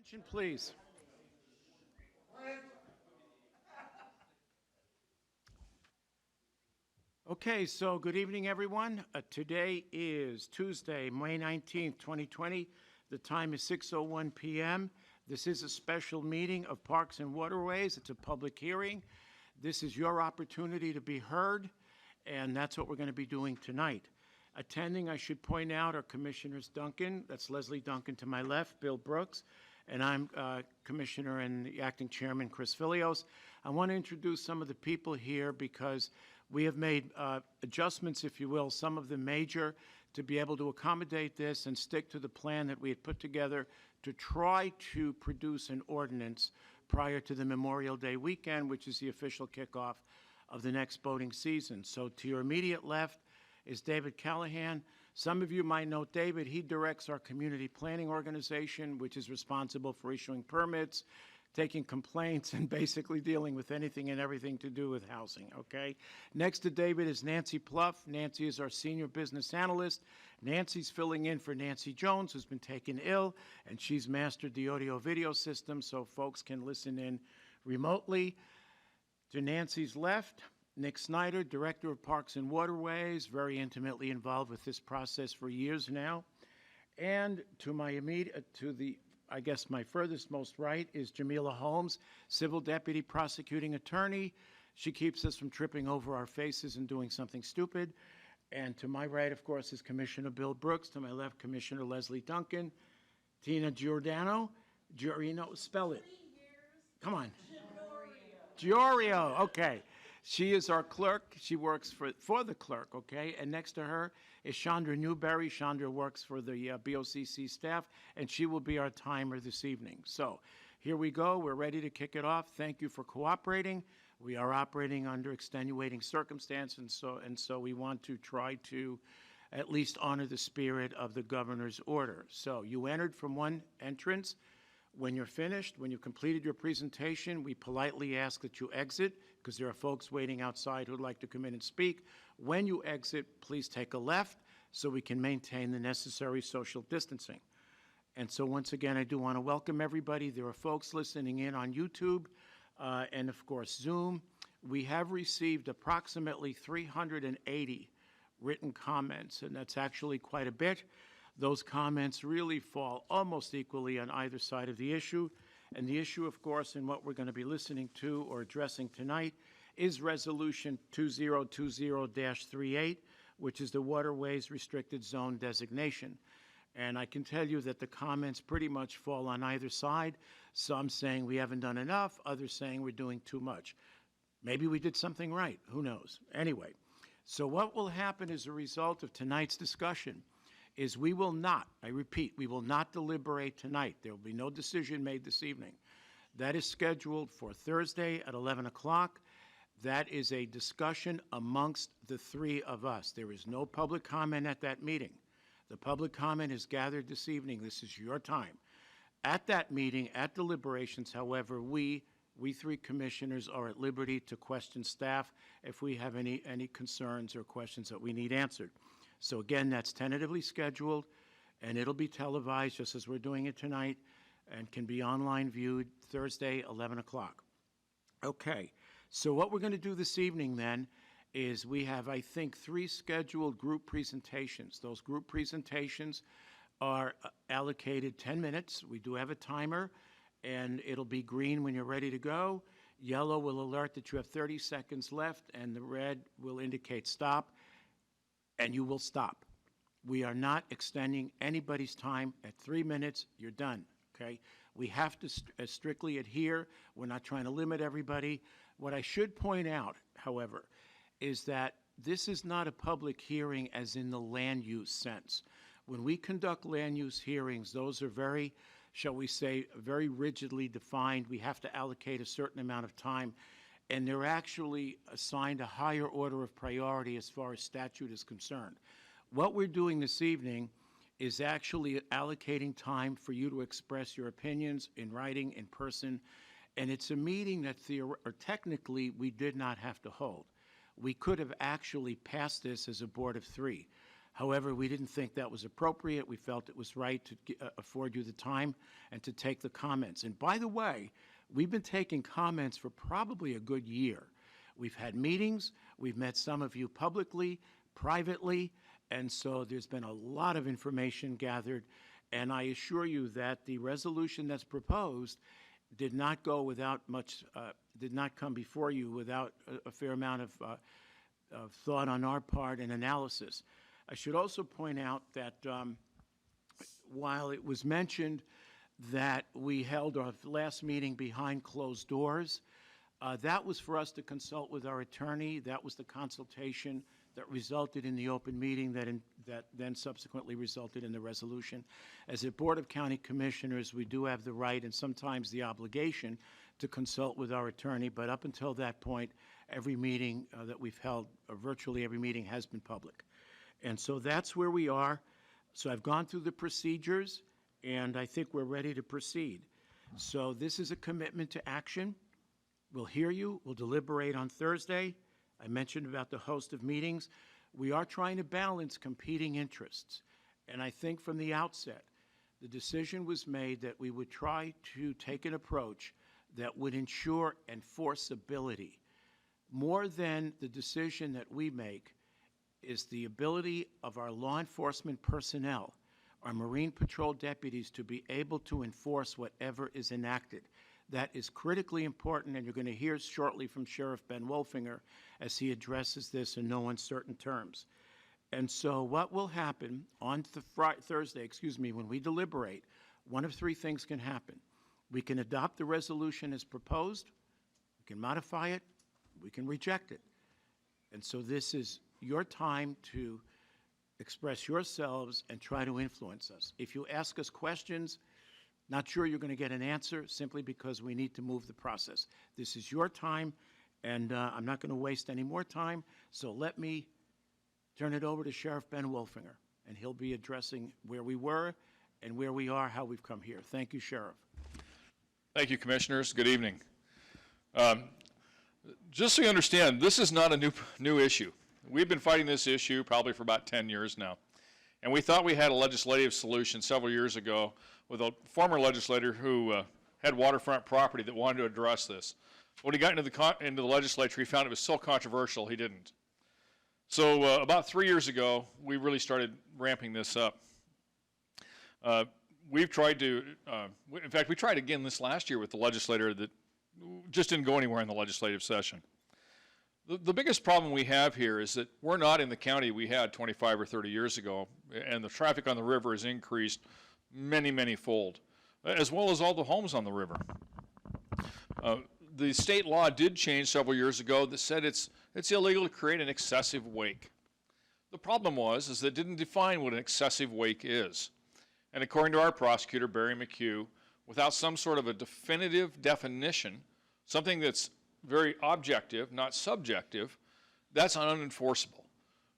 Attention, please. Okay, so good evening, everyone. Today is Tuesday, May 19th, 2020. The time is 6:01 p.m. This is a special meeting of Parks and Waterways. It's a public hearing. This is your opportunity to be heard, and that's what we're going to be doing tonight. Attending, I should point out, are Commissioners Duncan, that's Leslie Duncan to my left, Bill Brooks, and I'm Commissioner and the Acting Chairman, Chris Filios. I want to introduce some of the people here because we have made adjustments, if you will, some of them major, to be able to accommodate this and stick to the plan that we had put together to try to produce an ordinance prior to the Memorial Day weekend, which is the official kickoff of the next boating season. So to your immediate left is David Callahan. Some of you might know David. He directs our community planning organization, which is responsible for issuing permits, taking complaints, and basically dealing with anything and everything to do with housing, okay? Next to David is Nancy Pluff. Nancy is our senior business analyst. Nancy's filling in for Nancy Jones, who's been taken ill, and she's mastered the audio-video system so folks can listen in remotely. To Nancy's left, Nick Snyder, Director of Parks and Waterways, very intimately involved with this process for years now. And to my immediate, I guess my furthest most right is Jamila Holmes, Civil Deputy Prosecuting Attorney. She keeps us from tripping over our faces and doing something stupid. And to my right, of course, is Commissioner Bill Brooks. To my left, Commissioner Leslie Duncan. Tina Giordano. Spell it. Come on. Giorgio. Okay. She is our clerk. She works for the clerk, okay? And next to her is Chandra Newberry. Chandra works for the BOCC staff, and she will be our timer this evening. So here we go. We're ready to kick it off. Thank you for cooperating. We are operating under extenuating circumstances, and so we want to try to at least honor the spirit of the governor's order. So you entered from one entrance. When you're finished, when you've completed your presentation, we politely ask that you exit because there are folks waiting outside who'd like to come in and speak. When you exit, please take a left so we can maintain the necessary social distancing. And so once again, I do want to welcome everybody. There are folks listening in on YouTube and, of course, Zoom. We have received approximately 380 written comments, and that's actually quite a bit. Those comments really fall almost equally on either side of the issue. And the issue, of course, and what we're going to be listening to or addressing tonight is Resolution 2020-38, which is the Waterways Restricted Zone designation. And I can tell you that the comments pretty much fall on either side. Some saying we haven't done enough, others saying we're doing too much. Maybe we did something right. Who knows? Anyway, so what will happen as a result of tonight's discussion is we will not, I repeat, we will not deliberate tonight. There will be no decision made this evening. That is scheduled for Thursday at 11 o'clock. That is a discussion amongst the three of us. There is no public comment at that meeting. The public comment is gathered this evening. This is your time. At that meeting, at deliberations, however, we three commissioners are at liberty to question staff if we have any concerns or questions that we need answered. So again, that's tentatively scheduled, and it'll be televised just as we're doing it tonight and can be online viewed Thursday, 11 o'clock. Okay, so what we're going to do this evening then is we have, I think, 3 scheduled group presentations. Those group presentations are allocated 10 minutes. We do have a timer, and it'll be green when you're ready to go. Yellow will alert that you have 30 seconds left, and the red will indicate stop. And you will stop. We are not extending anybody's time at 3 minutes. You're done, okay? We have to strictly adhere. We're not trying to limit everybody. What I should point out, however, is that this is not a public hearing as in the land use sense. When we conduct land use hearings, those are very, shall we say, very rigidly defined. We have to allocate a certain amount of time, and they're actually assigned a higher order of priority as far as statute is concerned. What we're doing this evening is actually allocating time for you to express your opinions in writing, in person, and it's a meeting that technically we did not have to hold. We could have actually passed this as a board of 3. However, we didn't think that was appropriate. We felt it was right to afford you the time and to take the comments. And by the way, we've been taking comments for probably a good year. We've had meetings, we've met some of you publicly, privately, and so there's been a lot of information gathered. And I assure you that the resolution that's proposed did not go without much, did not come before you without a fair amount of thought on our part and analysis. I should also point out that while it was mentioned that we held our last meeting behind closed doors, that was for us to consult with our attorney. That was the consultation that resulted in the open meeting that then subsequently resulted in the resolution. As a Board of County Commissioners, we do have the right and sometimes the obligation to consult with our attorney, but up until that point, every meeting that we've held, virtually every meeting, has been public. And so that's where we are. So I've gone through the procedures, and I think we're ready to proceed. So this is a commitment to action. We'll hear you. We'll deliberate on Thursday. I mentioned about the host of meetings. We are trying to balance competing interests. And I think from the outset, the decision was made that we would try to take an approach that would ensure enforceability. More than the decision that we make is the ability of our law enforcement personnel, our Marine Patrol deputies, to be able to enforce whatever is enacted. That is critically important, and you're going to hear shortly from Sheriff Ben Wolfinger as he addresses this in no uncertain terms. And so what will happen on Thursday, when we deliberate, one of three things can happen. We can adopt the resolution as proposed, we can modify it, we can reject it. And so this is your time to express yourselves and try to influence us. If you ask us questions, not sure you're going to get an answer simply because we need to move the process. This is your time, and I'm not going to waste any more time, so let me turn it over to Sheriff Ben Wolfinger, and he'll be addressing where we were and where we are, how we've come here. Thank you, Sheriff. Thank you, Commissioners. Good evening. Just so you understand, this is not a new issue. We've been fighting this issue probably for about 10 years now. And we thought we had a legislative solution several years ago with a former legislator who had waterfront property that wanted to address this. When he got into the legislature, he found it was so controversial he didn't. So about 3 years ago, we really started ramping this up. We've tried to, in fact, we tried again this last year with the legislator that just didn't go anywhere in the legislative session. The biggest problem we have here is that we're not in the county we had 25 or 30 years ago, and the traffic on the river has increased many, many-fold, as well as all the homes on the river. The state law did change several years ago that said it's illegal to create an excessive wake. The problem is that it didn't define what an excessive wake is. And according to our prosecutor, Barry McHugh, without some sort of a definitive definition, something that's very objective, not subjective, that's unenforceable.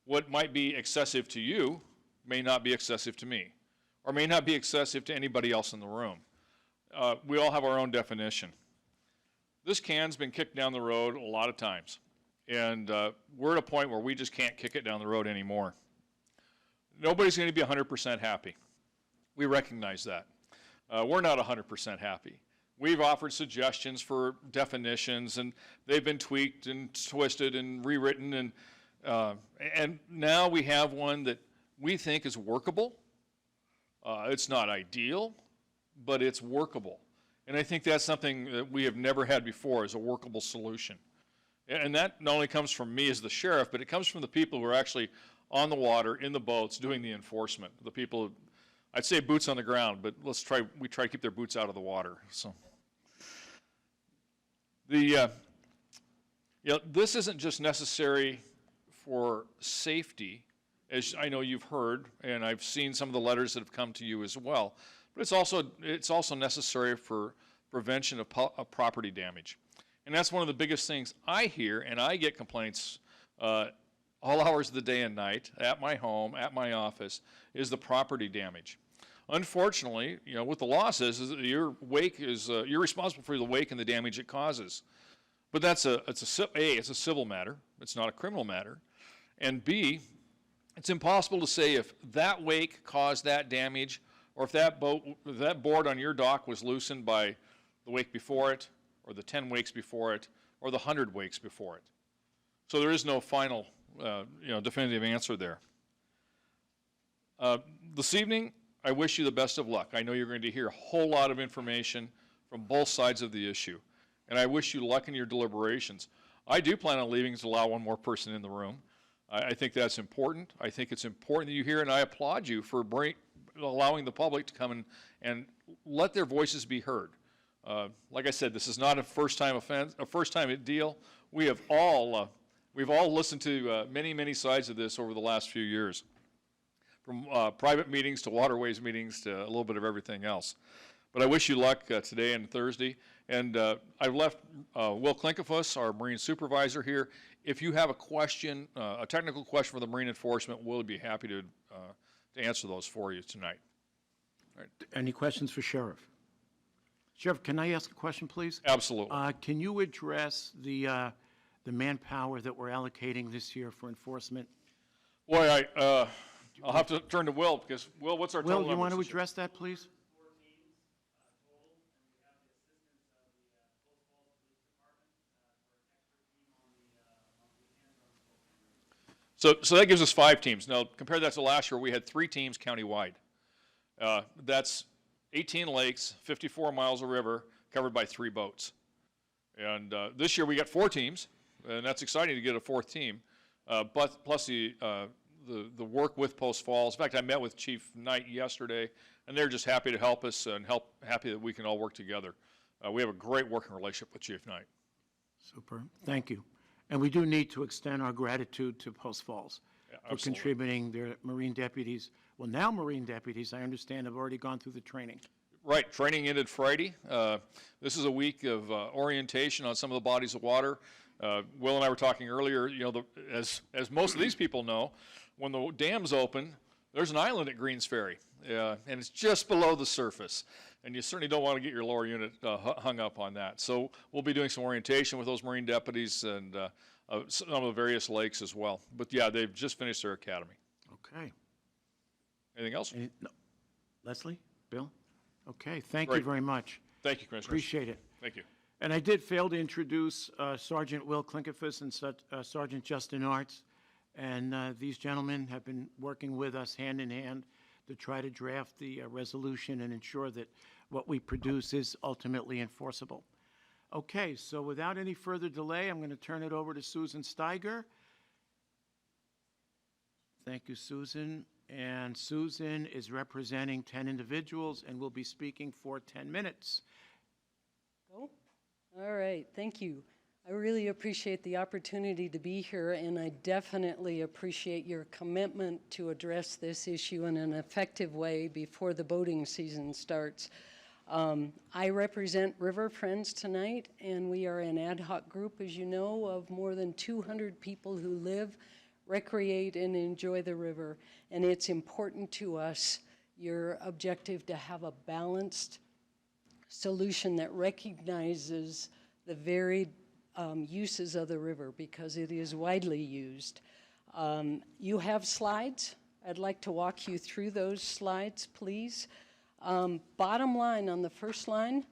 What might be excessive to you may not be excessive to me, or may not be excessive to anybody else in the room. We all have our own definition. This can's been kicked down the road a lot of times, and we're at a point where we just can't kick it down the road anymore. Nobody's going to be 100% happy. We recognize that. We're not 100% happy. We've offered suggestions for definitions, and they've been tweaked and twisted and rewritten, and now we have one that we think is workable. It's not ideal, but it's workable. And I think that's something that we have never had before, is a workable solution. And that not only comes from me as the sheriff, but it comes from the people who are actually on the water, in the boats, doing the enforcement. The people, I'd say boots on the ground, but we try to keep their boots out of the water. So, this isn't just necessary for safety, as I know you've heard, and I've seen some of the letters that have come to you as well. But it's also necessary for prevention of property damage, and that's one of the biggest things I hear, and I get complaints all hours of the day and night at my home, at my office, is the property damage. Unfortunately, what the law says is that your wake is you're responsible for the wake and the damage it causes. But it's a civil matter. It's not a criminal matter. And B, It's impossible to say if that wake caused that damage, or if that board on your dock was loosened by the wake before it, or the 10 wakes before it, or the 100 wakes before it. So there is no final, definitive answer there. This evening, I wish you the best of luck. I know you're going to hear a whole lot of information from both sides of the issue, and I wish you luck in your deliberations. I do plan on leaving to allow one more person in the room. I think that's important. I think it's important that you hear, and I applaud you for allowing the public to come and let their voices be heard. Like I said, this is not a first-time deal. We've all listened to many sides of this over the last few years, from private meetings to Waterways meetings to a little bit of everything else. But I wish you luck today and Thursday. And I've left Will Klinkefus, our Marine Supervisor, here. If you have a question, a technical question for the Marine Enforcement, we'll be happy to answer those for you tonight. All right. Any questions for Sheriff? Sheriff, can I ask a question, please? Absolutely. Can you address the manpower that we're allocating this year for enforcement? Boy, I'll have to turn to Will, because, Will, what's our total Will, you want to numbers this year? address that, please? So that gives us 5 teams. Now, compare that to last year, we had 3 teams countywide. That's 18 lakes, 54 miles of river, covered by 3 boats. And this year we got 4 teams, and that's exciting to get a 4th team. But plus the work with Post Falls. In fact, I met with Chief Knight yesterday, and they're just happy to help us and happy that we can all work together. We have a great working relationship with Chief Knight. Super. Thank you. And we do need to extend our gratitude to Post Falls for contributing their Marine deputies. Well, now Marine deputies, I understand, have already gone through the training. Right. Training ended Friday. This is a week of orientation on some of the bodies of water. Will and I were talking earlier, as most of these people know, when the dams open, there's an island at Greens Ferry, and it's just below the surface. And you certainly don't want to get your lower unit hung up on that. So we'll be doing some orientation with those Marine deputies and some of the various lakes as well. But yeah, they've just finished their academy. Okay. Anything else? No. Leslie? Bill? Okay. Thank Great. you very much. Thank you, Commissioner. Appreciate it. Thank you. And I did fail to introduce Sergeant Will Klinkefus and Sergeant Justin Arts. And these gentlemen have been working with us hand in hand to try to draft the resolution and ensure that what we produce is ultimately enforceable. Okay, so without any further delay, I'm going to turn it over to Susan Steiger. Thank you, Susan. And Susan is representing 10 individuals and will be speaking for 10 minutes. Oh, all right, thank you. I really appreciate the opportunity to be here, and I definitely appreciate your commitment to address this issue in an effective way before the boating season starts. I represent River Friends tonight, and we are an ad hoc group, as you know, of more than 200 people who live, recreate, and enjoy the river. And it's important to us, your objective, to have a balanced solution that recognizes the varied uses of the river, because it is widely used. You have slides. I'd like to walk you through those slides, please. Bottom line, on the first line,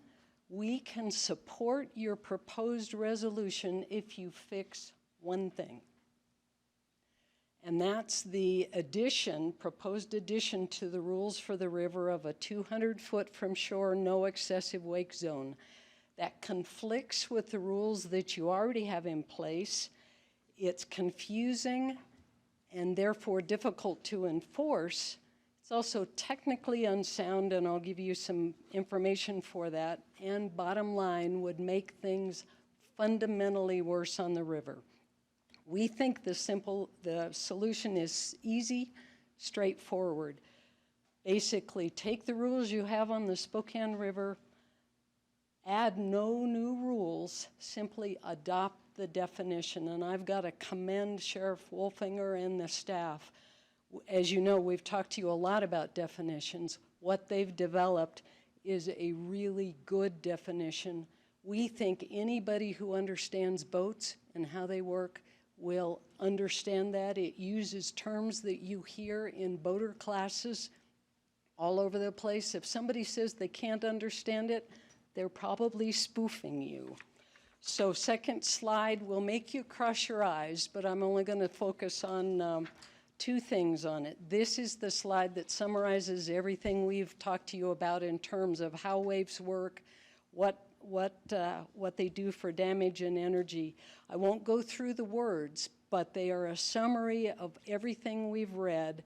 we can support your proposed resolution if you fix one thing. And that's the proposed addition to the rules for the river of a 200-foot from shore, no excessive wake zone. That conflicts with the rules that you already have in place. It's confusing and therefore difficult to enforce. It's also technically unsound, and I'll give you some information for that. And bottom line, would make things fundamentally worse on the river. We think the solution is easy, straightforward. Basically, take the rules you have on the Spokane River, add no new rules, simply adopt the definition. And I've got to commend Sheriff Wolfinger and the staff. As you know, we've talked to you a lot about definitions. What they've developed is a really good definition. We think anybody who understands boats and how they work will understand that. It uses terms that you hear in boater classes all over the place. If somebody says they can't understand it, they're probably spoofing you. So second slide will make you cross your eyes, but I'm only going to focus on two things on it. This is the slide that summarizes everything we've talked to you about in terms of how waves work, what they do for damage and energy. I won't go through the words, but they are a summary of everything we've read.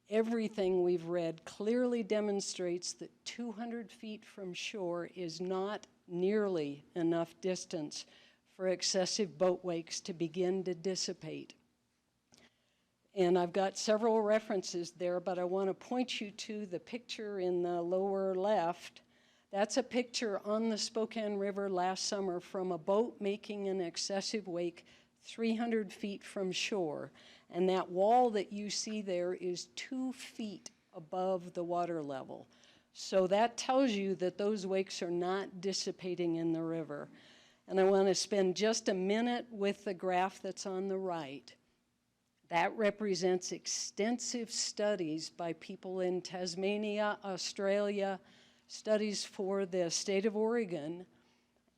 Everything we've read clearly demonstrates that 200 feet from shore is not nearly enough distance for excessive boat wakes to begin to dissipate. And I've got several references there, but I want to point you to the picture in the lower left. That's a picture on the Spokane River last summer from a boat making an excessive wake 300 feet from shore. And that wall that you see there is 2 feet above the water level. So that tells you that those wakes are not dissipating in the river. And I want to spend just a minute with the graph that's on the right. That represents extensive studies by people in Tasmania, Australia, studies for the state of Oregon,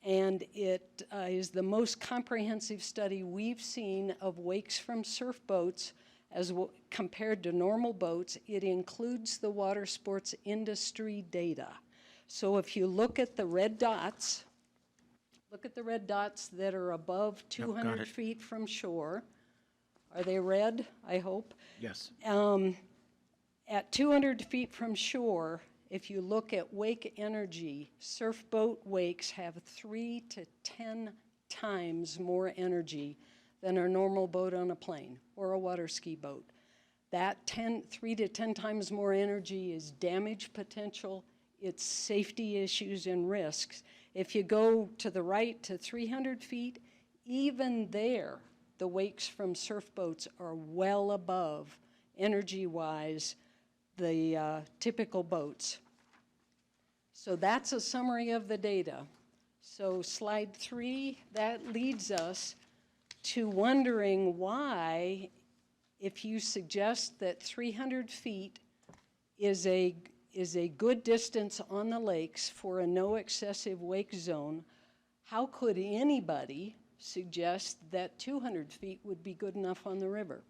and it is the most comprehensive study we've seen of wakes from surf boats as compared to normal boats. It includes the water sports industry data. So if you look at the red dots, that are above 200 feet from shore. Are they red, I hope? Yes. At 200 feet from shore, if you look at wake energy, surf boat wakes have 3 to 10 times more energy than a normal boat on a plane or a water ski boat. That 3 to 10 times more energy is damage potential, it's safety issues and risks. If you go to the right to 300 feet, even there, the wakes from surf boats are well above, energy-wise, the typical boats. So that's a summary of the data. So slide 3, that leads us to wondering why, if you suggest that 300 feet is a good distance on the lakes for a no excessive wake zone, how could anybody suggest that 200 feet would be good enough on the river?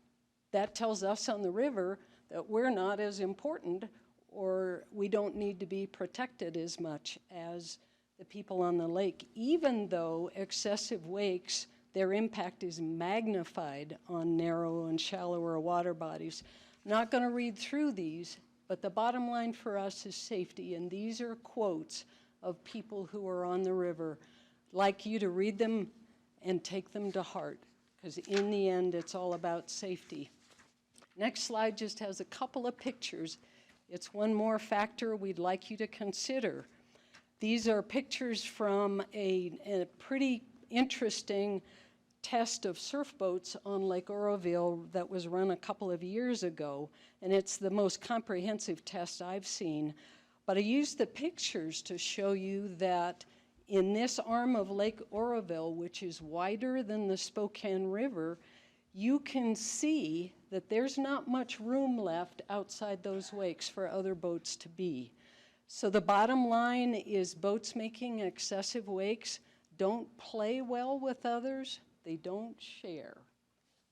That tells us on the river that we're not as important, or we don't need to be protected as much as the people on the lake, even though excessive wakes, their impact is magnified on narrow and shallower water bodies. I'm not going to read through these, but the bottom line for us is safety, and these are quotes of people who are on the river. I'd like you to read them and take them to heart, because in the end, it's all about safety. Next slide just has a couple of pictures. It's one more factor we'd like you to consider. These are pictures from a pretty interesting test of surf boats on Lake Oroville that was run a couple of years ago, and it's the most comprehensive test I've seen. But I used the pictures to show you that in this arm of Lake Oroville, which is wider than the Spokane River, you can see that there's not much room left outside those wakes for other boats to be. So the bottom line is boats making excessive wakes don't play well with others, they don't share.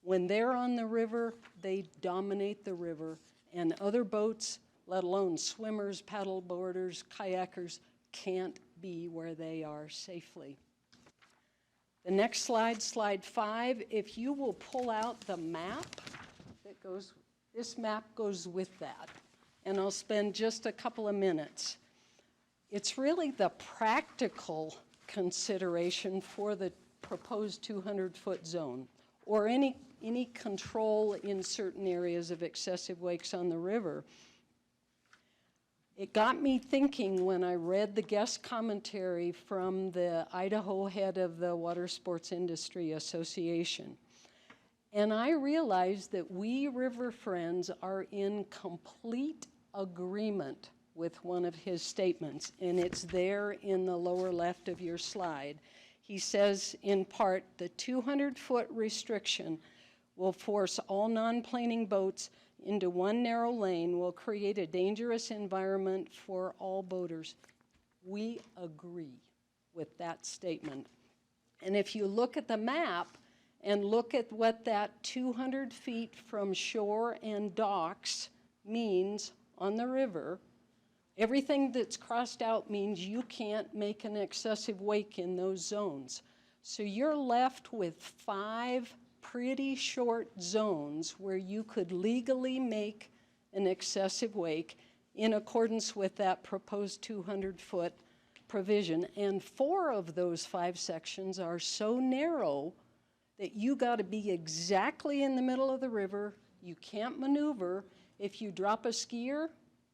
When they're on the river, they dominate the river, and other boats, let alone swimmers, paddleboarders, kayakers, can't be where they are safely. The next slide, slide 5, if you will pull out the map that goes, this map goes with that, and I'll spend just a couple of minutes. It's really the practical consideration for the proposed 200-foot zone, or any control in certain areas of excessive wakes on the river. It got me thinking when I read the guest commentary from the Idaho head of the Water Sports Industry Association. And I realized that we river friends are in complete agreement with one of his statements, and it's there in the lower left of your slide. He says, in part, the 200-foot restriction will force all non-planing boats into one narrow lane, will create a dangerous environment for all boaters. We agree with that statement. And if you look at the map and look at what that 200 feet from shore and docks means on the river, everything that's crossed out means you can't make an excessive wake in those zones. So you're left with 5 pretty short zones where you could legally make an excessive wake in accordance with that proposed 200-foot provision. And 4 of those 5 sections are so narrow that you got to be exactly in the middle of the river. You can't maneuver. If you drop a skier,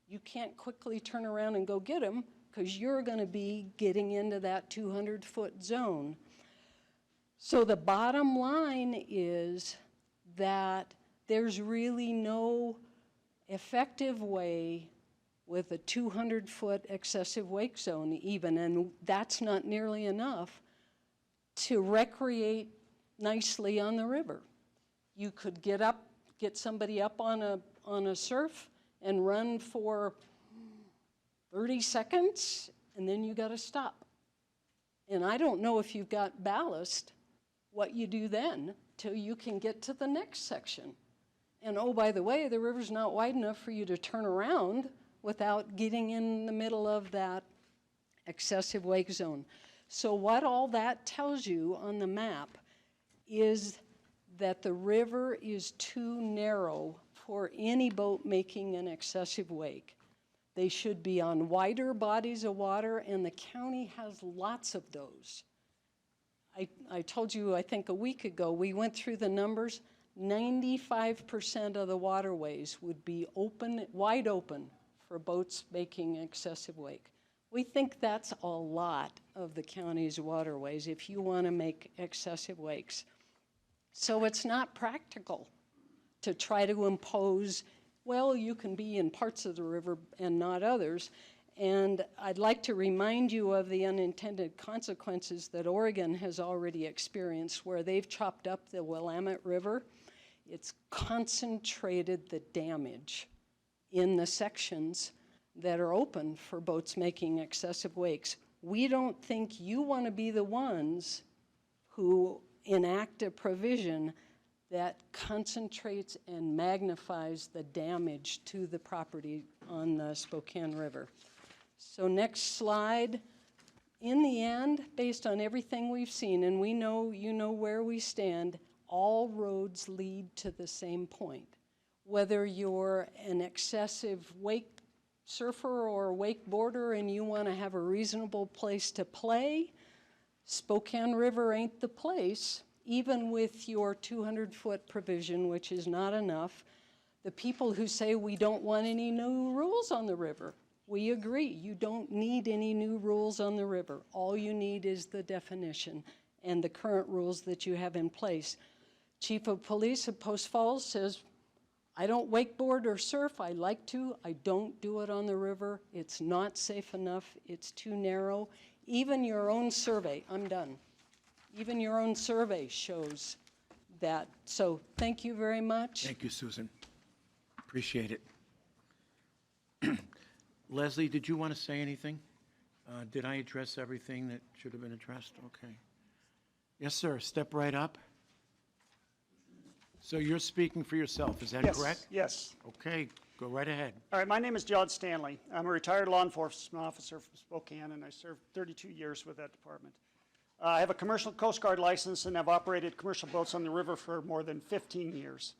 you can't quickly turn around and go get them because you're going to be getting into that 200-foot zone. So the bottom line is that there's really no effective way with a 200-foot excessive wake zone even, and that's not nearly enough to recreate nicely on the river. You could get somebody up on a surf and run for 30 seconds, and then you got to stop. And I don't know if you've got ballast, what you do then till you can get to the next section. And oh, by the way, the river's not wide enough for you to turn around without getting in the middle of that excessive wake zone. So what all that tells you on the map is that the river is too narrow for any boat making an excessive wake. They should be on wider bodies of water, and the county has lots of those. I told you, I think a week ago, we went through the numbers. 95% of the waterways would be open, wide open for boats making excessive wake. We think that's a lot of the county's waterways if you want to make excessive wakes. So it's not practical to try to impose, well, you can be in parts of the river and not others. And I'd like to remind you of the unintended consequences that Oregon has already experienced, where they've chopped up the Willamette River. It's concentrated the damage in the sections that are open for boats making excessive wakes. We don't think you want to be the ones who enact a provision that concentrates and magnifies the damage to the property on the Spokane River. So next slide. In the end, based on everything we've seen, and we know you know where we stand, all roads lead to the same point. Whether you're an excessive wake surfer or wakeboarder and you want to have a reasonable place to play, Spokane River ain't the place, even with your 200-foot provision, which is not enough. The people who say we don't want any new rules on the river, we agree. You don't need any new rules on the river. All you need is the definition and the current rules that you have in place. Chief of Police of Post Falls says, I don't wakeboard or surf. I like to. I don't do it on the river. It's not safe enough. It's too narrow. Even your own survey, I'm done. Even your own survey shows that. So thank you very much. Thank you, Susan. Appreciate it. Leslie, did you want to say anything? Did I address everything that should have been addressed? Okay. Yes, sir. Step right up. So you're speaking for yourself, is that correct? Yes. Okay, go right ahead. All right, my name is John Stanley. I'm a retired law enforcement officer from Spokane, and I served 32 years with that department. I have a commercial Coast Guard license, and I've operated commercial boats on the river for more than 15 years.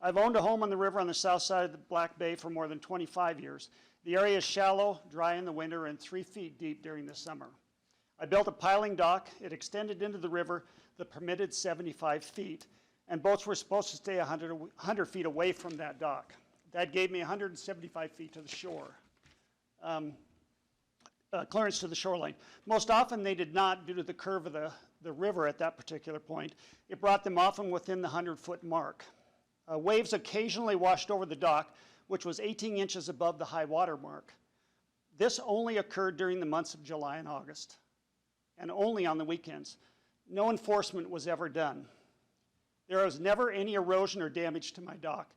I've owned a home on the river on the south side of the Black Bay for more than 25 years. The area is shallow, dry in the winter, and 3 feet deep during the summer. I built a piling dock. It extended into the river the permitted 75 feet, and boats were supposed to stay 100 feet away from that dock. That gave me 175 feet to the shore, clearance to the shoreline. Most often they did not, due to the curve of the river at that particular point. It brought them often within the 100-foot mark. Waves occasionally washed over the dock, which was 18 inches above the high water mark. This only occurred during the months of July and August. and only on the weekends. No enforcement was ever done. There was never any erosion or damage to my dock.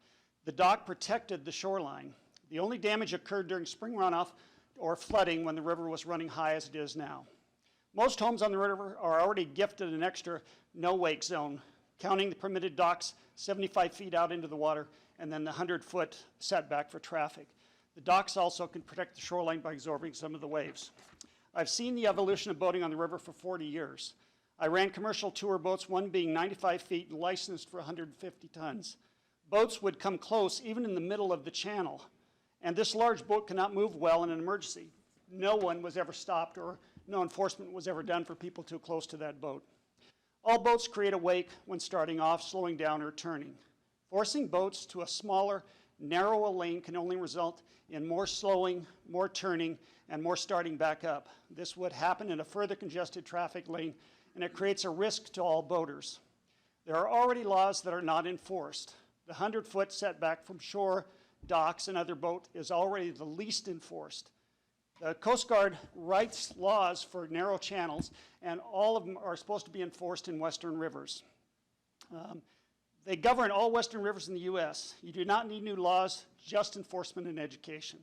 The dock protected the shoreline. The only damage occurred during spring runoff or flooding when the river was running high as it is now. Most homes on the river are already gifted an extra no-wake zone, counting the permitted docks 75 feet out into the water and then the 100-foot setback for traffic. The docks also can protect the shoreline by absorbing some of the waves. I've seen the evolution of boating on the river for 40 years. I ran commercial tour boats, one being 95 feet and licensed for 150 tons. Boats would come close even in the middle of the channel, and this large boat cannot move well in an emergency. No one was ever stopped or no enforcement was ever done for people too close to that boat. All boats create a wake when starting off, slowing down, or turning. Forcing boats to a smaller, narrower lane can only result in more slowing, more turning, and more starting back up. This would happen in a further congested traffic lane, and it creates a risk to all boaters. There are already laws that are not enforced. The 100-foot setback from shore, docks, and other boat is already the least enforced. The Coast Guard writes laws for narrow channels, and all of them are supposed to be enforced in western rivers. They govern all western rivers in the U.S. You do not need new laws, just enforcement and education.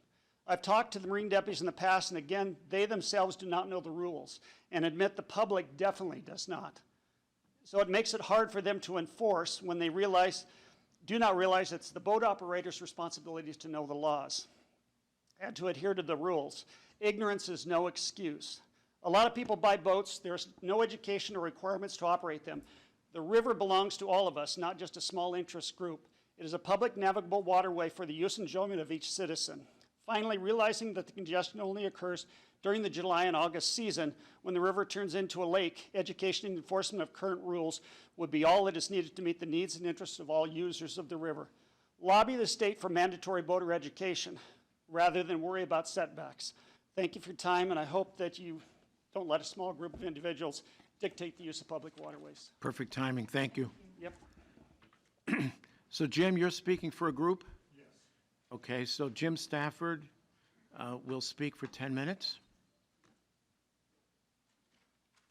I've talked to the Marine deputies in the past, and again, they themselves do not know the rules, and admit the public definitely does not. So it makes it hard for them to enforce when they do not realize it's the boat operator's responsibility to know the laws and to adhere to the rules. Ignorance is no excuse. A lot of people buy boats. There's no education or requirements to operate them. The river belongs to all of us, not just a small interest group. It is a public navigable waterway for the use and enjoyment of each citizen. Finally, realizing that the congestion only occurs during the July and August season, when the river turns into a lake, education and enforcement of current rules would be all that is needed to meet the needs and interests of all users of the river. Lobby the state for mandatory boater education, rather than worry about setbacks. Thank you for your time, and I hope that you don't let a small group of individuals dictate the use of public waterways. Perfect timing, thank you. Yep. So Jim, you're speaking for a group? Yes. Okay, so Jim Stafford will speak for 10 minutes.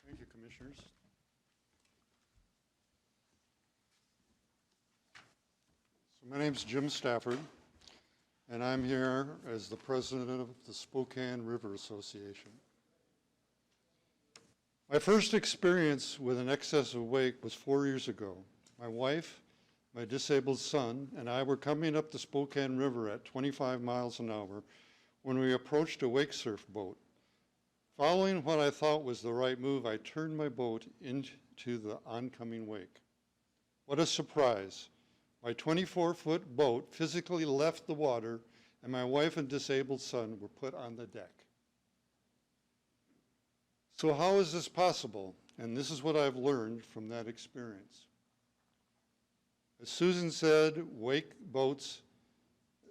Thank you, Commissioners. So my name's Jim Stafford, and I'm here as the president of the Spokane River Association. My first experience with an excessive wake was 4 years ago. My wife, my disabled son, and I were coming up the Spokane River at 25 miles an hour when we approached a wake surf boat. Following what I thought was the right move, I turned my boat into the oncoming wake. What a surprise. My 24-foot boat physically left the water, and my wife and disabled son were put on the deck. So how is this possible? And this is what I've learned from that experience. As Susan said, wake boats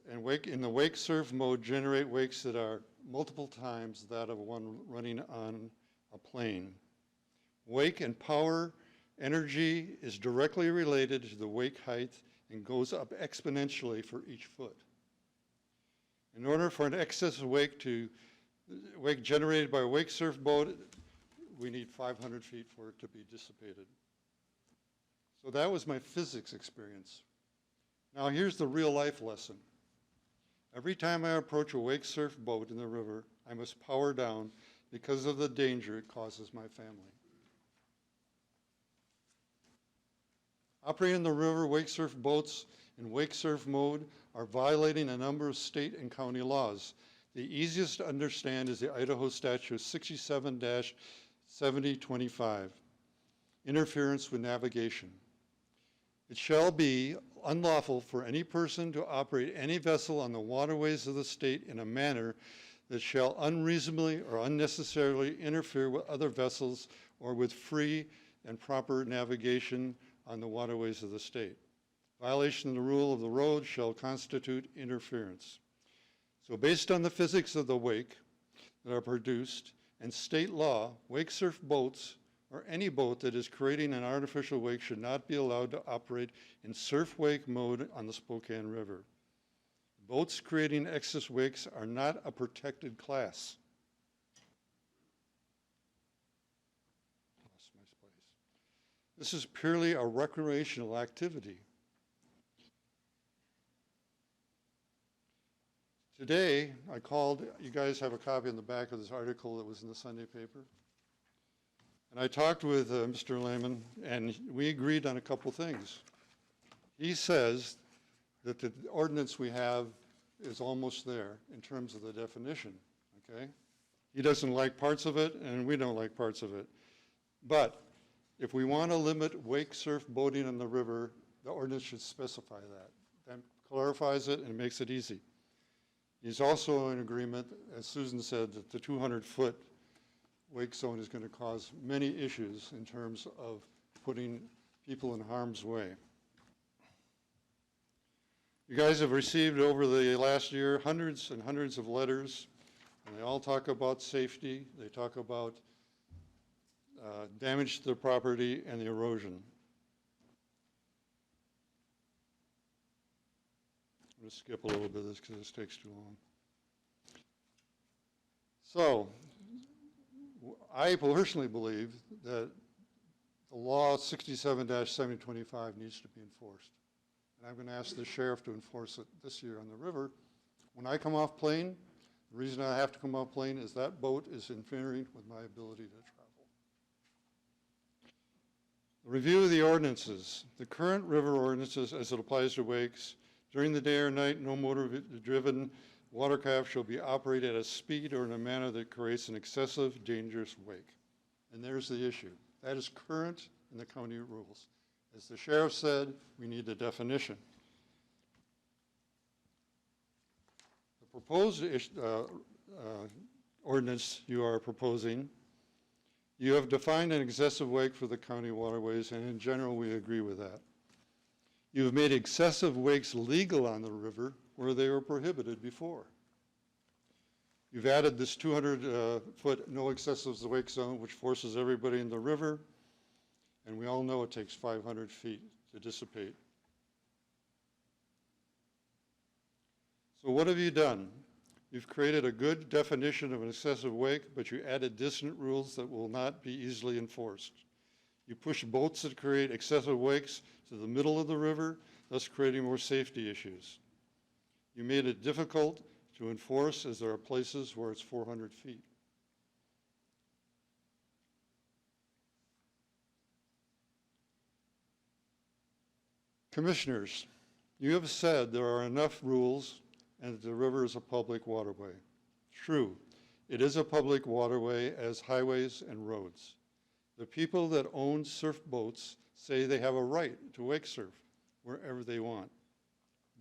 and in the wake surf mode generate wakes that are multiple times that of one running on a plane. Wake and power energy is directly related to the wake height and goes up exponentially for each foot. In order for an excess wake generated by a wake surf boat, we need 500 feet for it to be dissipated. So that was my physics experience. Now here's the real life lesson. Every time I approach a wake surf boat in the river, I must power down because of the danger it causes my family. Operating the river wake surf boats in wake surf mode are violating a number of state and county laws. The easiest to understand is the Idaho Statute 67-7025, interference with navigation. It shall be unlawful for any person to operate any vessel on the waterways of the state in a manner that shall unreasonably or unnecessarily interfere with other vessels or with free and proper navigation on the waterways of the state. Violation of the rule of the road shall constitute interference. So based on the physics of the wake that are produced and state law, wake surf boats or any boat that is creating an artificial wake should not be allowed to operate in surf wake mode on the Spokane River. Boats creating excess wakes are not a protected class. This is purely a recreational activity. Today, I called, you guys have a copy in the back of this article that was in the Sunday paper. And I talked with Mr. Lehman, and we agreed on a couple things. He says that the ordinance we have is almost there in terms of the definition, okay? He doesn't like parts of it, and we don't like parts of it. But if we want to limit wake surf boating on the river, the ordinance should specify that. That clarifies it and makes it easy. He's also in agreement, as Susan said, that the 200-foot wake zone is going to cause many issues in terms of putting people in harm's way. You guys have received over the last year hundreds and hundreds of letters, and they all talk about safety. They talk about damage to the property and the erosion. I'm going to skip a little bit of this because this takes too long. So, I personally believe that the law 67-725 needs to be enforced. And I'm going to ask the sheriff to enforce it this year on the river. When I come off plane, the reason I have to come off plane is that boat is interfering with my ability to travel. The review of the ordinances. The current river ordinances as it applies to wakes. During the day or night, no motor-driven watercraft shall be operated at a speed or in a manner that creates an excessive, dangerous wake. And there's the issue. That is current in the county rules. As the sheriff said, we need a definition. The proposed ordinance you are proposing, you have defined an excessive wake for the county waterways, and in general, we agree with that. You have made excessive wakes legal on the river where they were prohibited before. You've added this 200-foot no excessive wake zone, which forces everybody in the river, and we all know it takes 500 feet to dissipate. So what have you done? You've created a good definition of an excessive wake, but you added distant rules that will not be easily enforced. You push boats that create excessive wakes to the middle of the river, thus creating more safety issues. You made it difficult to enforce as there are places where it's 400 feet. Commissioners, you have said there are enough rules and that the river is a public waterway. True, it is a public waterway as highways and roads. The people that own surf boats say they have a right to wake surf wherever they want.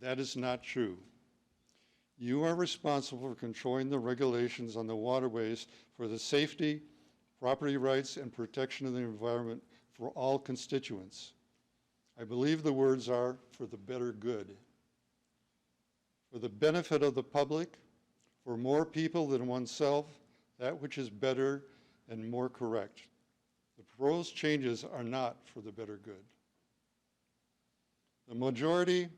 That is not true. You are responsible for controlling the regulations on the waterways for the safety, property rights, and protection of the environment for all constituents. I believe the words are for the better good, for the benefit of the public, for more people than oneself, that which is better and more correct. The proposed changes are not for the better good. The majority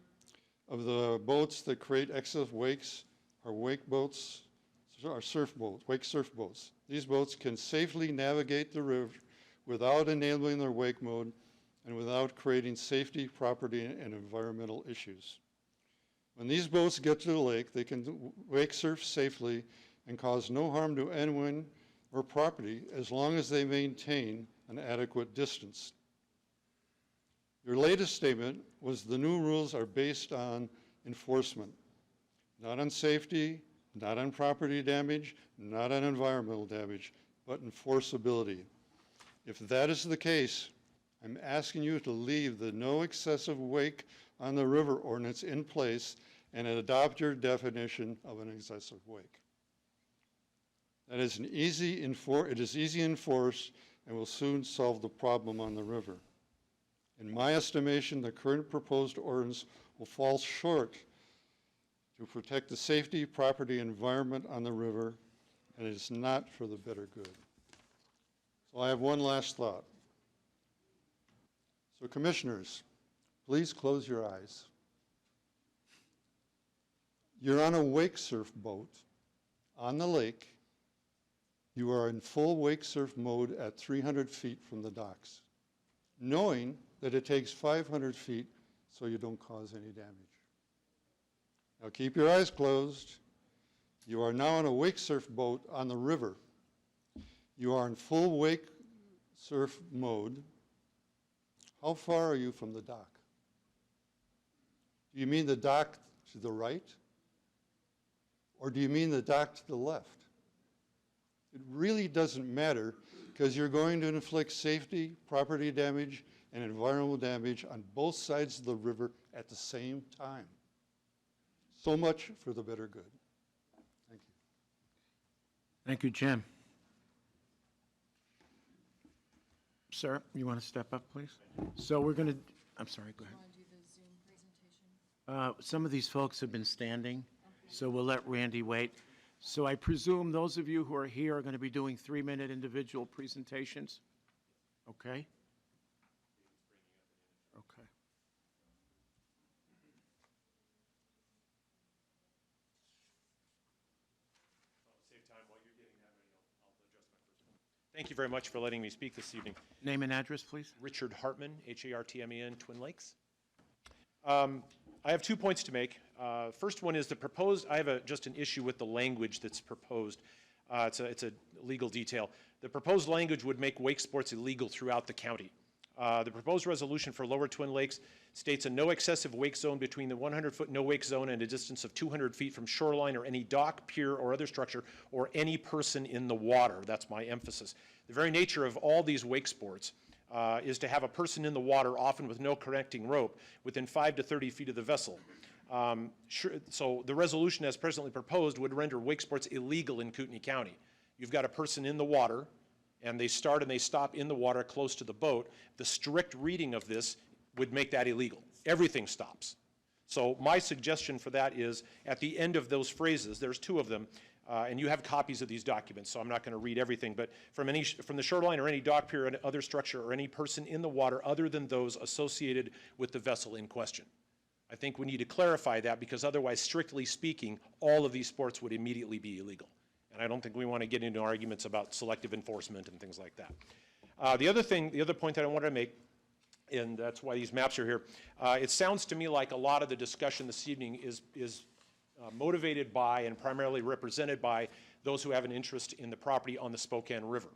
of the boats that create excessive wakes are wake boats, are surf boats, wake surf boats. These boats can safely navigate the river without enabling their wake mode and without creating safety, property, and environmental issues. When these boats get to the lake, they can wake surf safely and cause no harm to anyone or property as long as they maintain an adequate distance. Your latest statement was the new rules are based on enforcement, not on safety, not on property damage, not on environmental damage, but enforceability. If that is the case, I'm asking you to leave the no excessive wake on the river ordinance in place and adopt your definition of an excessive wake. That is it is easy to enforce and will soon solve the problem on the river. In my estimation, the current proposed ordinance will fall short to protect the safety, property, and environment on the river, and it is not for the better good. So I have one last thought. So commissioners, please close your eyes. You're on a wake surf boat on the lake. You are in full wake surf mode at 300 feet from the docks. knowing that it takes 500 feet so you don't cause any damage. Now keep your eyes closed. You are now in a wake surf boat on the river. You are in full wake surf mode. How far are you from the dock? Do you mean the dock to the right? Or do you mean the dock to the left? It really doesn't matter because you're going to inflict safety, property damage, and environmental damage on both sides of the river at the same time. So much for the better good. Thank you. Thank you, Jim. Sir, you want to step up, please? So we're going to, I'm sorry, go ahead. Some of these folks have been standing, so we'll let Randy wait. So I presume those of you who are here are going to be doing 3-minute individual presentations? Okay? Okay. Thank you very much for letting me speak this evening. Name and address, please. Richard Hartman, Hartman, Twin Lakes. I have 2 points to make. First one is the proposed, I have just an issue with the language that's proposed. It's a legal detail. The proposed language would make wake sports illegal throughout the county. The proposed resolution for Lower Twin Lakes states a no excessive wake zone between the 100-foot no wake zone and a distance of 200 feet from shoreline or any dock, pier, or other structure, or any person in the water. That's my emphasis. The very nature of all these wake sports is to have a person in the water, often with no connecting rope, within 5 to 30 feet of the vessel. So the resolution as presently proposed would render wake sports illegal in Kootenai County. You've got a person in the water, and they start and they stop in the water close to the boat. The strict reading of this would make that illegal. Everything stops. So my suggestion for that is, at the end of those phrases, there's 2 of them, and you have copies of these documents, so I'm not going to read everything, but from the shoreline or any dock, pier, or other structure, or any person in the water other than those associated with the vessel in question. I think we need to clarify that, because otherwise, strictly speaking, all of these sports would immediately be illegal. And I don't think we want to get into arguments about selective enforcement and things like that. The other point that I wanted to make, and that's why these maps are here, it sounds to me like a lot of the discussion this evening is motivated by and primarily represented by those who have an interest in the property on the Spokane River.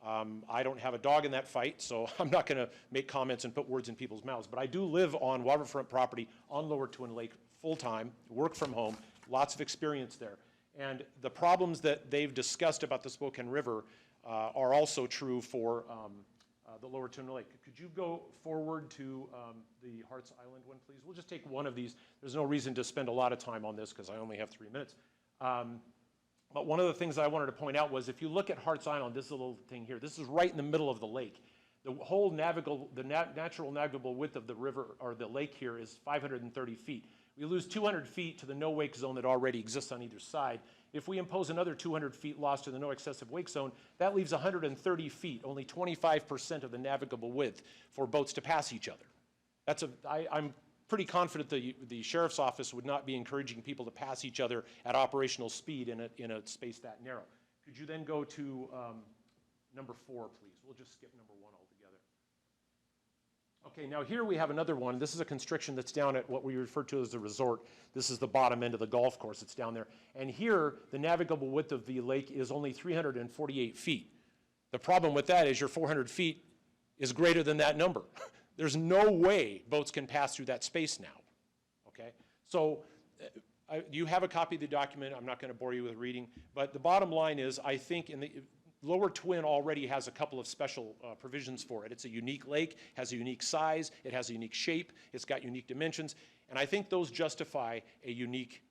I don't have a dog in that fight, so I'm not going to make comments and put words in people's mouths, but I do live on waterfront property on Lower Twin Lake full-time, work from home, lots of experience there. And the problems that they've discussed about the Spokane River are also true for the Lower Twin Lake. Could you go forward to the Hart's Island one, please? We'll just take one of these. There's no reason to spend a lot of time on this because I only have 3 minutes. But one of the things I wanted to point out was, if you look at Hart's Island, this is a little thing here. This is right in the middle of the lake. The whole natural navigable width of the river, or the lake here, is 530 feet. We lose 200 feet to the no wake zone that already exists on either side. If we impose another 200 feet loss to the no excessive wake zone, that leaves 130 feet, only 25% of the navigable width, for boats to pass each other. I'm pretty confident the sheriff's office would not be encouraging people to pass each other at operational speed in a space that narrow. Could you then go to number 4, please? We'll just skip number 1 altogether. Okay, now here we have another one. This is a constriction that's down at what we refer to as the resort. This is the bottom end of the golf course. It's down there. And here, the navigable width of the lake is only 348 feet. The problem with that is your 400 feet is greater than that number. There's no way boats can pass through that space now, okay? So you have a copy of the document. I'm not going to bore you with reading, but the bottom line is, I think in the Lower Twin already has a couple of special provisions for it. It's a unique lake, has a unique size, it has a unique shape, it's got unique dimensions, and I think those justify a unique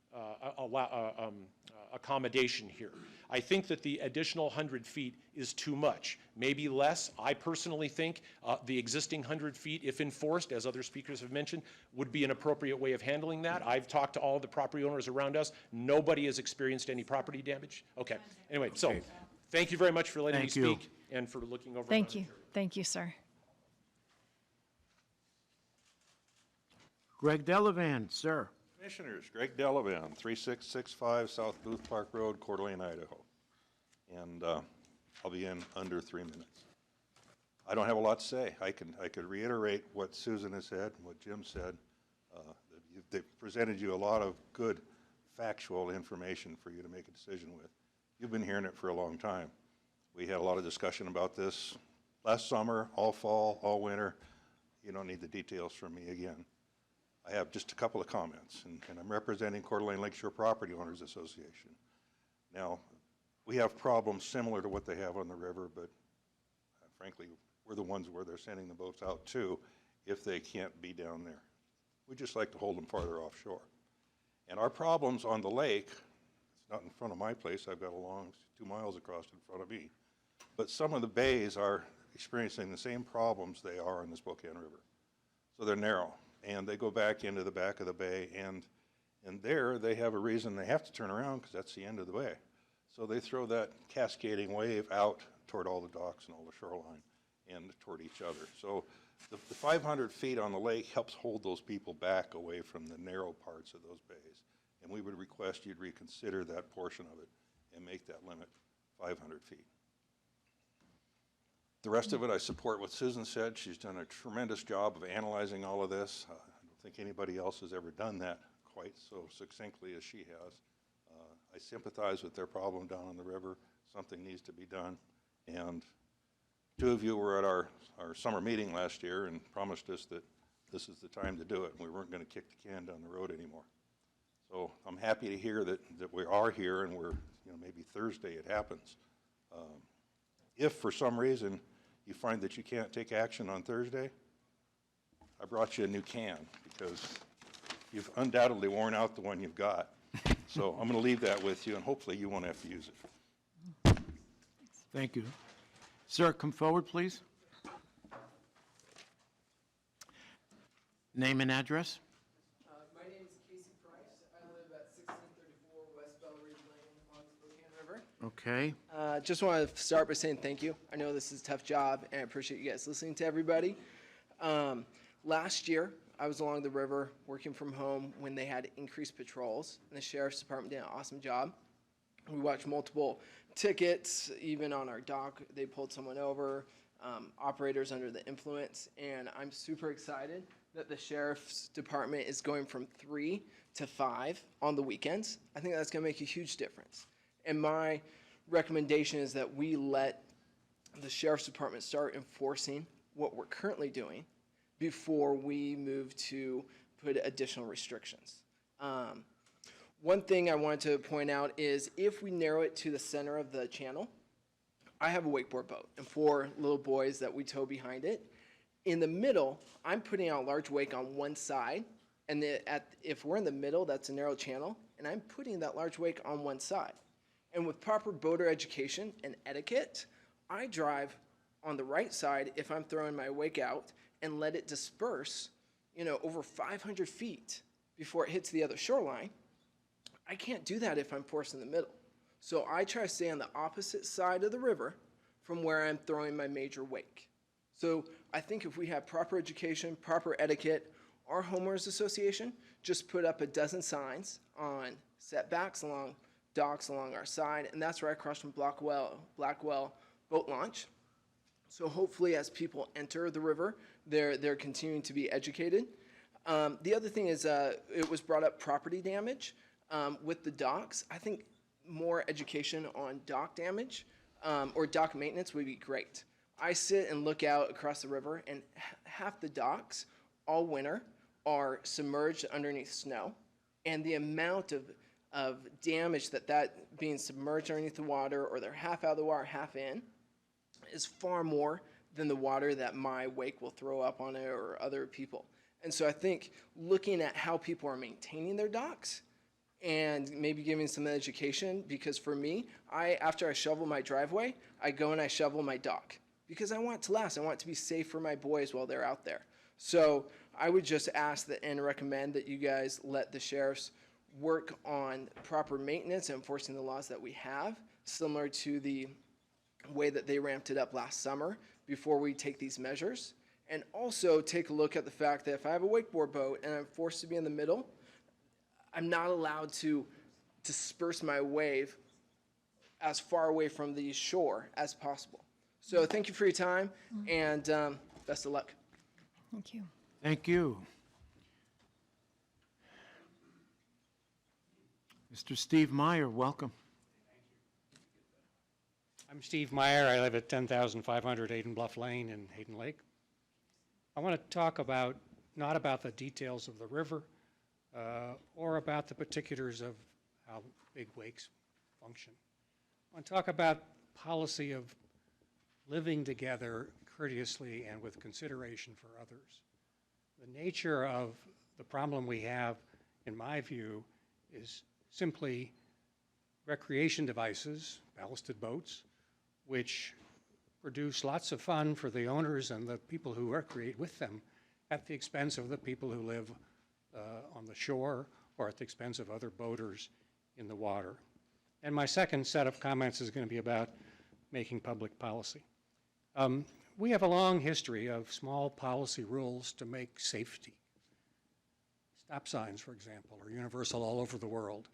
accommodation here. I think that the additional 100 feet is too much, maybe less. I personally think the existing 100 feet, if enforced, as other speakers have mentioned, would be an appropriate way of handling that. I've talked to all the property owners around us. Nobody has experienced any property damage. Okay, anyway, so thank you very much for letting me speak and for looking over. Thank you. Thank you, sir. Greg Delavan, sir. Commissioners, Greg Delavan, 3665 South Booth Park Road, Coeur d'Alene, Idaho. And I'll be in under 3 minutes. I don't have a lot to say. I could reiterate what Susan has said and what Jim said. They've presented you a lot of good factual information for you to make a decision with. You've been hearing it for a long time. We had a lot of discussion about this last summer, all fall, all winter. You don't need the details from me again. I have just a couple of comments, and I'm representing Coeur d'Alene Lakeshore Property Owners Association. Now, we have problems similar to what they have on the river, but frankly, we're the ones where they're sending the boats out too if they can't be down there. We just like to hold them farther offshore. And our problems on the lake, it's not in front of my place, I've got a long 2 miles across in front of me, but some of the bays are experiencing the same problems they are in the Spokane River. So they're narrow, and they go back into the back of the bay, and there they have a reason they have to turn around because that's the end of the bay. So they throw that cascading wave out toward all the docks and all the shoreline and toward each other. So the 500 feet on the lake helps hold those people back away from the narrow parts of those bays. And we would request you'd reconsider that portion of it and make that limit 500 feet. The rest of it, I support what Susan said. She's done a tremendous job of analyzing all of this. I don't think anybody else has ever done that quite so succinctly as she has. I sympathize with their problem down on the river. Something needs to be done. And 2 of you were at our summer meeting last year and promised us that this is the time to do it, and we weren't going to kick the can down the road anymore. So I'm happy to hear that we are here, and we're, maybe Thursday it happens. If for some reason you find that you can't take action on Thursday, I brought you a new can because you've undoubtedly worn out the one you've got. So I'm going to leave that with you, and hopefully you won't have to use it. Thank you. Sir, come forward, please. Name and address. My name is Casey Price. I live at 1634 West Bellridge Lane on the Spokane River. Okay. Just want to start by saying thank you. I know this is a tough job, and I appreciate you guys listening to everybody. Last year, I was along the river working from home when they had increased patrols, and the Sheriff's Department did an awesome job. We watched multiple tickets, even on our dock, they pulled someone over, operators under the influence, and I'm super excited that the Sheriff's Department is going from 3 to 5 on the weekends. I think that's going to make a huge difference. And my recommendation is that we let the Sheriff's Department start enforcing what we're currently doing before we move to put additional restrictions. One thing I wanted to point out is if we narrow it to the center of the channel, I have a wakeboard boat and 4 little boys that we tow behind it. In the middle, I'm putting out a large wake on one side, and if we're in the middle, that's a narrow channel, and I'm putting that large wake on one side. And with proper boater education and etiquette, I drive on the right side if I'm throwing my wake out and let it disperse, over 500 feet before it hits the other shoreline. I can't do that if I'm forced in the middle. So I try to stay on the opposite side of the river from where I'm throwing my major wake. So I think if we have proper education, proper etiquette, our homeowners association just put up a dozen signs on setbacks along docks along our side, and that's right across from Blackwell Boat Launch. So hopefully as people enter the river, they're continuing to be educated. The other thing is it was brought up property damage with the docks. I think more education on dock damage or dock maintenance would be great. I sit and look out across the river, and half the docks all winter are submerged underneath snow, and the amount of damage that being submerged underneath the water, or they're half out of the water, half in, is far more than the water that my wake will throw up on it or other people. And so I think looking at how people are maintaining their docks and maybe giving some education, because for me, after I shovel my driveway, I go and I shovel my dock because I want it to last. I want it to be safe for my boys while they're out there. So I would just ask that and recommend that you guys let the sheriffs work on proper maintenance and enforcing the laws that we have, similar to the way that they ramped it up last summer before we take these measures. And also take a look at the fact that if I have a wakeboard boat and I'm forced to be in the middle, I'm not allowed to disperse my wave as far away from the shore as possible. So thank you for your time, and best of luck. Thank you. Thank you. Mr. Steve Meyer, welcome. I'm Steve Meyer. I live at 10,500 Hayden Bluff Lane in Hayden Lake. I want to talk about, not about the details of the river or about the particulars of how big wakes function. I want to talk about policy of living together courteously and with consideration for others. The nature of the problem we have, in my view, is simply recreation devices, ballasted boats, which produce lots of fun for the owners and the people who recreate with them at the expense of the people who live on the shore or at the expense of other boaters in the water. And my second set of comments is going to be about making public policy. We have a long history of small policy rules to make safety. Stop signs, for example, are universal all over the world.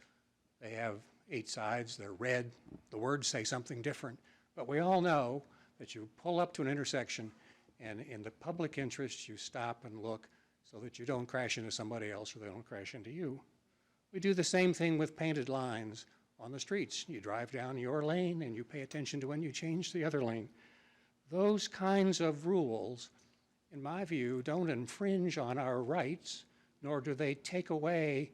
They have 8 sides, they're red, the words say something different, but we all know that you pull up to an intersection and in the public interest you stop and look so that you don't crash into somebody else or they don't crash into you. We do the same thing with painted lines on the streets. You drive down your lane and you pay attention to when you change the other lane. Those kinds of rules, in my view, don't infringe on our rights, nor do they take away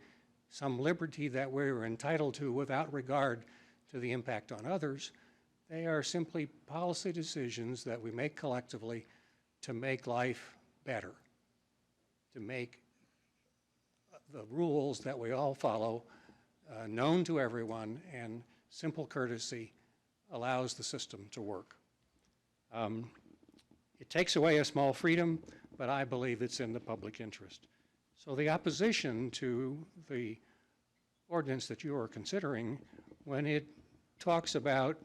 some liberty that we're entitled to without regard to the impact on others. They are simply policy decisions that we make collectively to make life better, to make the rules that we all follow known to everyone, and simple courtesy allows the system to work. It takes away a small freedom, but I believe it's in the public interest. So the opposition to the ordinance that you are considering, when it talks about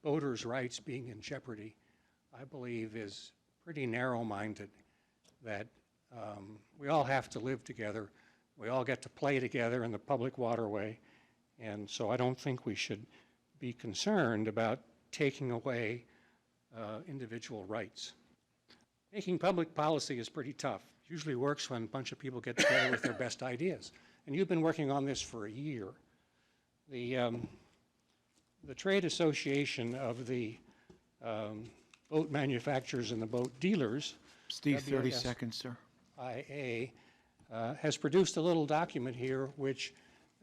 voters' rights being in jeopardy, I believe is pretty narrow-minded, that we all have to live together. We all get to play together in the public waterway, and so I don't think we should be concerned about taking away individual rights. Making public policy is pretty tough. It usually works when a bunch of people get together with their best ideas. And you've been working on this for a year. The trade association of the boat manufacturers and the boat dealers, Steve, 30 seconds, sir. IA, has produced a little document here which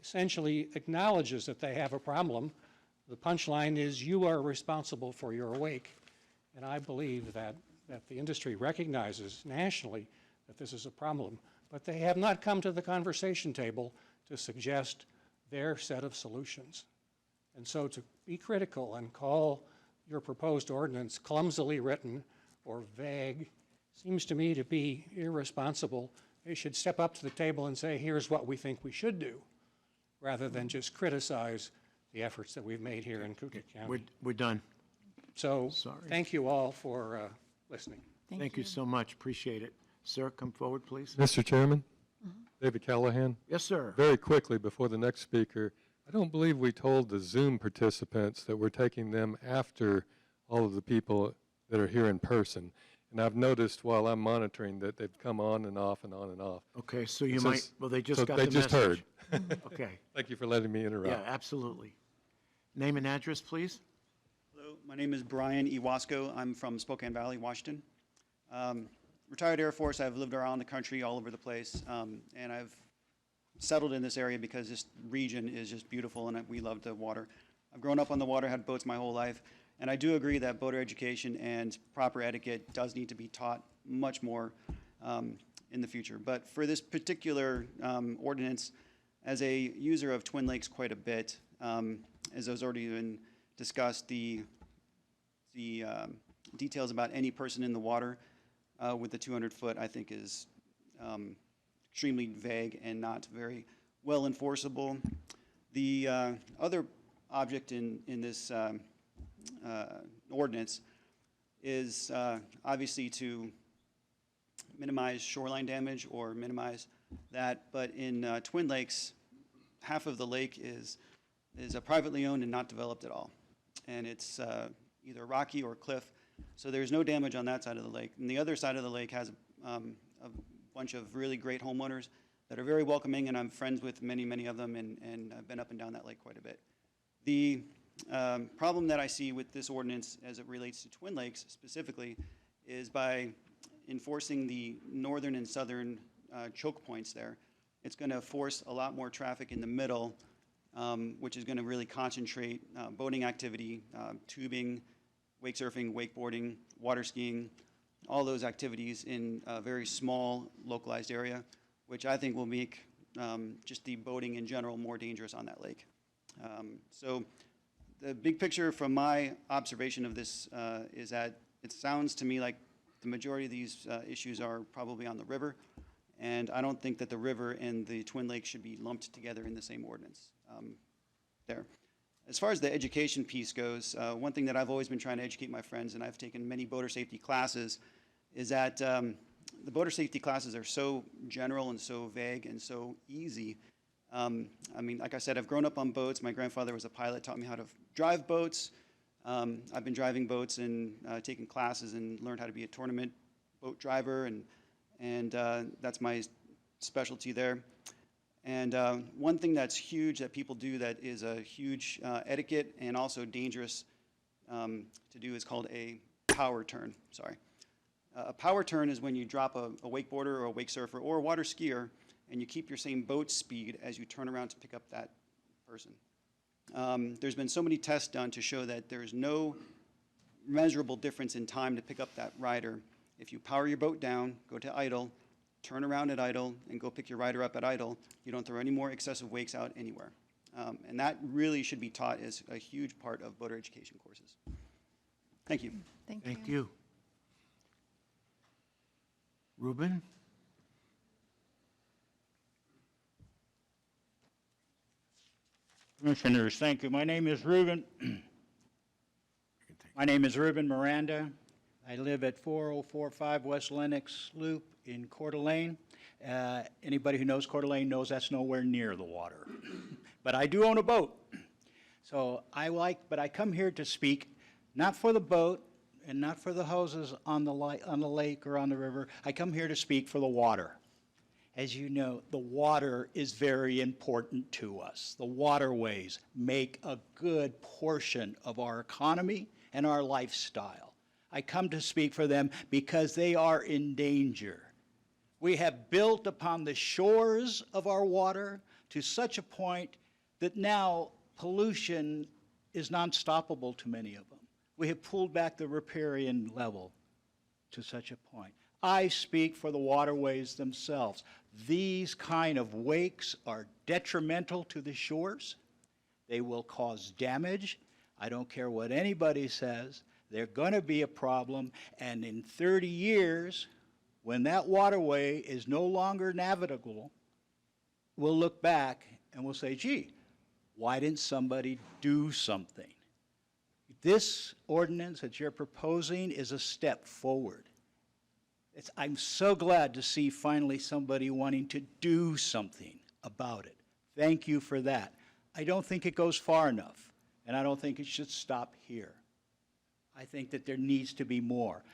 essentially acknowledges that they have a problem. The punchline is, you are responsible for your wake. And I believe that the industry recognizes nationally that this is a problem, but they have not come to the conversation table to suggest their set of solutions. And so to be critical and call your proposed ordinance clumsily written or vague seems to me to be irresponsible. They should step up to the table and say, here's what we think we should do, rather than just criticize the efforts that we've made here in Kootenai County. We're done. So Sorry. thank you all for listening. Thank you so much. Appreciate it. Sir, come forward, please. Mr. Chairman, David Callahan. Yes, sir. Very quickly before the next speaker, I don't believe we told the Zoom participants that we're taking them after all of the people that are here in person. And I've noticed while I'm monitoring that they've come on and off and on and off. Okay, so you It might, says- well, they just so got they the just message. heard. Okay. Thank you for letting me interrupt. Yeah, absolutely. Name and address, please. Hello, my name is Brian Iwasco. I'm from Spokane Valley, Washington. Retired Air Force. I've lived around the country all over the place, and I've settled in this area because this region is just beautiful and we love the water. I've grown up on the water, had boats my whole life, and I do agree that boater education and proper etiquette does need to be taught much more in the future. But for this particular ordinance, as a user of Twin Lakes quite a bit, as has already been discussed, the details about any person in the water with the 200-foot, I think, is extremely vague and not very well enforceable. The other object in this ordinance is obviously to minimize shoreline damage or minimize that, but in Twin Lakes, half of the lake is privately owned and not developed at all. And it's either rocky or cliff, So there's no damage on that side of the lake. And the other side of the lake has a bunch of really great homeowners that are very welcoming, and I'm friends with many, many of them, and I've been up and down that lake quite a bit. The problem that I see with this ordinance as it relates to Twin Lakes specifically is by enforcing the northern and southern choke points there, it's going to force a lot more traffic in the middle, which is going to really concentrate boating activity, tubing, wake surfing, wakeboarding, water skiing, all those activities in a very small localized area, which I think will make just the boating in general more dangerous on that lake. So the big picture from my observation of this is that it sounds to me like the majority of these issues are probably on the river, and I don't think that the river and the Twin Lakes should be lumped together in the same ordinance there. As far as the education piece goes, one thing that I've always been trying to educate my friends, and I've taken many boater safety classes, is that the boater safety classes are so general and so vague and so easy. I mean, like I said, I've grown up on boats. My grandfather was a pilot, taught me how to drive boats. I've been driving boats and taking classes and learned how to be a tournament boat driver, and that's my specialty there. And one thing that's huge that people do that is a huge etiquette and also dangerous to do is called a power turn. Sorry. A power turn is when you drop a wakeboarder or a wake surfer or a water skier and you keep your same boat speed as you turn around to pick up that person. There's been so many tests done to show that there's no measurable difference in time to pick up that rider. If you power your boat down, go to idle, turn around at idle, and go pick your rider up at idle, you don't throw any more excessive wakes out anywhere. And that really should be taught as a huge part of boater education courses. Thank you. Thank you. Ruben? Commissioners, thank you. My name is Ruben. My name is Ruben Miranda. I live at 4045 West Lenox Loop in Coeur d'Alene. Anybody who knows Coeur d'Alene knows that's nowhere near the water. But I do own a boat. So but I come here to speak not for the boat and not for the houses on the lake or on the river. I come here to speak for the water. As you know, the water is very important to us. The waterways make a good portion of our economy and our lifestyle. I come to speak for them because they are in danger. We have built upon the shores of our water to such a point that now pollution is non-stoppable to many of them. We have pulled back the riparian level to such a point. I speak for the waterways themselves. These kind of wakes are detrimental to the shores. They will cause damage. I don't care what anybody says. They're going to be a problem. And in 30 years, when that waterway is no longer navigable, we'll look back and we'll say, gee, why didn't somebody do something? This ordinance that you're proposing is a step forward. I'm so glad to see finally somebody wanting to do something about it. Thank you for that. I don't think it goes far enough, and I don't think it should stop here. I think that there needs to be more.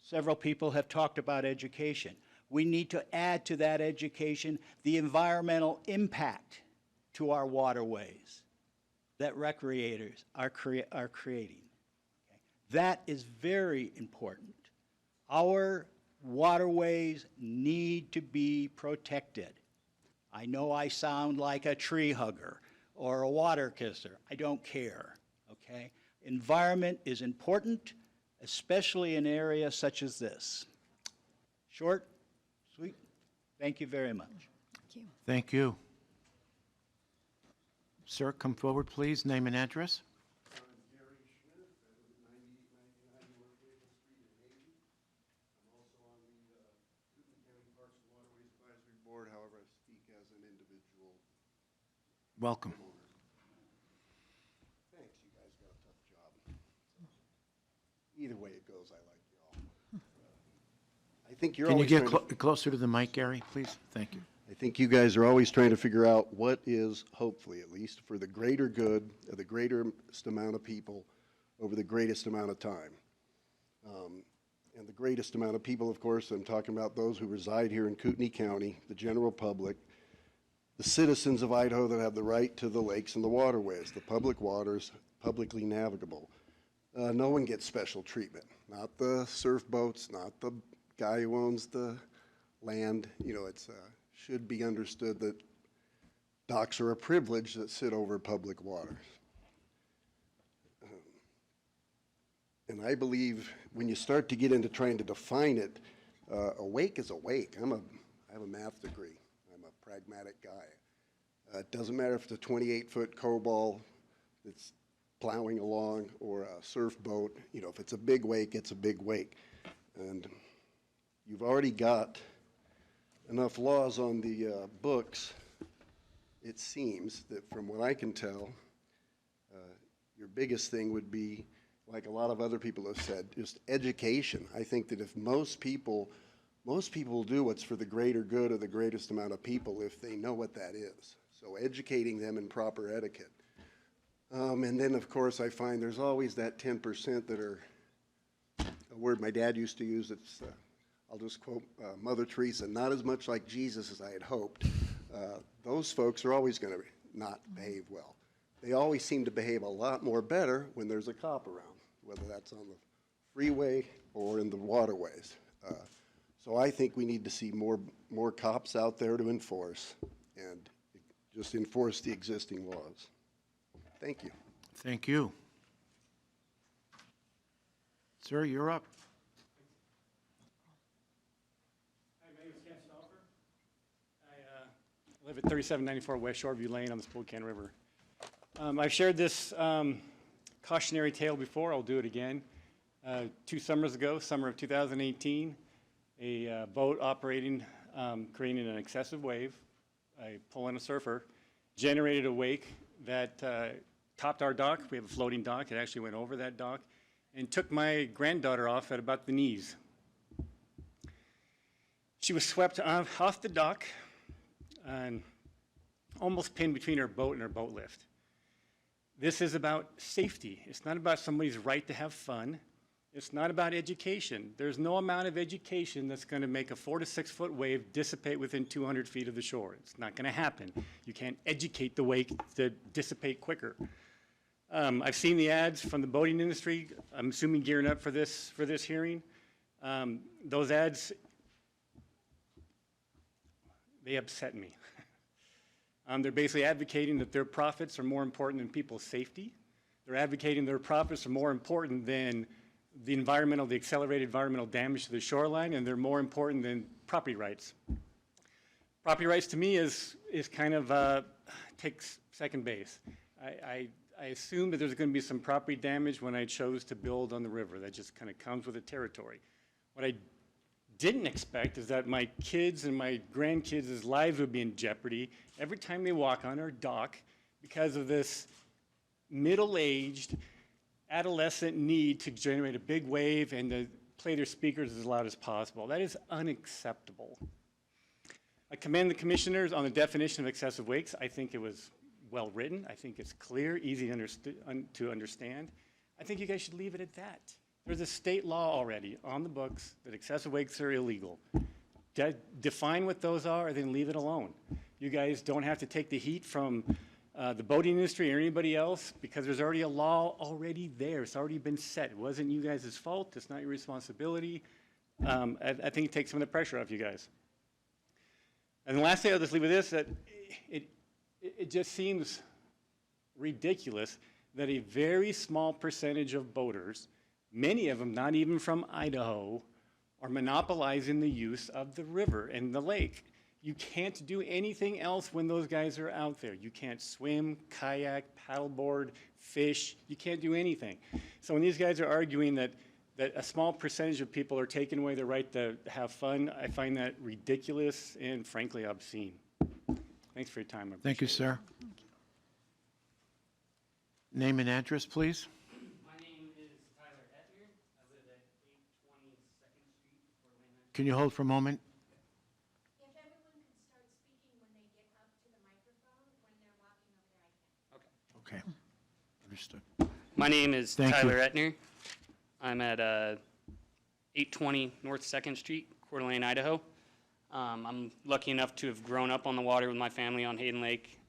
Several people have talked about education. We need to add to that education the environmental impact to our waterways that recreators are creating. Okay? That is very important. Our waterways need to be protected. I know I sound like a tree hugger or a water kisser. I don't care, okay? Environment is important, especially in areas such as this. Short, sweet, thank you very much. Thank you. Thank you. Sir, come forward, please. Name and address. However, I speak as an individual. Welcome. Thanks, you guys got a tough job. Either way it goes, I like y'all. I think you're Can you always get closer to the mic, Gary, please? Thank you. I think you guys are always trying to figure out what is, hopefully at least, for the greater good of the greatest amount of people over the greatest amount of time. And the greatest amount of people, of course, I'm talking about those who reside here in Kootenai County, the general public, the citizens of Idaho that have the right to the lakes and the waterways, the public waters, publicly navigable. No one gets special treatment, not the surf boats, not the guy who owns the land. You know, it's should be understood that docks are a privilege that sit over public waters. And I believe when you start to get into trying to define it, a wake is a wake. I have a math degree. I'm a pragmatic guy. It doesn't matter if it's a 28-foot cobalt that's plowing along or a surf boat. You know, if it's a big wake, it's a big wake. And you've already got enough laws on the books, it seems, that from what I can tell, your biggest thing would be, like a lot of other people have said, just education. I think that if most people will do what's for the greater good of the greatest amount of people if they know what that is. So educating them in proper etiquette. And then, of course, I find there's always that 10% that are, a word my dad used to use, it's, I'll just quote Mother Teresa, not as much like Jesus as I had hoped. Those folks are always going to not behave well. They always seem to behave a lot more better when there's a cop around, whether that's on the freeway or in the waterways. So I think we need to see more cops out there to enforce and just enforce the existing laws. Thank you. Thank you. Sir, you're up. Hi, my name is Ken Stauffer. I live at 3794 West Shoreview Lane on the Spokane River. I've shared this cautionary tale before. I'll do it again. 2 summers ago, summer of 2018, a boat operating, creating an excessive wave, I pull in a surfer, generated a wake that topped our dock. We have a floating dock. It actually went over that dock and took my granddaughter off at about the knees. She was swept off the dock and almost pinned between her boat and her boat lift. This is about safety. It's not about somebody's right to have fun. It's not about education. There's no amount of education that's going to make a 4 to 6 foot wave dissipate within 200 feet of the shore. It's not going to happen. You can't educate the wake to dissipate quicker. I've seen the ads from the boating industry. I'm assuming gearing up for this hearing. Those ads, they upset me. They're basically advocating that their profits are more important than people's safety. They're advocating their profits are more important than the accelerated environmental damage to the shoreline, and they're more important than property rights. Property rights to me is kind of takes second base. I assume that there's going to be some property damage when I chose to build on the river. That just kind of comes with the territory. What I didn't expect is that my kids and my grandkids' lives would be in jeopardy every time they walk on our dock because of this middle-aged, adolescent need to generate a big wave and to play their speakers as loud as possible. That is unacceptable. I commend the commissioners on the definition of excessive wakes. I think it was well written. I think it's clear, easy to understand. I think you guys should leave it at that. There's a state law already on the books that excessive wakes are illegal. Define what those are and then leave it alone. You guys don't have to take the heat from the boating industry or anybody else because there's already a law already there. It's already been set. It wasn't you guys' fault. It's not your responsibility. I think it takes some of the pressure off you guys. And the last thing I'll just leave with this, that it just seems ridiculous that a very small percentage of boaters, many of them not even from Idaho, are monopolizing the use of the river and the lake. You can't do anything else when those guys are out there. You can't swim, kayak, paddleboard, fish. You can't do anything. So when these guys are arguing that a small percentage of people are taking away their right to have fun, I find that ridiculous and frankly obscene. Thanks for your time. Thank you, sir. Name and address, please. My name is Tyler Etner. I live at 822nd Street, Fort Wayne. Can you hold for a moment? If everyone could start speaking when they get up to the microphone, when they're walking over there, I can. Okay. Understood. My name is Thank Tyler you. Etner. I'm at 820 North 2nd Street, Coeur d'Alene, Idaho. I'm lucky enough to have grown up on the water with my family on Hayden Lake.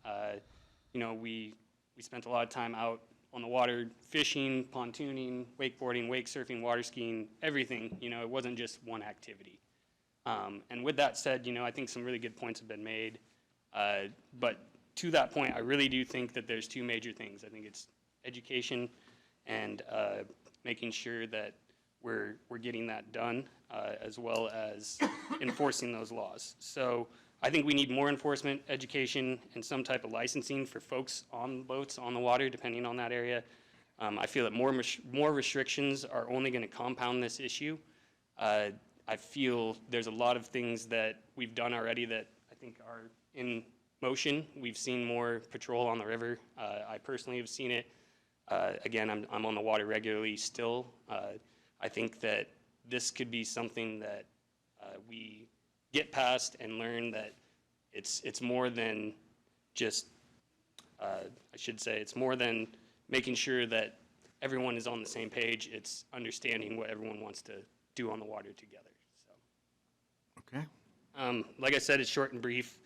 You know, we spent a lot of time out on the water fishing, pontooning, wakeboarding, wake surfing, water skiing, everything. You know, it wasn't just one activity. And with that said, you know, I think some really good points have been made. But to that point, I really do think that there's two major things. I think it's education and making sure that we're getting that done, as well as enforcing those laws. So I think we need more enforcement, education, and some type of licensing for folks on boats on the water, depending on that area. I feel that more restrictions are only going to compound this issue. I feel there's a lot of things that we've done already that I think are in motion. We've seen more patrol on the river. I personally have seen it. Again, I'm on the water regularly still. I think that this could be something that we get past and learn that it's more than just, I should say, it's more than making sure that everyone is on the same page. It's understanding what everyone wants to do on the water together. So. Okay. Like I said, it's short and brief.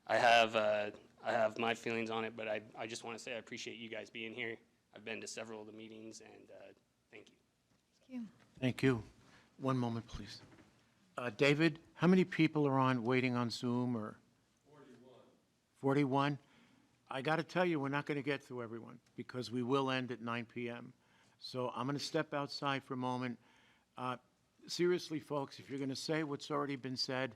I have my feelings on it, but I just want to say I appreciate you guys being here. I've been to several of the meetings, and thank you. Thank you. Thank you. One moment, please. David, how many people are on, waiting on Zoom, or? 41. I got to tell you, we're not going to get through everyone, because we will end at 9 p.m. So I'm going to step outside for a moment. Seriously, folks, if you're going to say what's already been said,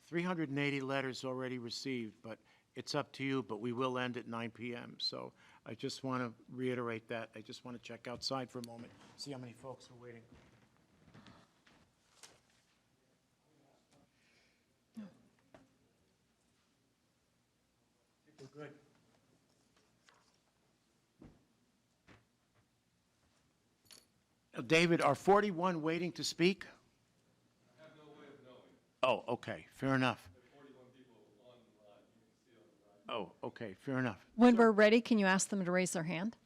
380 letters already received, but it's up to you, but we will end at 9 p.m. So I just want to reiterate that. I just want to check outside for a moment, see how many folks are waiting. We're good. David, are 41 waiting to speak? I have no way of knowing. Oh, okay, fair enough. There are 41 people online, you can see on the right. Oh, okay, fair enough. When we're ready, can you ask them to raise their hand?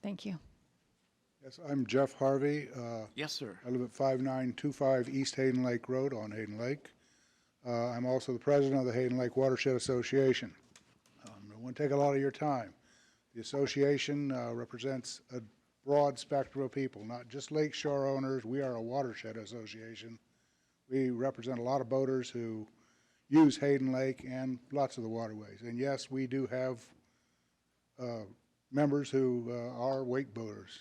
Thank you. Yes, I'm Jeff Harvey. Yes, sir. I live at 5925 East Hayden Lake Road on Hayden Lake. I'm also the president of the Hayden Lake Watershed Association. I won't take a lot of your time. The association represents a broad spectrum of people, not just lakeshore owners. We are a watershed association. We represent a lot of boaters who use Hayden Lake and lots of the waterways. And yes, we do have members who are wake boaters.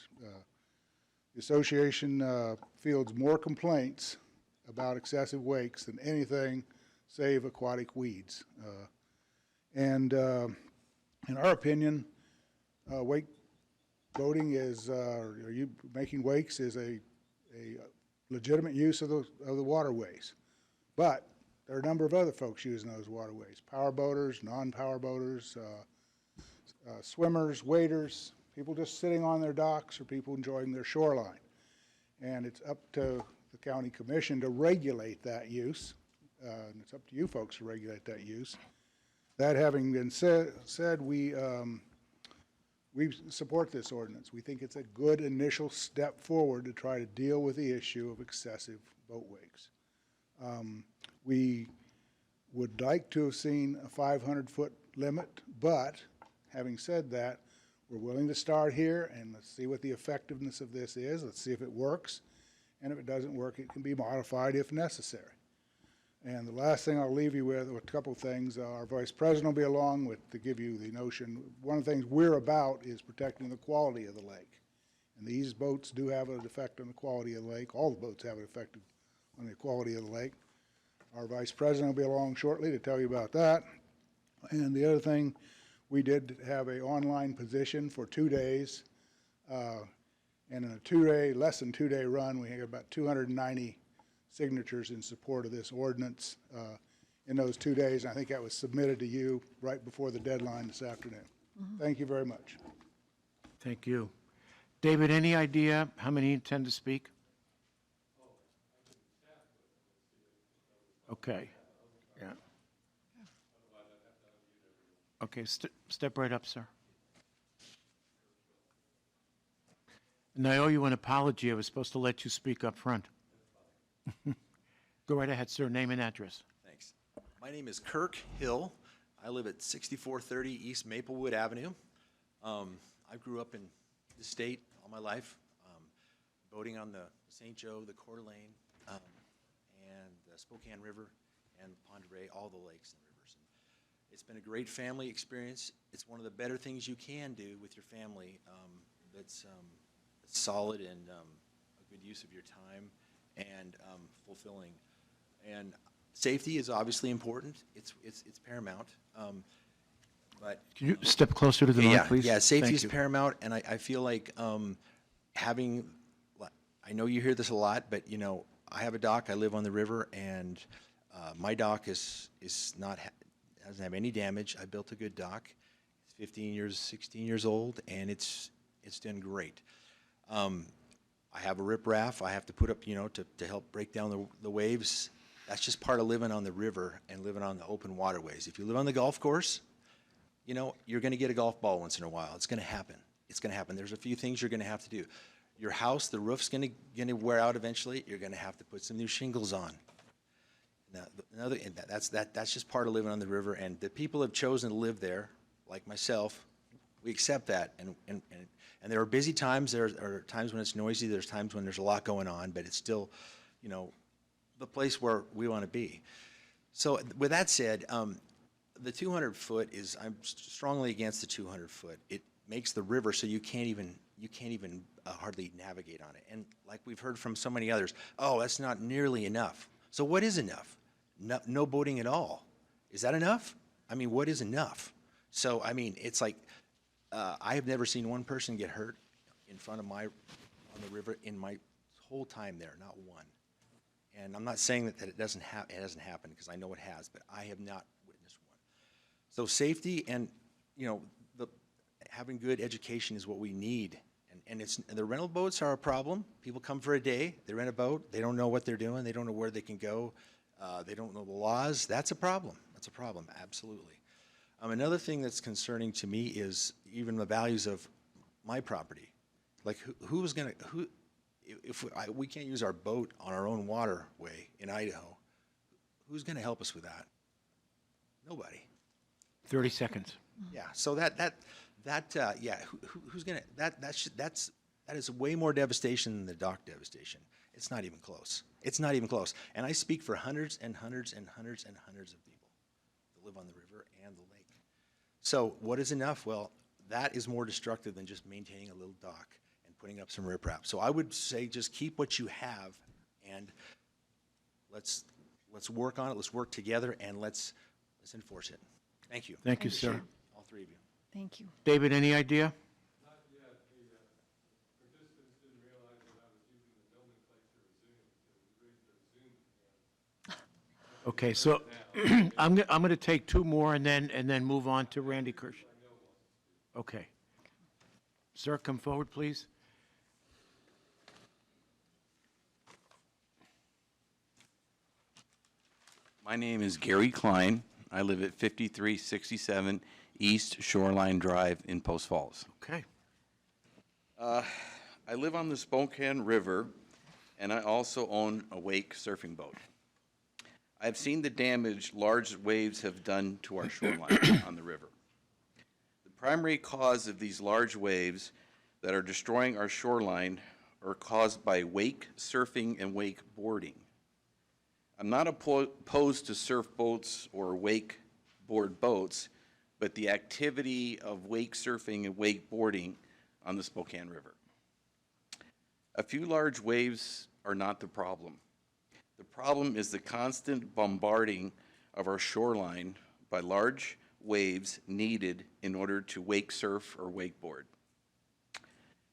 The association fields more complaints about excessive wakes than anything save aquatic weeds. And in our opinion, wake boating is, making wakes is a legitimate use of the waterways. But there are a number of other folks using those waterways: power boaters, non-power boaters, swimmers, waders, people just sitting on their docks, or people enjoying their shoreline. And it's up to the county commission to regulate that use, and it's up to you folks to regulate that use. That having been said, we support this ordinance. We think it's a good initial step forward to try to deal with the issue of excessive boat wakes. We would like to have seen a 500-foot limit, but having said that, we're willing to start here and let's see what the effectiveness of this is. Let's see if it works. And if it doesn't work, it can be modified if necessary. And the last thing I'll leave you with a couple things. Our vice president will be along to give you the notion. One of the things we're about is protecting the quality of the lake. And these boats do have an effect on the quality of the lake. All the boats have an effect on the quality of the lake. Our vice president will be along shortly to tell you about that. And the other thing, we did have an online position for 2 days. And in a less than two-day run, we had about 290 signatures in support of this ordinance in those 2 days. I think that was submitted to you right before the deadline this afternoon. Thank you very much. Thank you. David, any idea how many intend to speak? Okay, yeah. Okay, step right up, sir. And I owe you an apology. I was supposed to let you speak up front. Go right ahead, sir. Name and address. Thanks. My name is Kirk Hill. I live at 6430 East Maplewood Avenue. I grew up in the state all my life, boating on the St. Joe, the Coeur d'Alene, and the Spokane River, and Pend Oreille, all the lakes and rivers. And it's been a great family experience. It's one of the better things you can do with your family. That's solid and a good use of your time and fulfilling. And safety is obviously important. It's paramount. But Can you step closer to the mic, please? Yeah, safety Thank is you. paramount, and I feel like having, I know you hear this a lot, but you know, I have a dock. I live on the river, and my dock is not doesn't have any damage. I built a good dock. It's 15 years, 16 years old, and it's done great. I have a riprap I have to put up, you know, to help break down the waves. That's just part of living on the river and living on the open waterways. If you live on the golf course, you know, you're going to get a golf ball once in a while. It's going to happen. It's going to happen. There's a few things you're going to have to do. Your house, the roof's going to wear out eventually. You're going to have to put some new shingles on. Now, that's just part of living on the river. And the people have chosen to live there, like myself. We accept that. And there are busy times. There are times when it's noisy. There's times when there's a lot going on. But it's still, you know, the place where we want to be. So with that said, the 200-foot is, I'm strongly against the 200-foot. It makes the river so you can't even hardly navigate on it. And like we've heard from so many others, oh, that's not nearly enough. So what is enough? No boating at all. Is that enough? I mean, what is enough? So, I mean, it's like, I have never seen one person get hurt in front of on the river in my whole time there, not one. And I'm not saying that it hasn't happened, because I know it has, but I have not witnessed one. So safety and, you know, having good education is what we need. And the rental boats are a problem. People come for a day, they rent a boat, they don't know what they're doing, they don't know where they can go, they don't know the laws. That's a problem. That's a problem, absolutely. Another thing that's concerning to me is even the values of my property. Like if we can't use our boat on our own waterway in Idaho, who's going to help us with that? Nobody. 30 seconds. Yeah. So who's going to that is way more devastation than the dock devastation. It's not even close. It's not even close. And I speak for hundreds and hundreds and hundreds and hundreds of people that live on the river and the lake. So what is enough? Well, that is more destructive than just maintaining a little dock and putting up some riprap. So I would say just keep what you have, and let's work on it. Let's work together, and let's enforce it. Thank you. Thank you, sir. All three of you. Thank you. David, any idea? Not yet. The participants didn't realize that I was using the nomenclature of Zoom. So we raised their Zoom hand. Okay, so I'm going to take two more and then move on to Randy Kirsch. Okay. Sir, come forward, please. My name is Gary Klein. I live at 5367 East Shoreline Drive in Post Falls. Okay. I live on the Spokane River, and I also own a wake surfing boat. I've seen the damage large waves have done to our shoreline on the river. The primary cause of these large waves that are destroying our shoreline are caused by wake surfing and wake boarding. I'm not opposed to surf boats or wake board boats, but the activity of wake surfing and wake boarding on the Spokane River. A few large waves are not the problem. The problem is the constant bombarding of our shoreline by large waves needed in order to wake surf or wakeboard.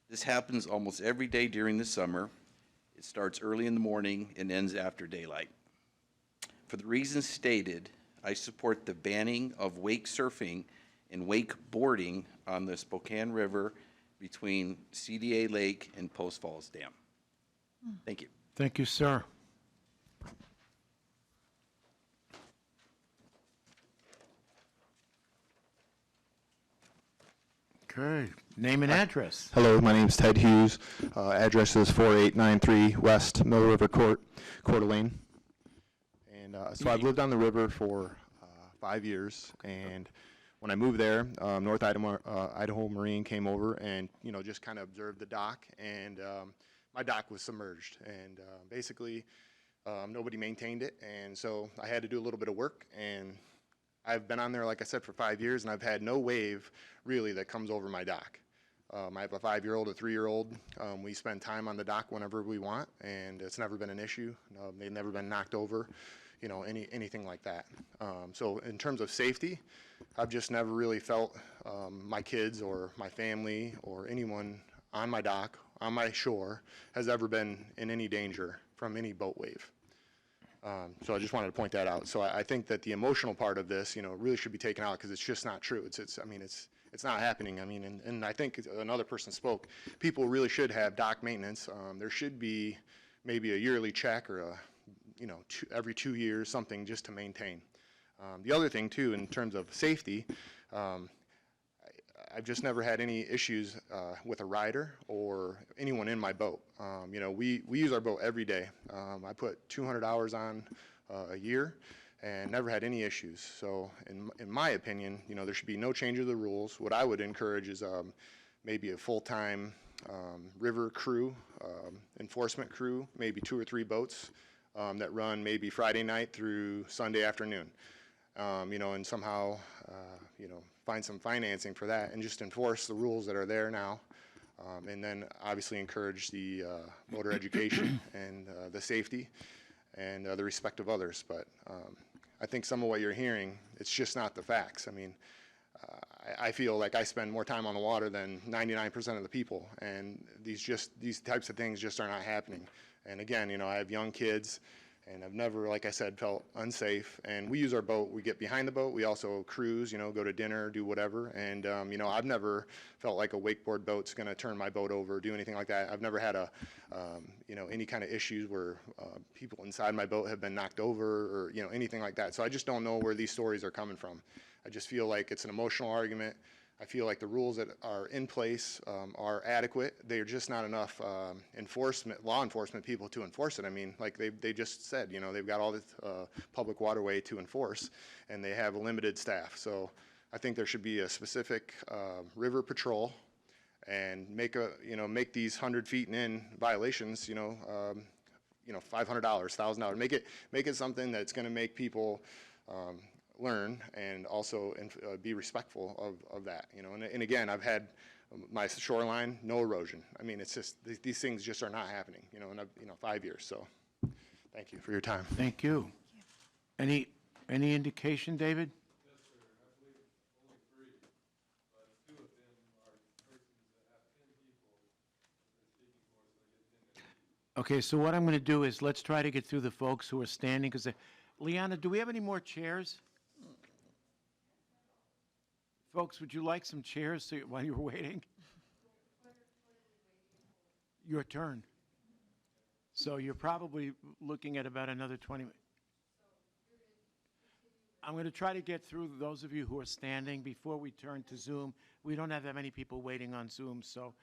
This happens almost every day during the summer. It starts early in the morning and ends after daylight. For the reasons stated, I support the banning of wake surfing and wakeboarding on the Spokane River between CDA Lake and Post Falls Dam. Thank you. Thank you, sir. Okay, name and address. Hello, my name is Ted Hughes. Address is 4893 West Mill River Court, Coeur d'Alene. And so I've lived on the river for 5 years, and when I moved there, North Idaho Marine came over and, you know, just kind of observed the dock, and my dock was submerged, and basically nobody maintained it, and so I had to do a little bit of work, and I've been on there, like I said, for 5 years, and I've had no wave, really, that comes over my dock. I have a 5-year-old, a 3-year-old. We spend time on the dock whenever we want, and it's never been an issue. They've never been knocked over, you know, anything like that. So in terms of safety, I've just never really felt my kids or my family or anyone on my dock, on my shore, has ever been in any danger from any boat wave. So I just wanted to point that out. So I think that the emotional part of this, you know, really should be taken out because it's just not true. I mean, it's not happening. I mean, and I think another person spoke. People really should have dock maintenance. There should be maybe a yearly check or a, you know, every 2 years, something just to maintain. The other thing too, in terms of safety, I've just never had any issues with a rider or anyone in my boat. You know, we use our boat every day. I put 200 hours on a year and never had any issues. So in my opinion, you know, there should be no change of the rules. What I would encourage is maybe a full-time river crew, enforcement crew, maybe 2 or 3 boats that run maybe Friday night through Sunday afternoon. You know, and somehow, you know, find some financing for that and just enforce the rules that are there now. And then obviously encourage the motor education and the safety and the respect of others. But I think some of what you're hearing, it's just not the facts. I mean, I feel like I spend more time on the water than 99% of the people, and these types of things just are not happening. And again, you know, I have young kids, and I've never, like I said, felt unsafe. And we use our boat. We get behind the boat. We also cruise, you know, go to dinner, do whatever. And, you know, I've never felt like a wakeboard boat's going to turn my boat over or do anything like that. I've never had you know, any kind of issues where people inside my boat have been knocked over or, you know, anything like that. So I just don't know where these stories are coming from. I just feel like it's an emotional argument. I feel like the rules that are in place are adequate. They're just not enough law enforcement people to enforce it. I mean, like they just said, you know, they've got all this public waterway to enforce, and they have a limited staff. So I think there should be a specific river patrol, and make these 100 feet and in violations, you know, $500, $1,000. Make it something that's going to make people learn and also be respectful of that, you know. And again, I've had my shoreline, no erosion. I mean, it's just these things just are not happening, you know, in 5 years. So thank you for your time. Thank you. Any indication, David? Yes, sir. I believe only 3, but 2 of them are persons that have 10 people that they're speaking for, so they get 10 extra. Okay, so what I'm going to do is let's try to get through the folks who are standing, because Liana, do we have any more chairs? Folks, would you like some chairs while you're waiting? Your turn. So you're probably looking at about another 20 minutes. I'm going to try to get through those of you who are standing before we turn to Zoom. We don't have that many people waiting on Zoom, so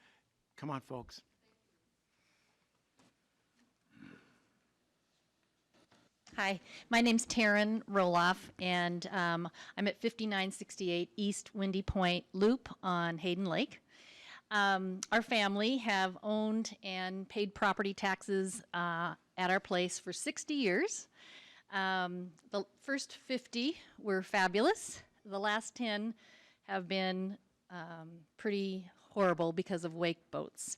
come on, folks. Hi, my name's Taryn Roloff, and I'm at 5968 East Windy Point Loop on Hayden Lake. Our family have owned and paid property taxes at our place for 60 years. The first 50 were fabulous. The last 10 have been pretty horrible because of wake boats.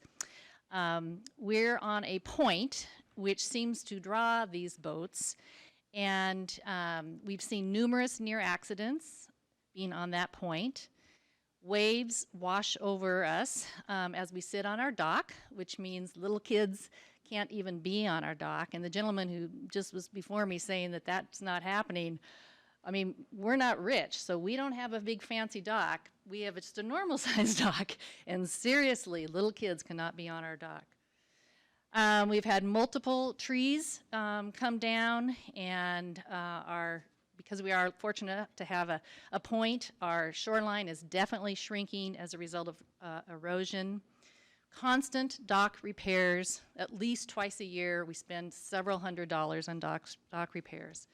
We're on a point which seems to draw these boats, and we've seen numerous near accidents being on that point. Waves wash over us as we sit on our dock, which means little kids can't even be on our dock. And the gentleman who just was before me saying that that's not happening, I mean, we're not rich, so we don't have a big fancy dock. We have just a normal sized dock, and seriously, little kids cannot be on our dock. We've had multiple trees come down and because because we are fortunate to have a point. Our shoreline is definitely shrinking as a result of erosion. Constant dock repairs, at least twice a year. We spend several $100s on dock repairs.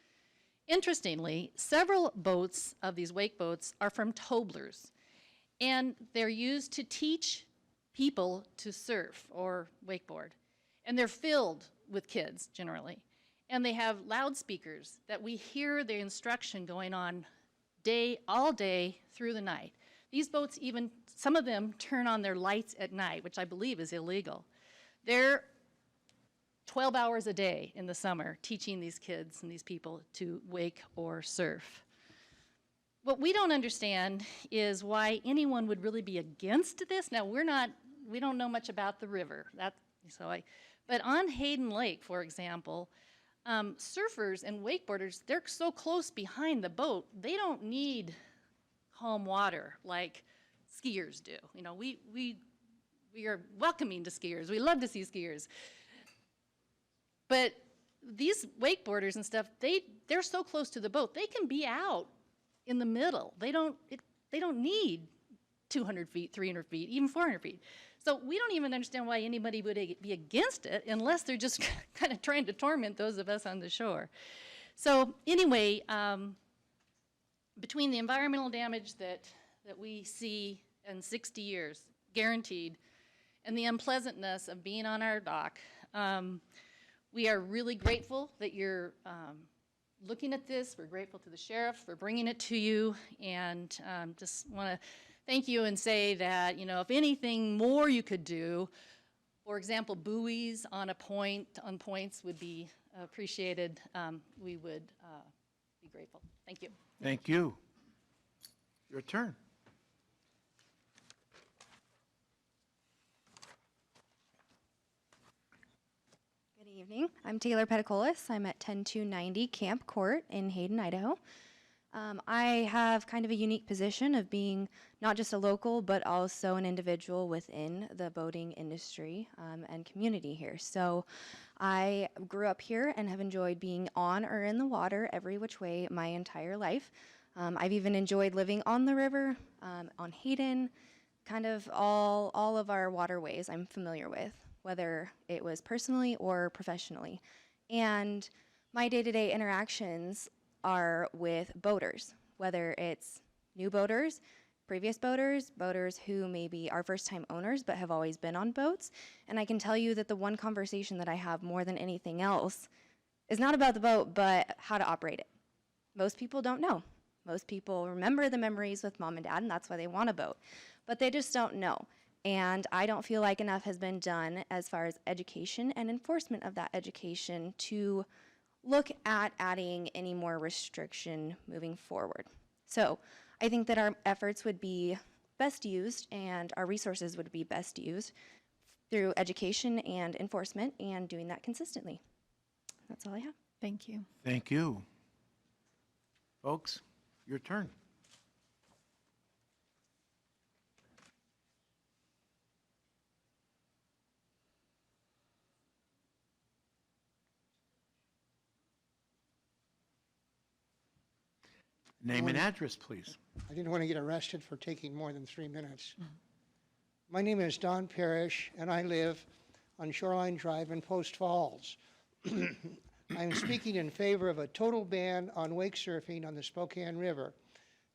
Interestingly, several boats of these wake boats are from Toblers, and they're used to teach people to surf or wakeboard. And they're filled with kids, generally. And they have loudspeakers that we hear the instruction going on all day through the night. These boats even, some of them turn on their lights at night, which I believe is illegal. They're 12 hours a day in the summer teaching these kids and these people to wake or surf. What we don't understand is why anyone would really be against this. Now, we don't know much about the river. But on Hayden Lake, for example, surfers and wakeboarders, they're so close behind the boat, they don't need calm water like skiers do. You know, we are welcoming to skiers. We love to see skiers. But these wakeboarders and stuff, they're so close to the boat, they can be out in the middle. They don't need 200 feet, 300 feet, even 400 feet. So we don't even understand why anybody would be against it unless they're just kind of trying to torment those of us on the shore. So anyway, between the environmental damage that we see in 60 years, guaranteed, and the unpleasantness of being on our dock, we are really grateful that you're looking at this. We're grateful to the sheriff for bringing it to you, and just want to thank you and say that, you know, if anything more you could do, for example, buoys on points would be appreciated. We would be grateful. Thank you. Thank you. Your turn. Good evening. I'm Taylor Pedicolis. I'm at 10290 Camp Court in Hayden, Idaho. I have kind of a unique position of being not just a local, but also an individual within the boating industry and community here. So I grew up here and have enjoyed being on or in the water every which way my entire life. I've even enjoyed living on the river, on Hayden, kind of all of our waterways I'm familiar with, whether it was personally or professionally. And my day-to-day interactions are with boaters, whether it's new boaters, previous boaters, boaters who maybe are first-time owners but have always been on boats. And I can tell you that the one conversation that I have more than anything else is not about the boat, but how to operate it. Most people don't know. Most people remember the memories with mom and dad, and that's why they want a boat. But they just don't know. And I don't feel like enough has been done as far as education and enforcement of that education to look at adding any more restriction moving forward. So I think that our efforts would be best used and our resources would be best used through education and enforcement and doing that consistently. That's all I have. Thank you. Thank you. Folks, your turn. Name and address, please. I didn't want to get arrested for taking more than 3 minutes. My name is Don Parrish, and I live on Shoreline Drive in Post Falls. I'm speaking in favor of a total ban on wake surfing on the Spokane River.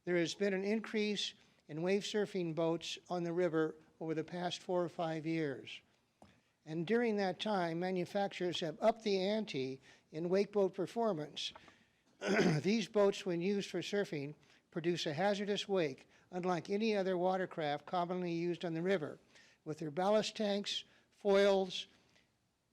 There has been an increase in wave surfing boats on the river over the past 4 or 5 years. And during that time, manufacturers have upped the ante in wakeboat performance. These boats, when used for surfing, produce a hazardous wake, unlike any other watercraft commonly used on the river. With their ballast tanks, foils,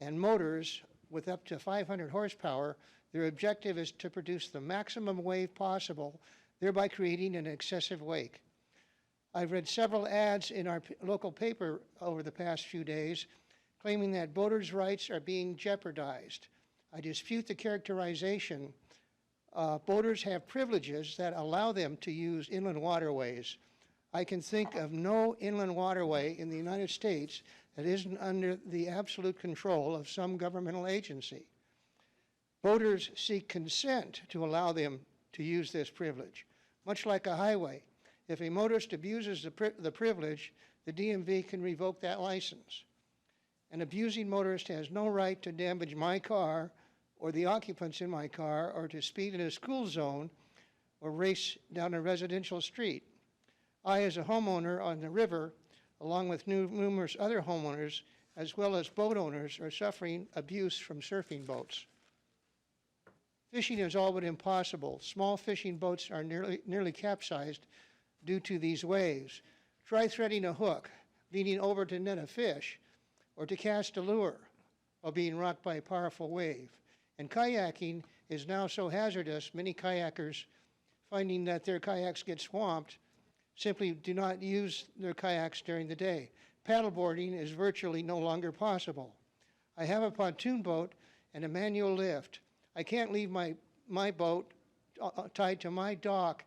and motors with up to 500 horsepower, their objective is to produce the maximum wave possible, thereby creating an excessive wake. I've read several ads in our local paper over the past few days claiming that boaters' rights are being jeopardized. I dispute the characterization. Boaters have privileges that allow them to use inland waterways. I can think of no inland waterway in the United States that isn't under the absolute control of some governmental agency. Boaters seek consent to allow them to use this privilege. Much like a highway, if a motorist abuses the privilege, the DMV can revoke that license. An abusing motorist has no right to damage my car or the occupants in my car, or to speed in a school zone or race down a residential street. I, as a homeowner on the river, along with numerous other homeowners, as well as boat owners, are suffering abuse from surfing boats. Fishing is all but impossible. Small fishing boats are nearly capsized due to these waves. Try threading a hook, leaning over to net a fish, or to cast a lure while being rocked by a powerful wave. And kayaking is now so hazardous, many kayakers, finding that their kayaks get swamped, simply do not use their kayaks during the day. Paddleboarding is virtually no longer possible. I have a pontoon boat and a manual lift. I can't leave my boat tied to my dock,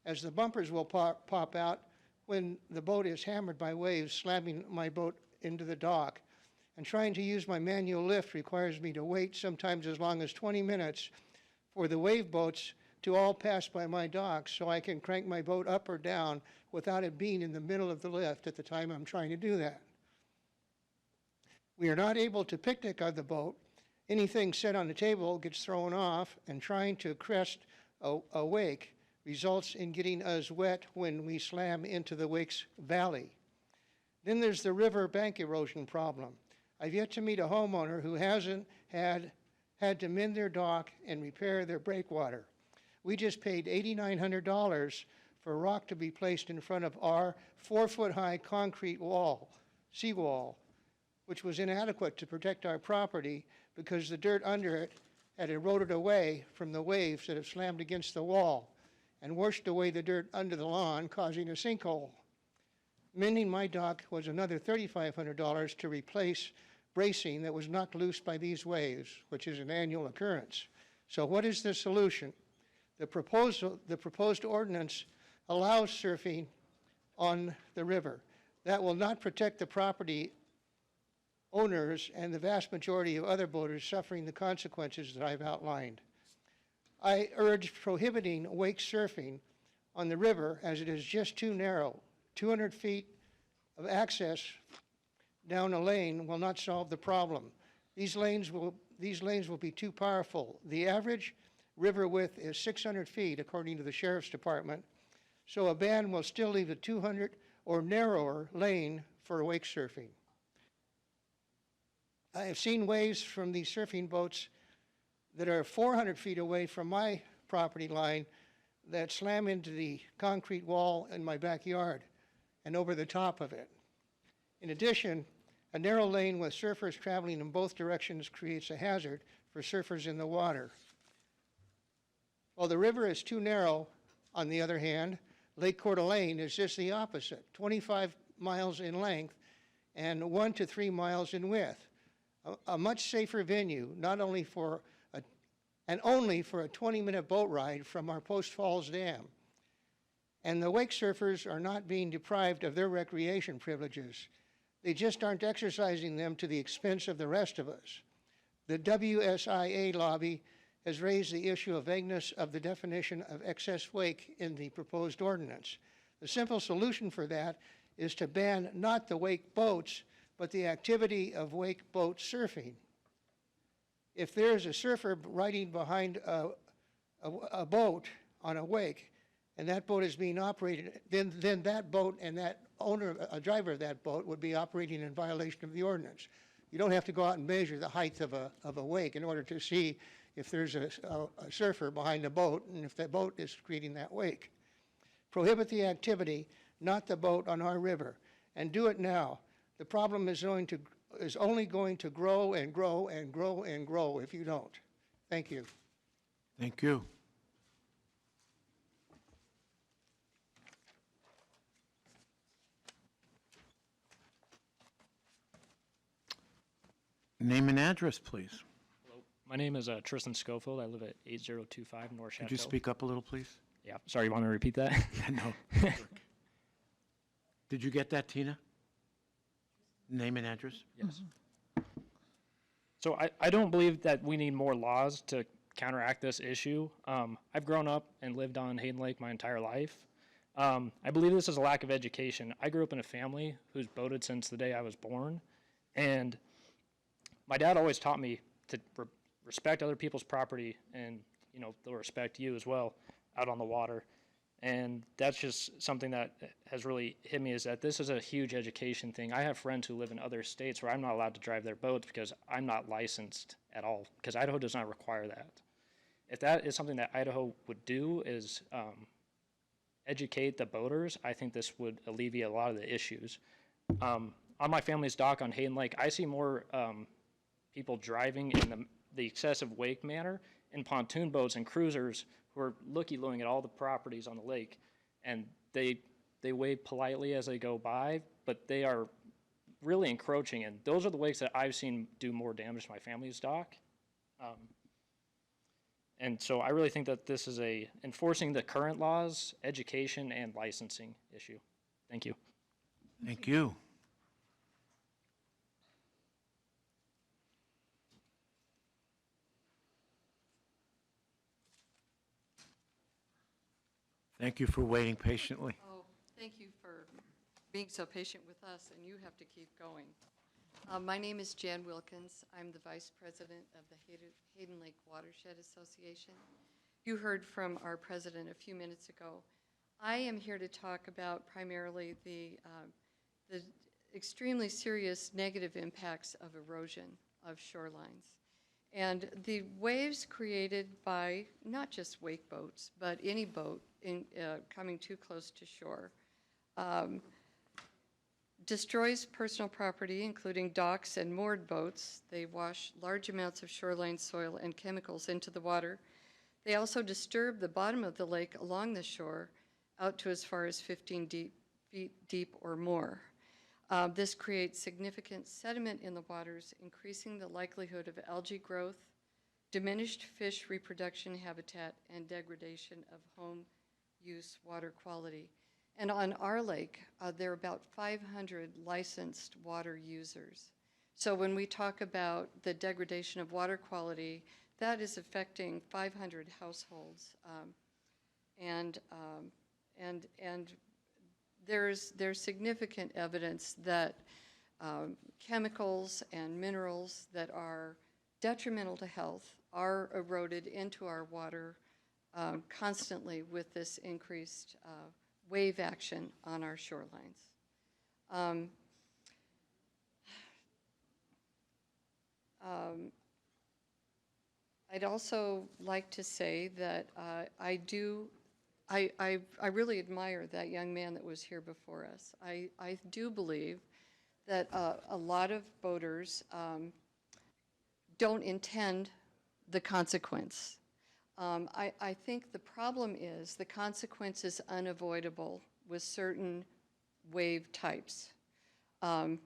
as the bumpers will pop out when the boat is hammered by waves, slamming my boat into the dock. And trying to use my manual lift requires me to wait sometimes as long as 20 minutes for the wave boats to all pass by my dock so I can crank my boat up or down without it being in the middle of the lift at the time I'm trying to do that. We are not able to picnic on the boat. Anything set on the table gets thrown off, and trying to crest a wake results in getting us wet when we slam into the wake's valley. Then there's the river bank erosion problem. I've yet to meet a homeowner who hasn't had to mend their dock and repair their breakwater. We just paid $8,900 for rock to be placed in front of our 4-foot-high concrete wall, seawall, which was inadequate to protect our property because the dirt under it had eroded away from the waves that have slammed against the wall and washed away the dirt under the lawn, causing a sinkhole. Mending my dock was another $3,500 to replace bracing that was knocked loose by these waves, which is an annual occurrence. So what is the solution? The proposed ordinance allows surfing on the river. That will not protect the property owners and the vast majority of other boaters suffering the consequences that I've outlined. I urge prohibiting wake surfing on the river, as it is just too narrow. 200 feet of access down a lane will not solve the problem. These lanes will be too powerful. The average river width is 600 feet, according to the Sheriff's Department, so a ban will still leave a 200 or narrower lane for wake surfing. I have seen waves from these surfing boats that are 400 feet away from my property line that slam into the concrete wall in my backyard and over the top of it. In addition, a narrow lane with surfers traveling in both directions creates a hazard for surfers in the water. While the river is too narrow, on the other hand, Lake Coeur d'Alene is just the opposite, 25 miles in length and 1 to 3 miles in width. A much safer venue, not only for only for a 20-minute boat ride from our Post Falls Dam. And the wake surfers are not being deprived of their recreation privileges. They just aren't exercising them to the expense of the rest of us. The WSIA lobby has raised the issue of vagueness of the definition of excess wake in the proposed ordinance. The simple solution for that is to ban not the wake boats, but the activity of wake boat surfing. If there is a surfer riding behind a boat on a wake, and that boat is being operated, then that boat and that owner, a driver of that boat, would be operating in violation of the ordinance. You don't have to go out and measure the height of a wake in order to see if there's a surfer behind the boat and if the boat is creating that wake. Prohibit the activity, not the boat on our river, and do it now. The problem is only going to grow and grow and grow and grow if you don't. Thank you. Thank you. Name and address, please. Hello, my name is Tristan Schofield. I live at 8025 North Chateau. Could you speak up a little, please? Yeah, sorry, you want me to repeat that? No. Did you get that, Tina? Name and address? Yes. So I don't believe that we need more laws to counteract this issue. I've grown up and lived on Hayden Lake my entire life. I believe this is a lack of education. I grew up in a family who's boated since the day I was born, and my dad always taught me to respect other people's property, and they'll respect you as well out on the water. And that's just something that has really hit me, is that this is a huge education thing. I have friends who live in other states where I'm not allowed to drive their boats because I'm not licensed at all, because Idaho does not require that. If that is something that Idaho would do, is educate the boaters, I think this would alleviate a lot of the issues. On my family's dock on Hayden Lake, I see more people driving in the excessive wake manner in pontoon boats and cruisers who are looky-looing at all the properties on the lake, and they wave politely as they go by, but they are really encroaching, and those are the wakes that I've seen do more damage to my family's dock. And so I really think that this is a enforcing the current laws, education, and licensing issue. Thank you. Thank you. Thank you for waiting patiently. Oh, thank you for being so patient with us, and you have to keep going. My name is Jan Wilkins. I'm the Vice President of the Hayden Lake Watershed Association. You heard from our president a few minutes ago. I am here to talk about primarily the extremely serious negative impacts of erosion of shorelines. And the waves created by not just wake boats, but any boat coming too close to shore, destroys personal property, including docks and moored boats. They wash large amounts of shoreline soil and chemicals into the water. They also disturb the bottom of the lake along the shore out to as far as 15 feet deep or more. This creates significant sediment in the waters, increasing the likelihood of algae growth, diminished fish reproduction habitat, and degradation of home use water quality. And on our lake, there are about 500 licensed water users. So when we talk about the degradation of water quality, that is affecting 500 households. And there's significant evidence that chemicals and minerals that are detrimental to health are eroded into our water constantly with this increased wave action on our shorelines. I'd also like to say that I really admire that young man that was here before us. I do believe that a lot of boaters don't intend the consequence. I think the problem is the consequence is unavoidable with certain wave types. And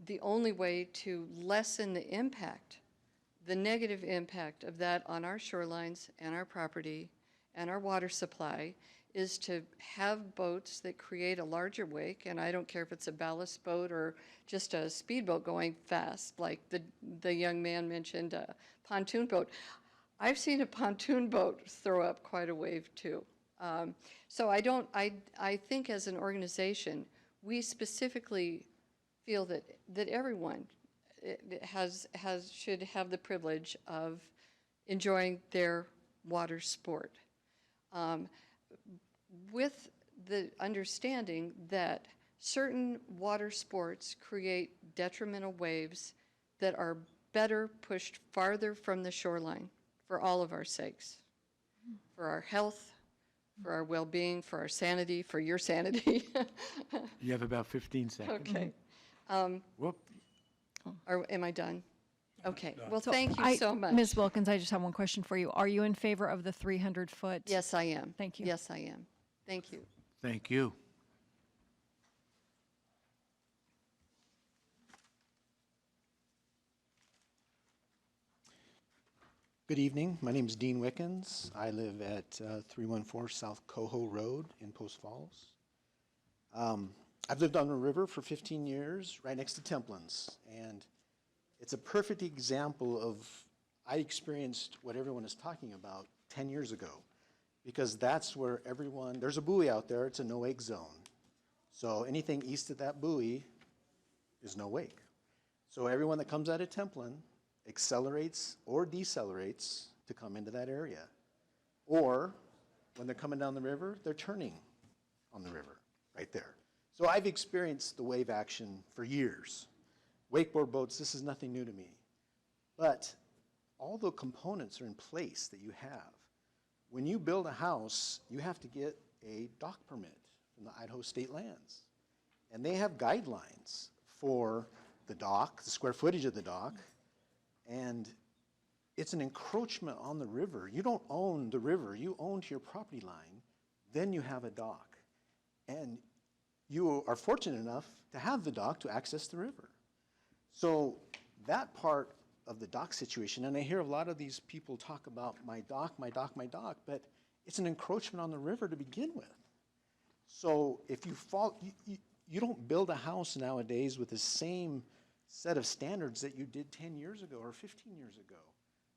the only way to lessen the impact, the negative impact of that on our shorelines and our property and our water supply, is to have boats that create a larger wake, and I don't care if it's a ballast boat or just a speedboat going fast, like the young man mentioned, a pontoon boat. I've seen a pontoon boat throw up quite a wave too. So I think as an organization, we specifically feel that everyone should have the privilege of enjoying their water sport. With the understanding that certain water sports create detrimental waves that are better pushed farther from the shoreline for all of our sakes, for our health, for our well-being, for our sanity, for your sanity. You have about 15 seconds. Okay. Whoop. Am I done? Okay. Well, thank you so much. Ms. Wilkins, I just have one question for you. Are you in favor of the 300-foot? Yes, I am. Thank you. Yes, I am. Thank you. Thank you. Good evening. My name is Dean Wickens. I live at 314 South Coho Road in Post Falls. I've lived on the river for 15 years, right next to Templin's, and it's a perfect example of I experienced what everyone is talking about 10 years ago, because that's where everyone, there's a buoy out there, it's a no-wake zone. So anything east of that buoy is no wake. So everyone that comes out of Templin accelerates or decelerates to come into that area. Or when they're coming down the river, they're turning on the river right there. So I've experienced the wave action for years. Wakeboard boats, this is nothing new to me. But all the components are in place that you have. When you build a house, you have to get a dock permit from the Idaho State Lands. And they have guidelines for the dock, the square footage of the dock, and it's an encroachment on the river. You don't own the river, you own to your property line, then you have a dock. And you are fortunate enough to have the dock to access the river. So that part of the dock situation, and I hear a lot of these people talk about my dock, my dock, my dock, but it's an encroachment on the river to begin with. So if you fall, you don't build a house nowadays with the same set of standards that you did 10 years ago or 15 years ago.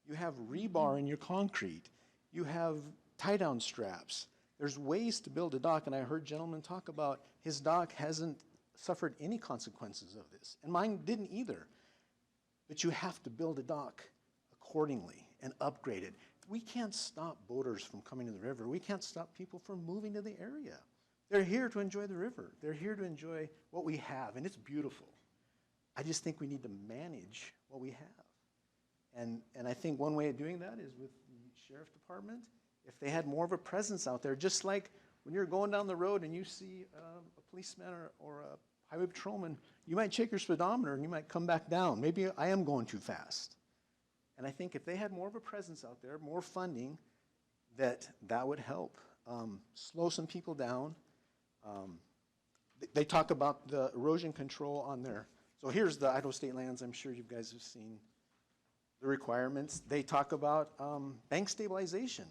You have rebar in your concrete. You have tie-down straps. There's ways to build a dock, and I heard gentlemen talk about his dock hasn't suffered any consequences of this, and mine didn't either. But you have to build a dock accordingly and upgrade it. We can't stop boaters from coming to the river. We can't stop people from moving to the area. They're here to enjoy the river. They're here to enjoy what we have, and it's beautiful. I just think we need to manage what we have. And I think one way of doing that is with the sheriff department. If they had more of a presence out there, just like when you're going down the road and you see a policeman or a highway patrolman, you might check your speedometer and you might come back down. Maybe I am going too fast. And I think if they had more of a presence out there, more funding, that would help slow some people down. They talk about the erosion control on there. So here's the Idaho State Lands. I'm sure you guys have seen the requirements. They talk about bank stabilization.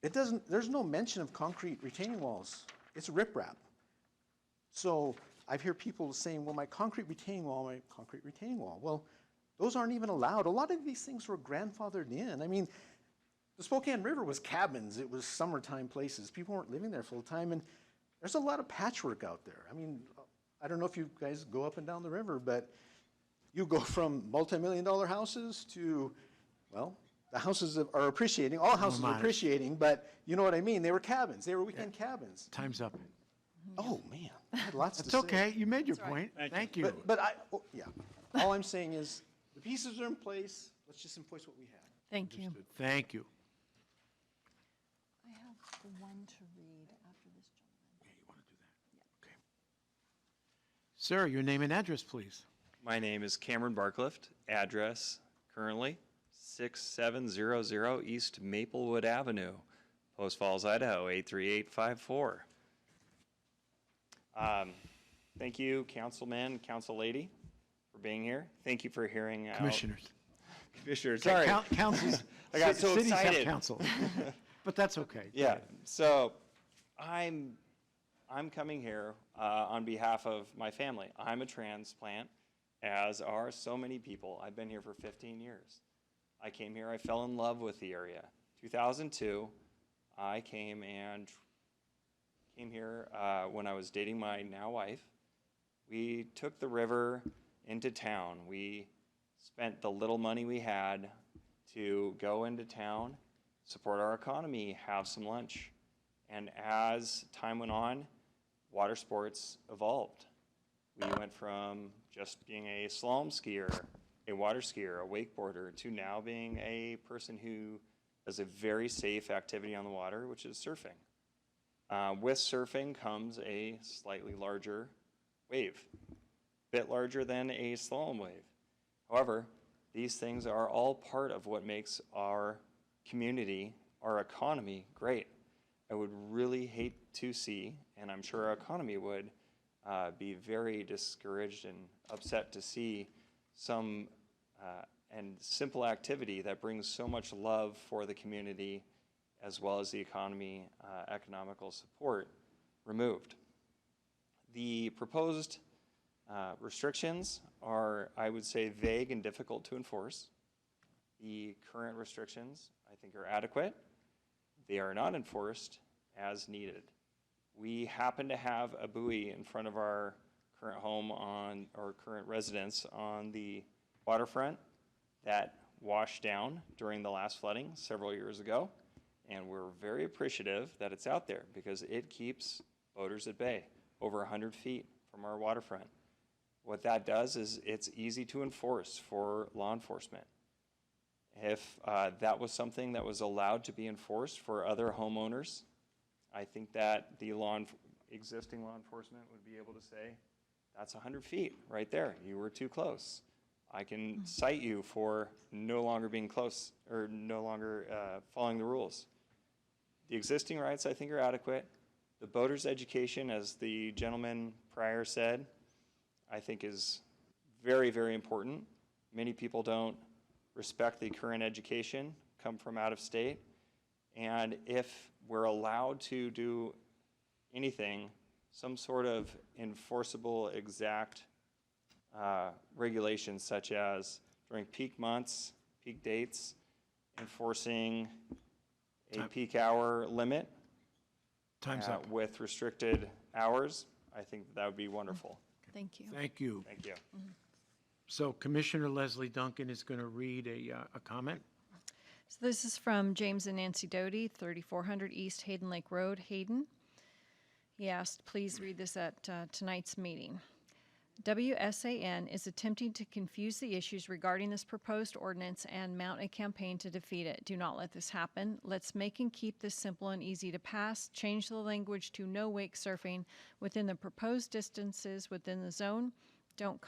There's no mention of concrete retaining walls. It's riprap. So I've heard people saying, well, my concrete retaining wall. Well, those aren't even allowed. A lot of these things were grandfathered in. I mean, the Spokane River was cabins. It was summertime places. People weren't living there full time, and there's a lot of patchwork out there. I mean, I don't know if you guys go up and down the river, but you go from multi-million-dollar houses to, well, the houses are appreciating. All houses are appreciating, but you know what I mean. They were cabins. They were weekend cabins. Time's up. Oh, man. I had lots to It's say. okay. You made your point. Thank you. Yeah. All I'm saying is the pieces are in place. Let's just enforce what we have. Thank you. Thank you. I have the one to read after this gentleman. Sir, your name and address, please. My name is Cameron Barclift. Address currently 6700 East Maplewood Avenue, Post Falls, Idaho 83854. Thank you, councilman, council lady, for being here. Thank you for hearing out. Commissioners. Commissioners, sorry. Councils. I got so Cities excited. have council. But that's okay. Yeah. So I'm coming here on behalf of my family. I'm a transplant, as are so many people. I've been here for 15 years. I came here, I fell in love with the area. 2002, I came here when I was dating my now wife. We took the river into town. We spent the little money we had to go into town, support our economy, have some lunch. And as time went on, water sports evolved. We went from just being a slalom skier, a water skier, a wakeboarder, to now being a person who does a very safe activity on the water, which is surfing. With surfing comes a slightly larger wave, a bit larger than a slalom wave. However, these things are all part of what makes our community, our economy, great. I would really hate to see, and I'm sure our economy would, be very discouraged and upset to see some and simple activity that brings so much love for the community as well as the economy, economical support, removed. The proposed restrictions are, I would say, vague and difficult to enforce. The current restrictions, I think, are adequate. They are not enforced as needed. We happen to have a buoy in front of our current home or current residence on the waterfront that washed down during the last flooding several years ago. And we're very appreciative that it's out there because it keeps boaters at bay over 100 feet from our waterfront. What that does is it's easy to enforce for law enforcement. If that was something that was allowed to be enforced for other homeowners, I think that the existing law enforcement would be able to say, that's 100 feet right there. You were too close. I can cite you for no longer being close or no longer following the rules. The existing rights, I think, are adequate. The boater's education, as the gentleman prior said, I think is very, very important. Many people don't respect the current education, come from out of state. And if we're allowed to do anything, some sort of enforceable exact regulations such as during peak months, peak dates, enforcing a peak hour limit. Time's up. With restricted hours, I think that would be wonderful. Thank you. Thank you. Thank you. So Commissioner Leslie Duncan is going to read a comment. So this is from James and Nancy Doty, 3400 East Hayden Lake Road, Hayden. He asked, please read this at tonight's meeting. WSAN is attempting to confuse the issues regarding this proposed ordinance and mount a campaign to defeat it. Do not let this happen. Let's make and keep this simple and easy to pass. Change the language to no wake surfing within the proposed distances within the zone. Don't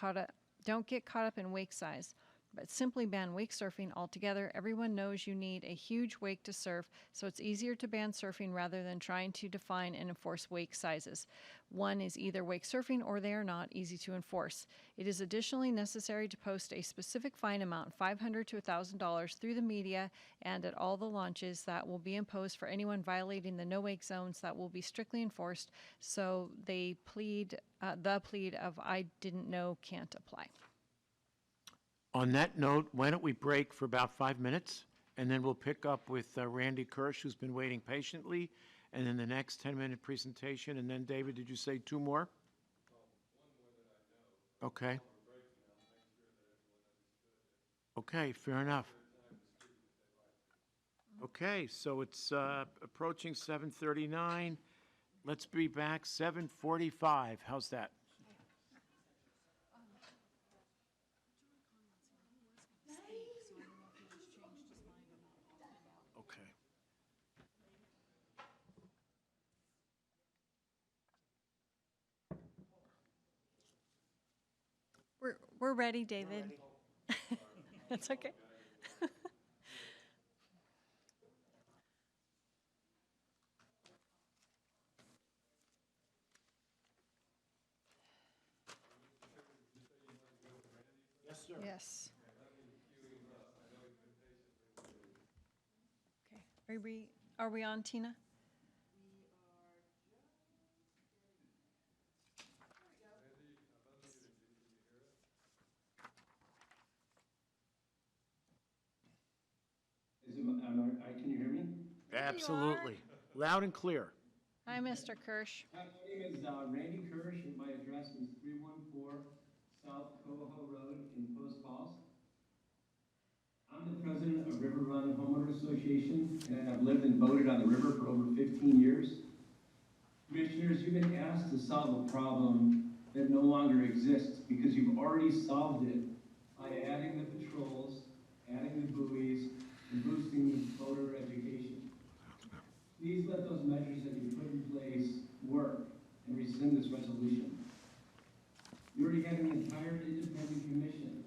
get caught up in wake size, but simply ban wake surfing altogether. Everyone knows you need a huge wake to surf, so it's easier to ban surfing rather than trying to define and enforce wake sizes. One is either wake surfing or they are not easy to enforce. It is additionally necessary to post a specific fine amount, $500 to $1,000, through the media and at all the launches that will be imposed for anyone violating the no wake zones that will be strictly enforced. So they plead, the plead of I didn't know can't apply. On that note, why don't we break for about 5 minutes, and then we'll pick up with Randy Kirsch, who's been waiting patiently, and then the next 10-minute presentation, and then, David, did you say 2 more? Okay. Okay, fair enough. Okay, so it's approaching 7:39. Let's be back 7:45. How's that? Okay. We're ready, David. That's okay. Yes, sir. Yes. Okay. Are we on, Tina? Can you hear me? Absolutely. Loud and clear. Hi, Mr. Kirsch. Hi, my name is Randy Kirsch, and my address is 314 South Coho Road in Post Falls. I'm the president of River Run Homeowner Association, and I've lived and boated on the river for over 15 years. Commissioners, you've been asked to solve a problem that no longer exists because you've already solved it by adding the patrols, adding the buoys, and boosting the boater education. Please let those measures that you put in place work and rescind this resolution. You already have an entire independent commission,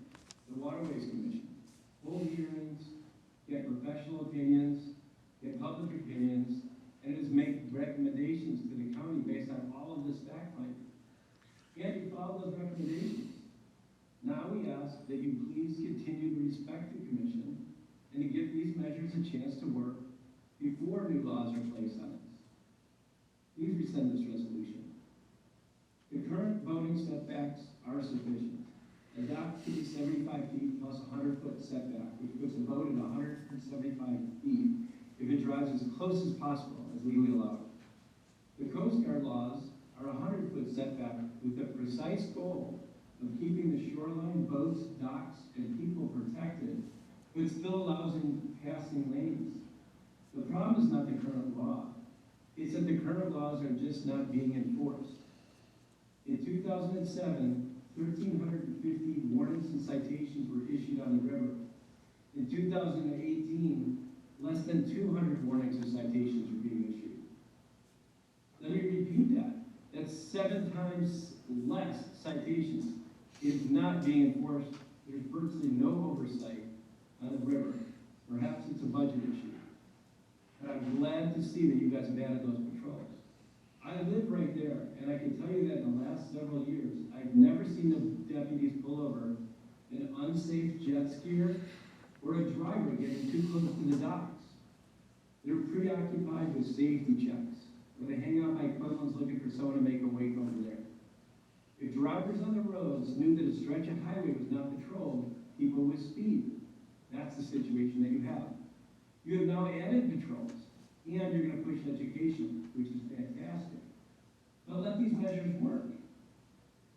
the Waterways Commission. Hold hearings, get professional opinions, get public opinions, and it is make recommendations to the county based on all of this fact-finding. And you follow those recommendations. Now we ask that you please continue to respect the commission and to give these measures a chance to work before new laws are placed on us. Please rescind this resolution. The current voting setbacks are sufficient. A dock can be 75 feet plus a 100-foot setback, which puts a boat at 175 feet if it drives as close as possible as legally allowed. The Coast Guard laws are a 100-foot setback with the precise goal of keeping the shoreline, boats, docks, and people protected, but still allowing passing lanes. The problem is not the current law. It's that the current laws are just not being enforced. In 2007, 1,350 warnings and citations were issued on the river. In 2018, less than 200 warnings and citations were being issued. Let me repeat that. That's 7 times less citations. It is not being enforced. There's virtually no oversight on the river. Perhaps it's a budget issue. But I'm glad to see that you guys have added those patrols. I live right there, and I can tell you that in the last several years, I've never seen the deputies pull over an unsafe jet skier or a driver getting too close to the docks. They're preoccupied with safety checks, or they hang out by equivalents looking for someone to make a wake over there. If drivers on the roads knew that a stretch of highway was not patrolled, people would speed. That's the situation that you have. You have now added patrols, and you're going to push education, which is fantastic. But let these measures work.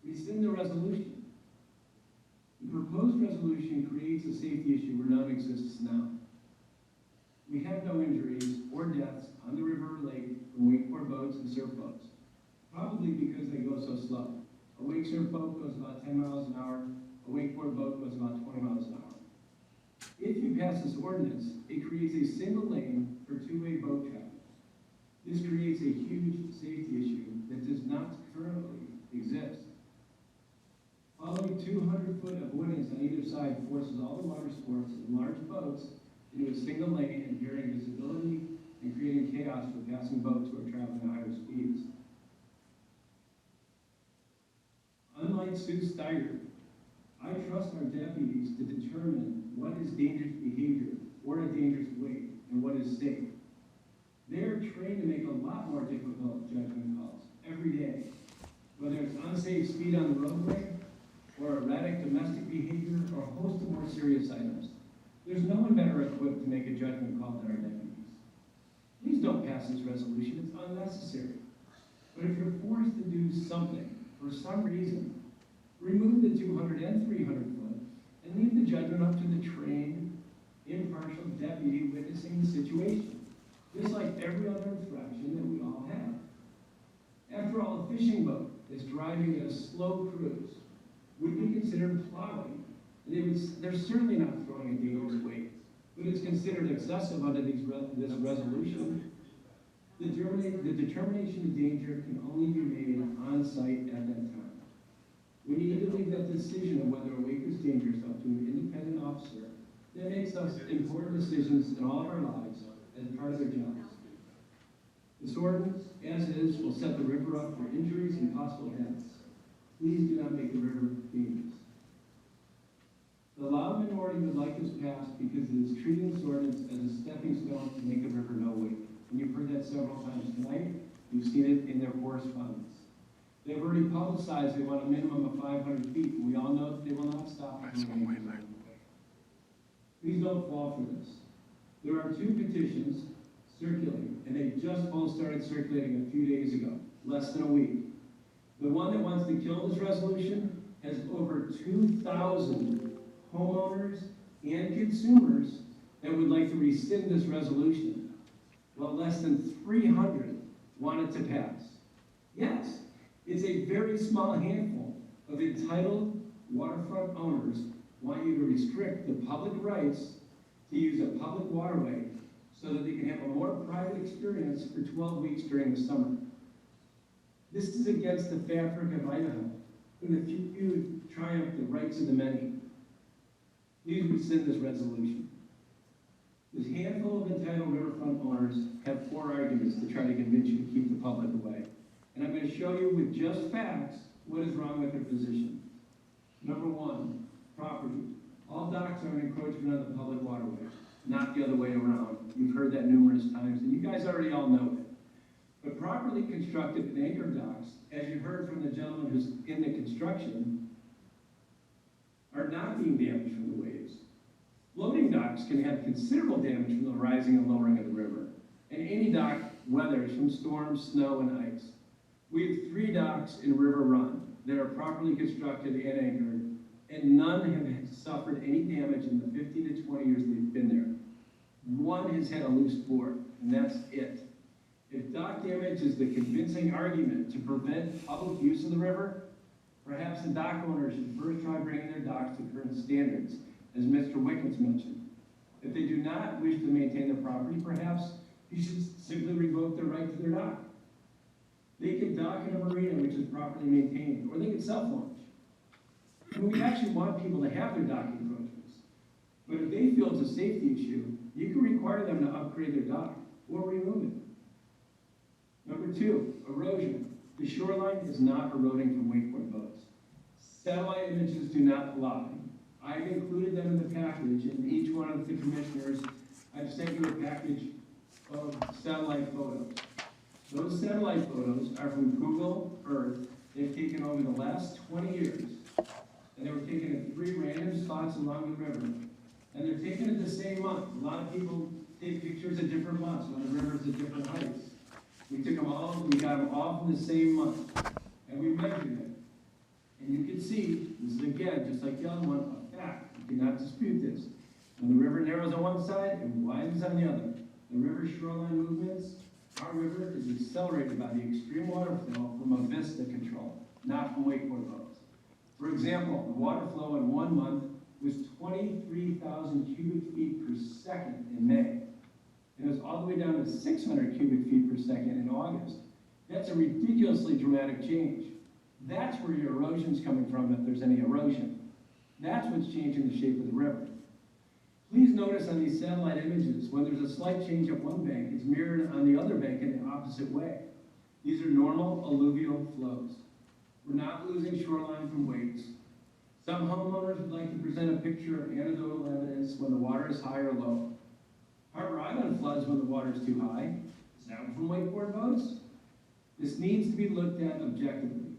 Rescind the resolution. The proposed resolution creates a safety issue where none exists now. We have no injuries or deaths on the river or lake from wakeboard boats and surf boats, probably because they go so slow. A wake surf boat goes about 10 miles an hour, a wakeboard boat goes about 20 miles an hour. If you pass this ordinance, it creates a single lane for two-way boat traffic. This creates a huge safety issue that does not currently exist. Following 200-foot avoidance on either side forces all the water sports and large boats into a single lane, impairing visibility and creating chaos for passing boats who are traveling at higher speeds. Unlike Sue Steyer, I trust our deputies to determine what is dangerous behavior or a dangerous wake and what is safe. They are trained to make a lot more difficult judgment calls every day, whether it's unsafe speed on the roadway or erratic domestic behavior or a host of more serious items. There's no one better equipped to make a judgment call than our deputies. Please don't pass this resolution, it's unnecessary. But if you're forced to do something for some reason, remove the 200 and 300 foot and leave the judgment up to the trained, impartial deputy witnessing the situation, just like every other infraction that we all have. After all, a fishing boat is driving at a slow cruise would be considered plowing, and they're certainly not throwing a dangerous weight, but it's considered excessive under this resolution. The determination of danger can only be made on site at that time. We need to leave that decision of whether a wake is dangerous up to an independent officer that makes us important decisions in all of our lives as part of their jobs. This ordinance, as is, will set the river up for injuries and possible deaths. Please do not make the river dangerous. The loud minority would like this passed because it is treating this ordinance as a stepping stone to make the river no wake. And you've heard that several times tonight. You've seen it in their correspondence. They've already publicized they want a minimum of 500 feet, and we all know that they will not stop. Please don't fall for this. There are 2 petitions circulating, and they just both started circulating a few days ago, less than a week. The one that wants to kill this resolution has over 2,000 homeowners and consumers that would like to rescind this resolution, while less than 300 want it to pass. Yes, it's a very small handful of entitled waterfront owners want you to restrict the public rights to use a public waterway so that they can have a more private experience for 12 weeks during the summer. This is against the fabric of Idaho, and the few triumph the rights of the many. Please rescind this resolution. This handful of entitled riverfront owners have 4 arguments to try to convince you to keep the public away. And I'm going to show you with just facts what is wrong with their position. Number 1, property. All docks are an encroachment on the public waterway, not the other way around. You've heard that numerous times, and you guys already all know it. But properly constructed and anchor docks, as you heard from the gentleman who's in the construction, are not being damaged from the waves. Floating docks can have considerable damage from the rising and lowering of the river, and any dock weathers from storms, snow, and ice. We have 3 docks in River Run that are properly constructed and anchored, and none have suffered any damage in the 15 to 20 years they've been there. One has had a loose board, and that's it. If dock damage is the convincing argument to prevent public use of the river, perhaps the dock owner should first try bringing their docks to current standards, as Mr. Wickens mentioned. If they do not wish to maintain their property, perhaps you should simply revoke their right to their dock. They could dock in a marina which is properly maintained, or they could self-launch. And we actually want people to have their docking approaches. But if they feel it's a safety issue, you can require them to upgrade their dock or remove it. Number 2, erosion. The shoreline is not eroding from wakeboard boats. Satellite images do not lie. I've included them in the package, and each one of the commissioners, I've sent you a package of satellite photos. Those satellite photos are from Google Earth. They've taken over the last 20 years, and they were taken at 3 random spots along the river, and they're taken at the same month. A lot of people take pictures at different months when the river's at different heights. We took them all, we got them all from the same month, and we measured it. And you can see, this is again, just like the other one, a fact. You cannot dispute this. When the river narrows on one side, it widens on the other. The river shoreline movements, our river is accelerated by the extreme water flow from a vista control, not from wakeboard boats. For example, the water flow in 1 month was 23,000 cubic feet per second in May. It was all the way down to 600 cubic feet per second in August. That's a ridiculously dramatic change. That's where your erosion's coming from, if there's any erosion. That's what's changing the shape of the river. Please notice on these satellite images, when there's a slight change at one bank, it's mirrored on the other bank in the opposite way. These are normal alluvial flows. We're not losing shoreline from wakes. Some homeowners would like to present a picture of anecdotal evidence when the water is high or low. Harbor Island floods when the water is too high. Is that from wakeboard boats? This needs to be looked at objectively,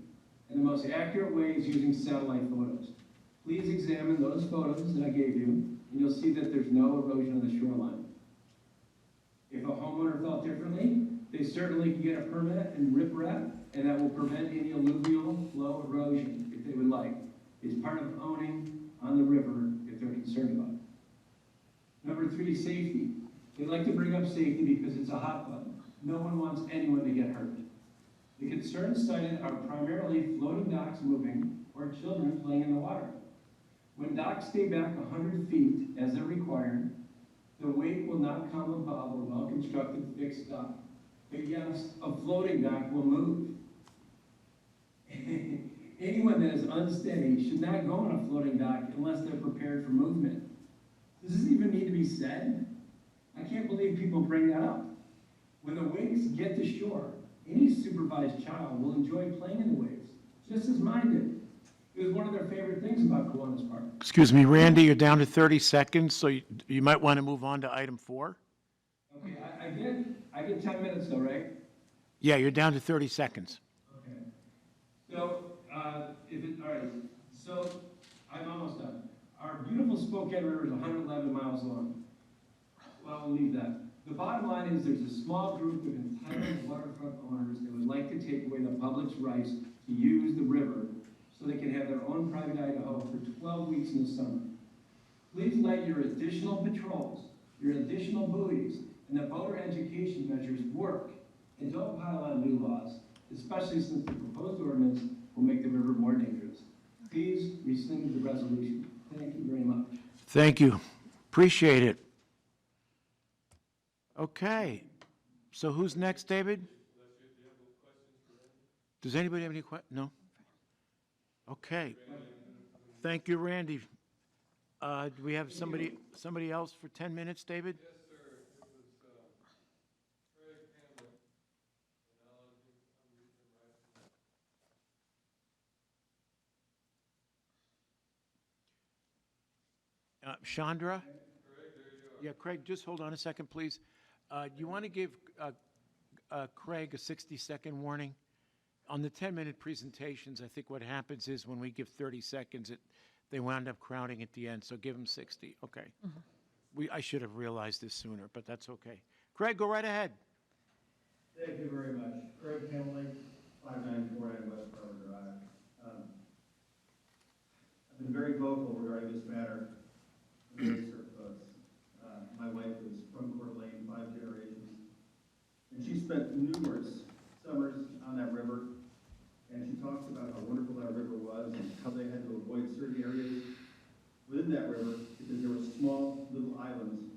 and the most accurate way is using satellite photos. Please examine those photos that I gave you, and you'll see that there's no erosion on the shoreline. If a homeowner felt differently, they certainly can get a permit and riprap, and that will prevent any alluvial flow erosion if they would like. It's part of owning on the river if they're concerned about it. Number 3, safety. They like to bring up safety because it's a hot button. No one wants anyone to get hurt. The concerns cited are primarily floating docks moving or children playing in the water. When docks stay back 100 feet, as they're required, the wake will not come above a well-constructed fixed dock. But yes, a floating dock will move. Anyone that is unsteady should not go on a floating dock unless they're prepared for movement. Does this even need to be said? I can't believe people bring that up. When the wakes get to shore, any supervised child will enjoy playing in the waves, just as mine did. It was one of their favorite things about Kiwanis Park. Excuse me, Randy, you're down to 30 seconds, so you might want to move on to item 4. Okay, I get 10 minutes though, right? Yeah, you're down to 30 seconds. Okay. So, all right, so I'm almost done. Our beautiful Spokane River is 111 miles long. Well, we'll leave that. The bottom line is there's a small group of entitled waterfront owners that would like to take away the public's rights to use the river so they can have their own private Idaho for 12 weeks in the summer. Please let your additional patrols, your additional buoys, and the voter education measures work, and don't pile on new laws, especially since the proposed ordinance will make the river more dangerous. Please rescind the resolution. Thank you very much. Thank you. Appreciate it. Okay. So who's next, David? Does anybody have any questions? No? Okay. Thank you, Randy. Do we have somebody else for 10 minutes, David? Yes, sir. It was Craig Hamlet, and I'll unmute him right now. Chandra? Craig, there you are. Yeah, Craig, just hold on a second, please. You want to give Craig a 60-second warning? On the 10-minute presentations, I think what happens is when we give 30 seconds, They wound up crowding at the end, so give them 60. Okay. I should have realized this sooner, but that's okay. Craig, go right ahead. Thank you very much. Craig Hamley, 5949 West Carver Drive. I've been very vocal regarding this matter. My wife is from Coeur d'Alene, 5 generations, and she spent numerous summers on that river, and she talks about how wonderful that river was and how they had to avoid certain areas within that river because there were small little islands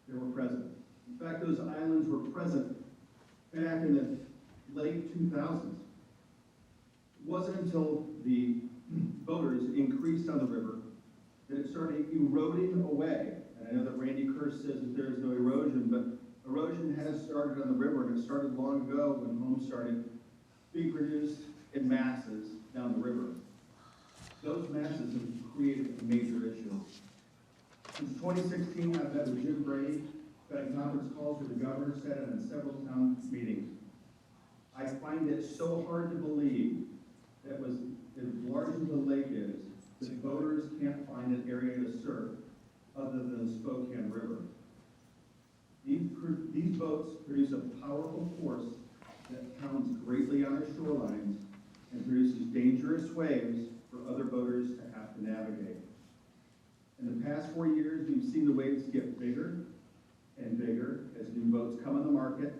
that were present. In fact, those islands were present back in the late 2000s. It wasn't until the boaters increased on the river that it started eroding away. And I know that Randy Kirsch says that there is no erosion, but erosion has started on the river, and it started long ago when homes started being produced in masses down the river. Those masses have created a major issue. Since 2016, I've met with Jim Brady, had conference calls with the governor, Senate, and several town meetings. I find it so hard to believe that was as large as the lake is, that voters can't find an area to surf other than the Spokane River. These boats produce a powerful force that pounds greatly on our shorelines and produces dangerous waves for other boaters to have to navigate. In the past 4 years, we've seen the waves get bigger and bigger as new boats come on the market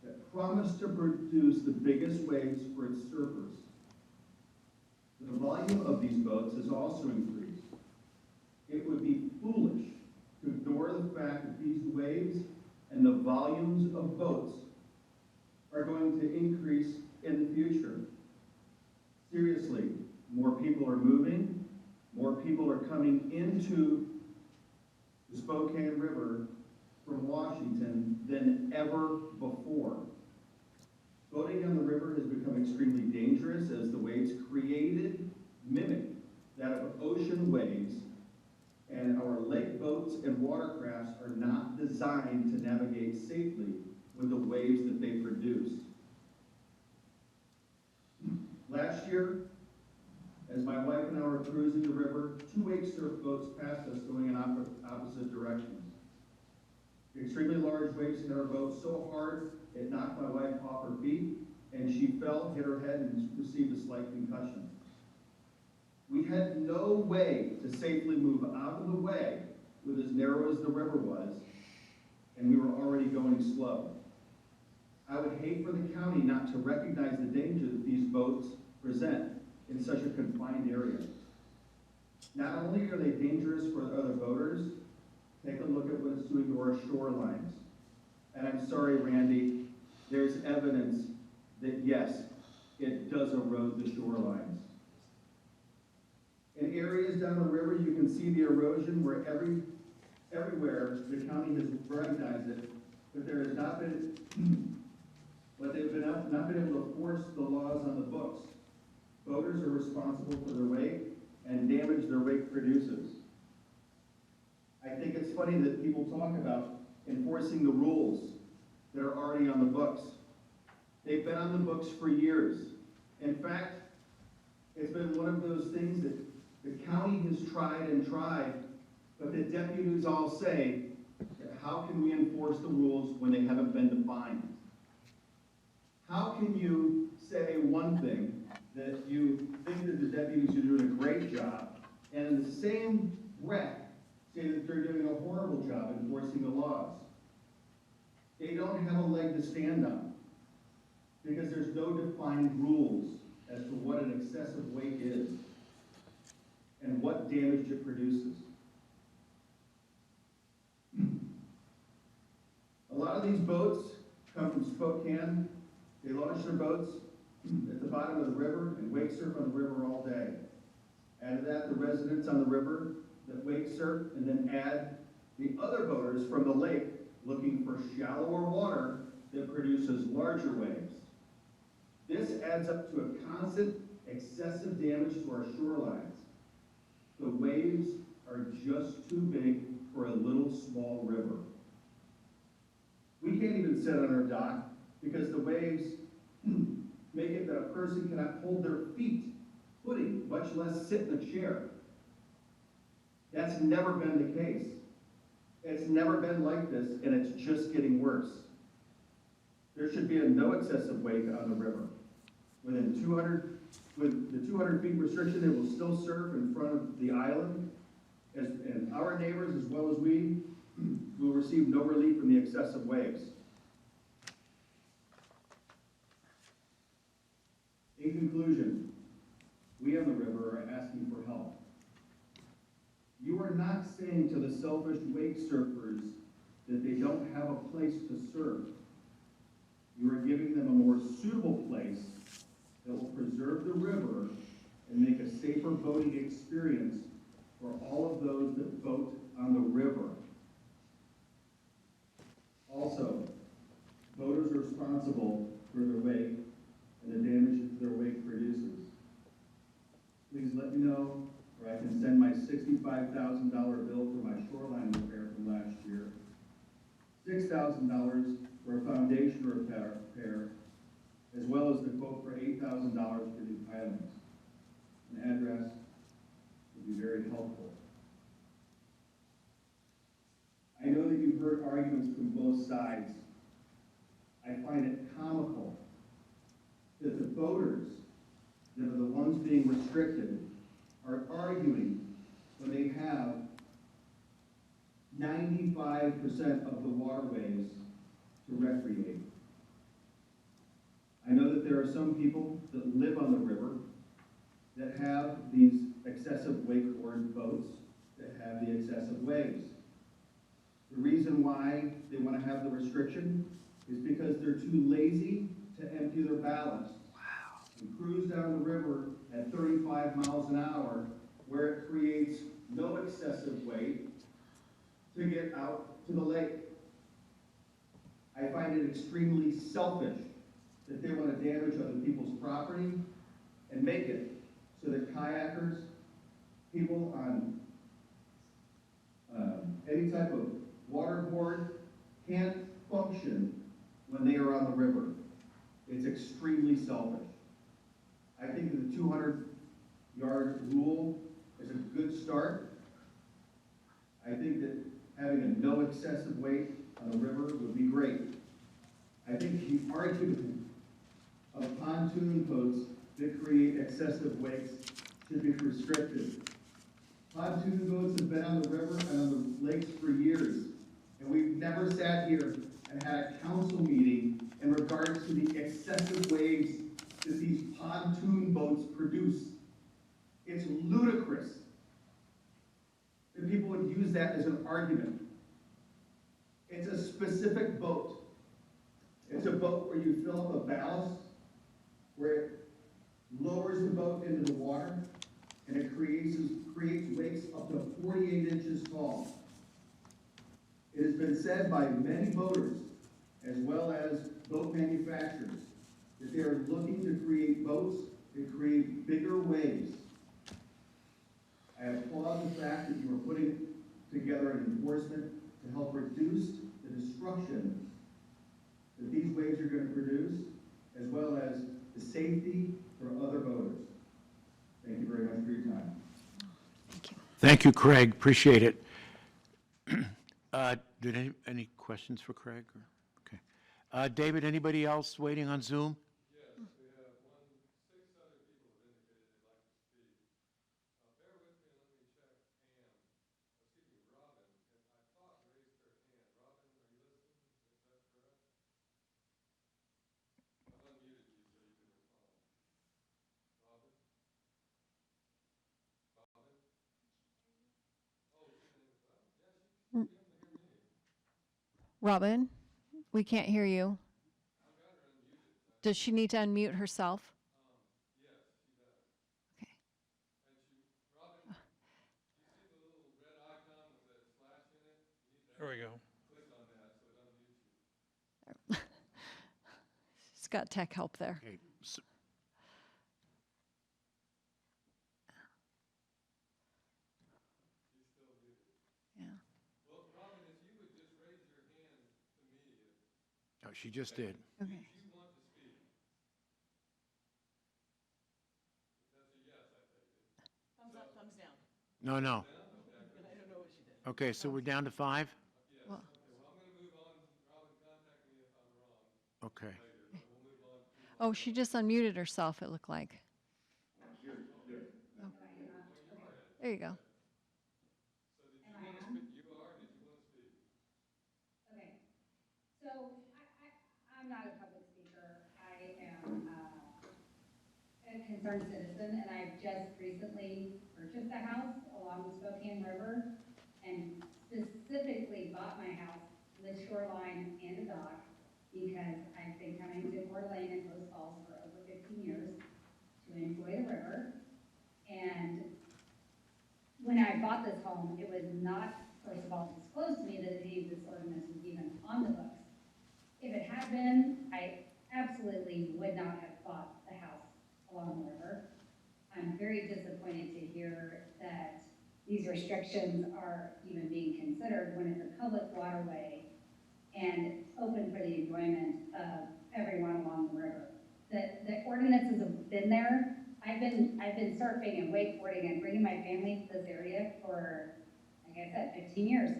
that promise to produce the biggest waves for its surfers. The volume of these boats has also increased. It would be foolish to ignore the fact that these waves and the volumes of boats are going to increase in the future. Seriously, more people are moving, more people are coming into the Spokane River from Washington than ever before. Boating on the river has become extremely dangerous as the waves created mimic that of ocean waves, and our lake boats and watercrafts are not designed to navigate safely with the waves that they produce. Last year, as my wife and I were cruising the river, 2 wake surf boats passed us going in opposite directions. Extremely large waves hit our boat so hard it knocked my wife off her feet, and she fell, hit her head, and received a slight concussion. We had no way to safely move out of the way with as narrow as the river was, and we were already going slow. I would hate for the county not to recognize the danger that these boats present in such a confined area. Not only are they dangerous for other boaters, take a look at what it's doing to our shorelines. And I'm sorry, Randy, there's evidence that yes, it does erode the shorelines. In areas down the river, you can see the erosion where everywhere the county has recognized it, but there has not been, but they've not been able to force the laws on the books. Boaters are responsible for their wake and damage their wake produces. I think it's funny that people talk about enforcing the rules that are already on the books. They've been on the books for years. In fact, it's been one of those things that the county has tried and tried, but the deputies all say, how can we enforce the rules when they haven't been defined? How can you say one thing that you think that the deputies are doing a great job, and in the same breath say that they're doing a horrible job enforcing the laws? They don't have a leg to stand on because there's no defined rules as to what an excessive wake is and what damage it produces. A lot of these boats come from Spokane. They launch their boats at the bottom of the river and wake surf on the river all day. Add to that the residents on the river that wake surf, and then add the other boaters from the lake looking for shallower water that produces larger waves. This adds up to a constant excessive damage to our shorelines. The waves are just too big for a little small river. We can't even sit on our dock because the waves make it that a person cannot hold their feet footing, much less sit in a chair. That's never been the case. It's never been like this, and it's just getting worse. There should be a no excessive wake on the river. With the 200 feet restriction, it will still surf in front of the island, and our neighbors, as well as we, will receive no relief from the excessive waves. In conclusion, we on the river are asking for help. You are not saying to the selfish wake surfers that they don't have a place to surf. You are giving them a more suitable place that will preserve the river and make a safer boating experience for all of those that boat on the river. Also, boaters are responsible for their wake and the damage their wake produces. Please let me know, or I can send my $65,000 bill for my shoreline repair from last year, $6,000 for a foundation repair, as well as the quote for $8,000 for the pilings. An address would be very helpful. I know that you've heard arguments from both sides. I find it comical that the boaters that are the ones being restricted are arguing when they have 95% of the waterways to recreate. I know that there are some people that live on the river that have these excessive wakeboard boats that have the excessive waves. The reason why they want to have the restriction is because they're too lazy to empty their ballast and cruise down the river at 35 miles an hour, where it creates no excessive weight to get out to the lake. I find it extremely selfish that they want to damage other people's property and make it so that kayakers, people on any type of waterboard can't function when they are on the river. It's extremely selfish. I think that the 200-yard rule is a good start. I think that having a no excessive weight on the river would be great. I think the argument of pontoon boats that create excessive weights should be restricted. Pontoon boats have been on the river and on the lakes for years, and we've never sat here and had a council meeting in regards to the excessive waves that these pontoon boats produce. It's ludicrous that people would use that as an argument. It's a specific boat. It's a boat where you fill up a ballast, where it lowers the boat into the water, and it creates wakes up to 48 inches tall. It has been said by many boaters, as well as boat manufacturers, that they are looking to create boats that create bigger waves. I applaud the fact that you are putting together an enforcement to help reduce the destruction that these waves are going to produce, as well as the safety for other boaters. Thank you very much for your time. Thank you, Craig. Appreciate it. Any questions for Craig? Okay. David, anybody else waiting on Zoom? Robin, we can't hear you. Does she need to unmute herself? Okay. There we go. She's got tech help there. Okay. Yeah. Oh, she just did. Okay. No, no. Okay, so we're down to 5? Well, Okay. oh, she just unmuted herself, it looked like. Oh. There you go. Okay, so I'm not a public speaker. I am a concerned citizen, and I've just recently purchased a house along the Spokane River and specifically bought my house with shoreline and a dock because I've been coming to Coeur d'Alene and Post Falls for over 15 years to enjoy the river. And when I bought this home, it was not, first of all, disclosed to me that any of this ordinance was even on the books. If it had been, I absolutely would not have bought the house along the river. I'm very disappointed to hear that these restrictions are even being considered when it's a public waterway and open for the enjoyment of everyone along the river. The ordinances have been there. I've been surfing and wakeboarding and bringing my family to this area for, like I said, 15 years.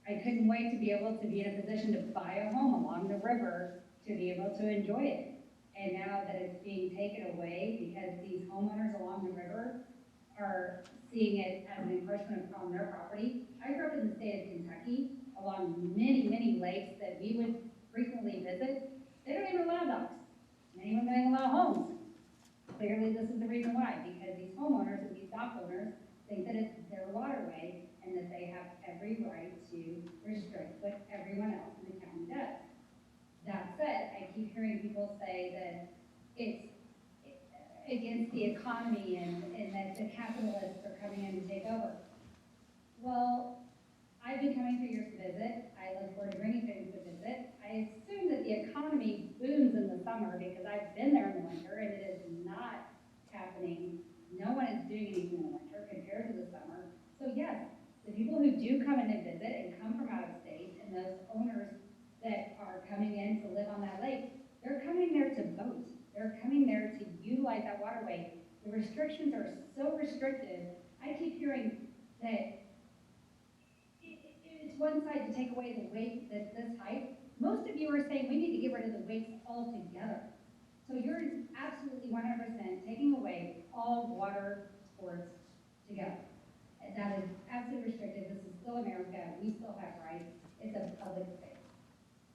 I couldn't wait to be able to be in a position to buy a home along the river to be able to enjoy it. And now that it's being taken away because these homeowners along the river are seeing it as an encroachment on their property. I grew up in the state of Kentucky along many, many lakes that we would frequently visit. They don't even allow docks. Many of them don't allow homes. Clearly, this is the reason why, because these homeowners and these dock owners think that it's their waterway and that they have every right to restrict what everyone else in the county does. That said, I keep hearing people say that it's against the economy and that the capitalists are coming in to take over. Well, I've been coming for years to visit. I look forward to bringing things to visit. I assume that the economy booms in the summer because I've been there in the winter and it is not happening. No one is doing anything in the winter compared to the summer. So yes, the people who do come in and visit and come from out of state and those owners that are coming in to live on that lake, they're coming there to boat. They're coming there to utilize that waterway. The restrictions are so restrictive. I keep hearing that it's one side to take away the wake that's this height. Most of you are saying we need to get rid of the wakes altogether. So you're absolutely 100% taking away all water sports together. And that is absolutely restricted. This is still America. We still have rights. It's a public space.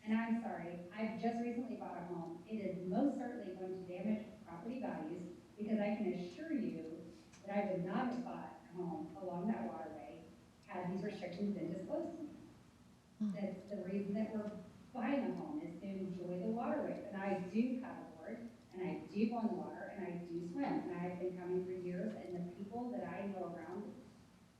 And I'm sorry, I've just recently bought a home. It is most certainly going to damage property values because I can assure you that I would not have bought a home along that waterway had these restrictions been disclosed to me. That's the reason that we're buying a home, is to enjoy the waterways. And I do paddleboard, and I do go on the water, and I do swim. And I've been coming for years, and the people that I know around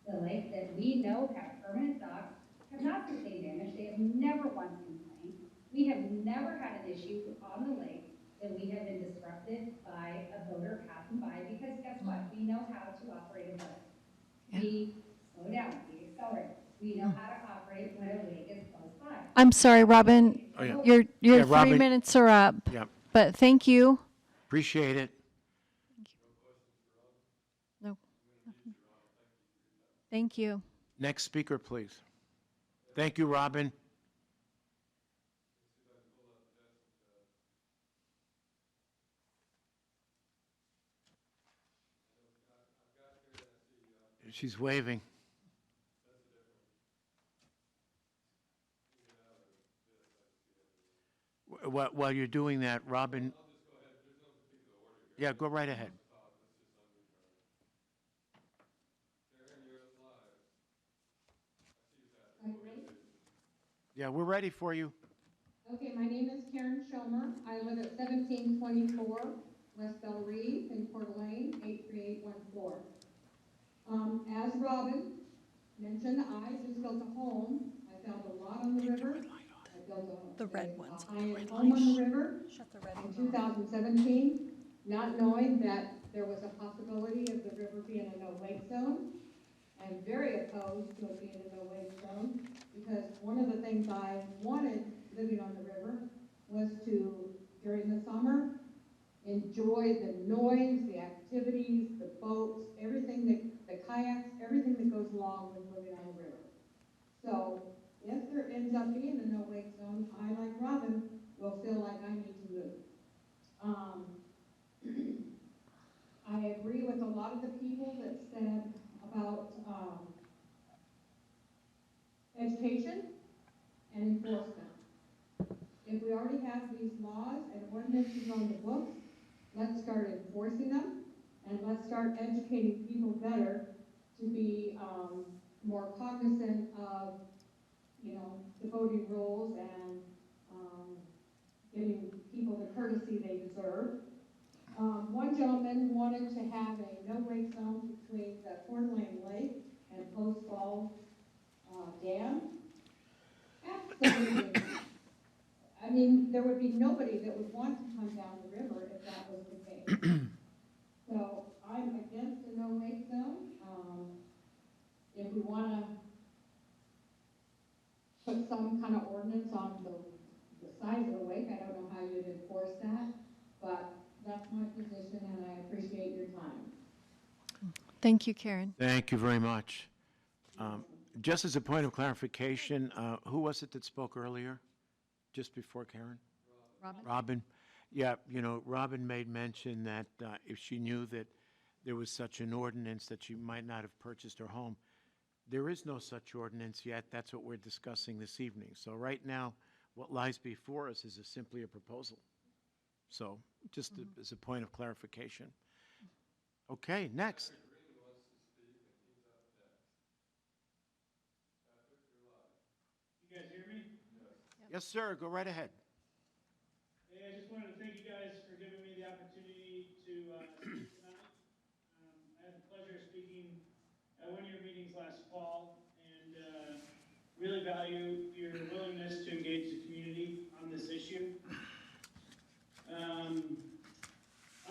the lake that we know have permanent docks have not sustained damage. They have never once complained. We have never had an issue on the lake that we have been disrupted by a boater passing by, because guess what? We know how to operate a boat. We slow down, we accelerate. We know how to operate when a lake is close by. I'm sorry, Robin. Oh, yeah. Your Yeah, 3 Robin. minutes are up. Yeah. But thank you. Appreciate it. No. Thank you. Next speaker, please. Thank you, Robin. She's waving. While you're doing that, Robin. Yeah, go right ahead. Are you ready? Yeah, we're ready for you. Okay, my name is Karen Schomer. I live at 1724 West Belle Reve in Coeur d'Alene, 83814. As Robin mentioned, I just built a home. I built a lot on the river. I built The red ones. a high-end home on the river Shut the red in one off. 2017, not knowing that there was a possibility of the river being a no-wake zone. I'm very opposed to it being a no-wake zone because one of the things I wanted living on the river was to, during the summer, enjoy the noise, the activities, the boats, everything that, the kayaks, everything that goes along with living on the river. So if there ends up being a no-wake zone, I, like Robin, will feel like I need to move. I agree with a lot of the people that said about education and enforcement. If we already have these laws and ordinances on the books, let's start enforcing them, and let's start educating people better to be more cognizant of, you know, the voting rules and giving people the courtesy they deserve. One gentleman wanted to have a no-wake zone between the Coeur d'Alene Lake and Post Falls Dam. Absolutely not. I mean, there would be nobody that would want to come down the river if that was the case. So I'm against a no-wake zone. If we want to put some kind of ordinance on the size of the wake, I don't know how you'd enforce that, but that's my position, and I appreciate your time. Thank you, Karen. Thank you very much. Just as a point of clarification, who was it that spoke earlier, just before Karen? Robin? Robin. Yeah, you know, Robin made mention that if she knew that there was such an ordinance that she might not have purchased her home. There is no such ordinance yet. That's what we're discussing this evening. So right now, what lies before us is simply a proposal. So just as a point of clarification. Okay, next. You guys hear me? Yes, sir. Go right ahead. Hey, I just wanted to thank you guys for giving me the opportunity to speak tonight. I had the pleasure of speaking at one of your meetings last fall, and really value your willingness to engage the community on this issue.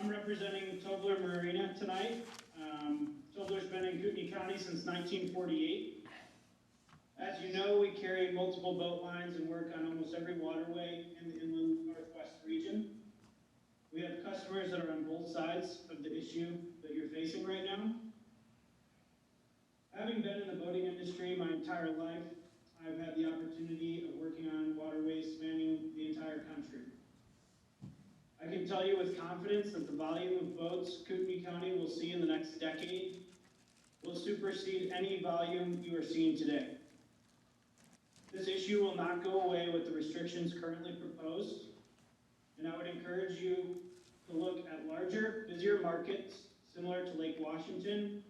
I'm representing Tobler Marina tonight. Tobler's been in Kootenai County since 1948. As you know, we carry multiple boat lines and work on almost every waterway in the inland northwest region. We have customers that are on both sides of the issue that you're facing right now. Having been in the boating industry my entire life, I've had the opportunity of working on waterways spanning the entire country. I can tell you with confidence that the volume of boats Kootenai County will see in the next decade will supersede any volume you are seeing today. This issue will not go away with the restrictions currently proposed, and I would encourage you to look at larger, busier markets similar to Lake Washington,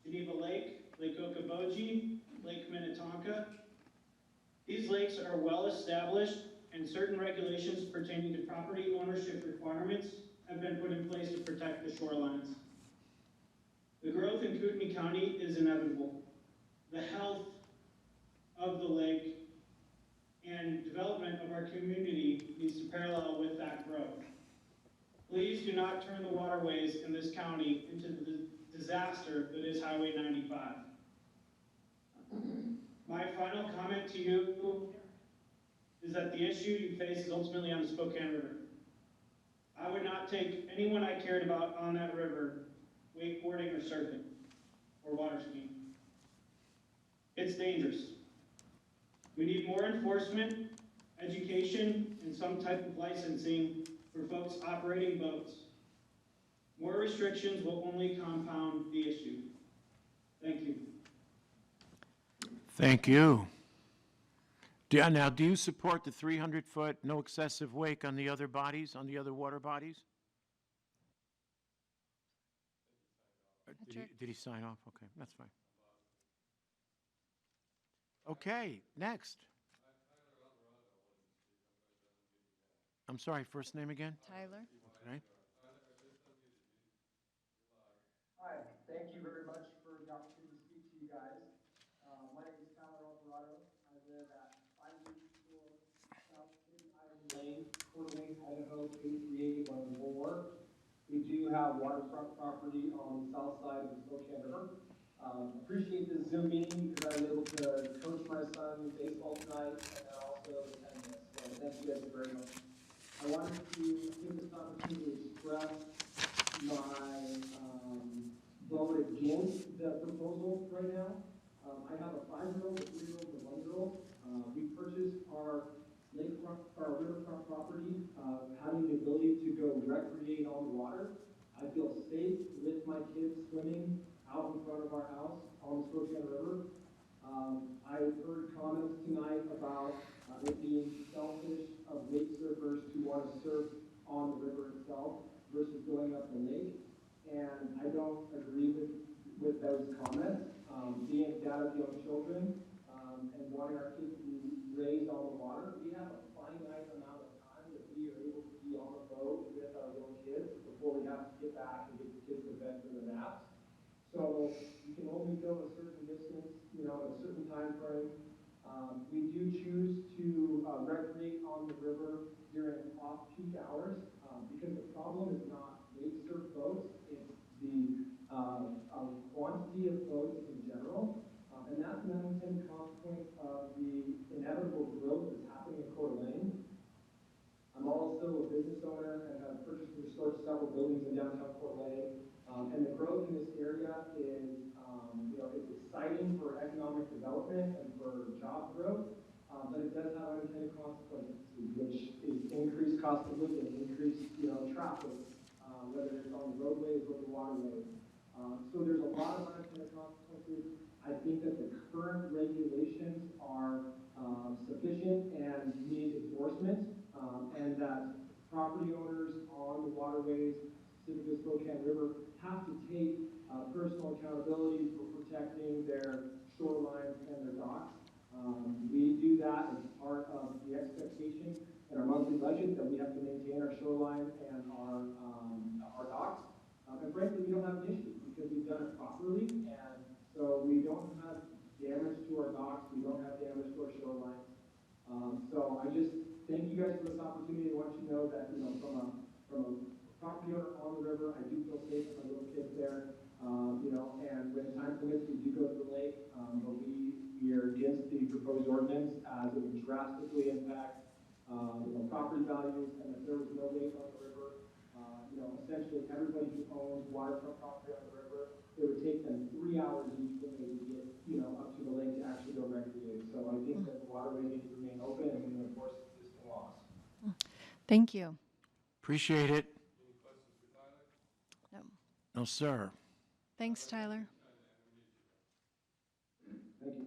Geneva Lake, Lake Okoboji, Lake Minnetonka. These lakes are well established, and certain regulations pertaining to property ownership requirements have been put in place to protect the shorelines. The growth in Kootenai County is inevitable. The health of the lake and development of our community needs to parallel with that growth. Please do not turn the waterways in this county into the disaster that is Highway 95. My final comment to you is that the issue you face is ultimately on the Spokane River. I would not take anyone I cared about on that river wakeboarding or surfing or water skiing. It's dangerous. We need more enforcement, education, and some type of licensing for folks operating boats. More restrictions will only compound the issue. Thank you. Thank you. Now, do you support the 300-foot no excessive wake on the other bodies, on the other water bodies? Did he sign off? Okay, that's fine. Okay, next. I'm sorry, first name again? Tyler? Okay. Hi, thank you very much for the opportunity to speak to you guys. My name is Tyler Alvarado. I live at 584 South Hidden Island Lane, Coeur d'Alene, Idaho 83814. We do have waterfront property on the south side of the Spokane River. Appreciate this Zoom meeting because I was able to coach my son baseball tonight and then also attend this. So thank you guys very much. I wanted to take this opportunity to express my vote against the proposal right now. I have a 5-year-old, a 3-year-old, and a 1-year-old. We purchased our lakefront, our riverfront property, having the ability to go recreate on the water. I feel safe with my kids swimming out in front of our house on the Spokane River. I heard comments tonight about it being selfish of wake surfers to want to surf on the river itself versus going up the lake. And I don't agree with those comments. Being a dad of young children and wanting our kids to be raised on the water, we have a finite amount of time that we are able to be on the boat with our little kids before we have to get back and get the kids to bed for their naps. So you can only go a certain distance, you know, at a certain time frame. We do choose to recreate on the river during off-peak hours because the problem is not wake surf boats, it's the quantity of boats in general. And that's an unintended consequence of the inevitable growth that's happening in Coeur d'Alene. I'm also a business owner and have purchased and restored several buildings in downtown Coeur d'Alene. And the growth in this area is, you know, it's exciting for economic development and for job growth, but it does have unintended consequences, which is increased cost of living, increased, you know, traffic, whether it's on the roadways or the waterways. So there's a lot of unintended consequences. I think that the current regulations are sufficient and need enforcement, and that property owners on the waterways, specifically the Spokane River, have to take personal accountability for protecting their shorelines and their docks. We do that as part of the expectation in our monthly budget that we have to maintain our shoreline and our docks. And frankly, we don't have an issue because we've done it properly, and so we don't have damage to our docks, we don't have damage to our shorelines. So I just thank you guys for this opportunity. I want you to know that, you know, from a property owner on the river, I do feel safe with my little kids there. You know, and when time permits, we do go to the lake, but we are against the proposed ordinance as it would drastically impact, you know, property values. And if there was no lake on the river, you know, essentially everybody who owns waterfront property on the river, it would take them 3 hours each way to get, you know, up to the lake to actually go recreate. So I think that the waterway needs to remain open and we need to enforce existing laws. Thank you. Appreciate it. No. No, sir. Thanks, Tyler. Thank you.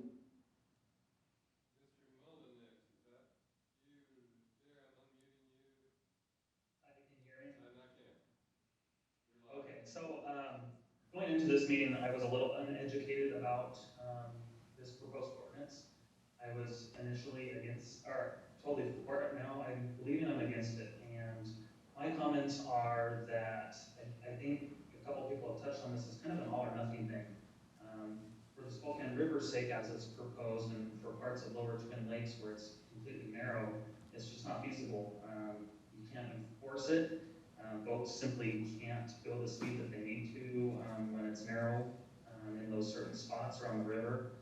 Okay, so going into this meeting, I was a little uneducated about this proposed ordinance. I was initially against, or totally for it. Now I'm believing I'm against it. And my comments are that I think a couple people have touched on this. It's kind of an all or nothing thing. For the Spokane River's sake, as it's proposed, and for parts of Lower Twin Lakes where it's completely narrow, it's just not feasible. You can't enforce it. Boats simply can't go the speed that they need to when it's narrow in those certain spots around the river.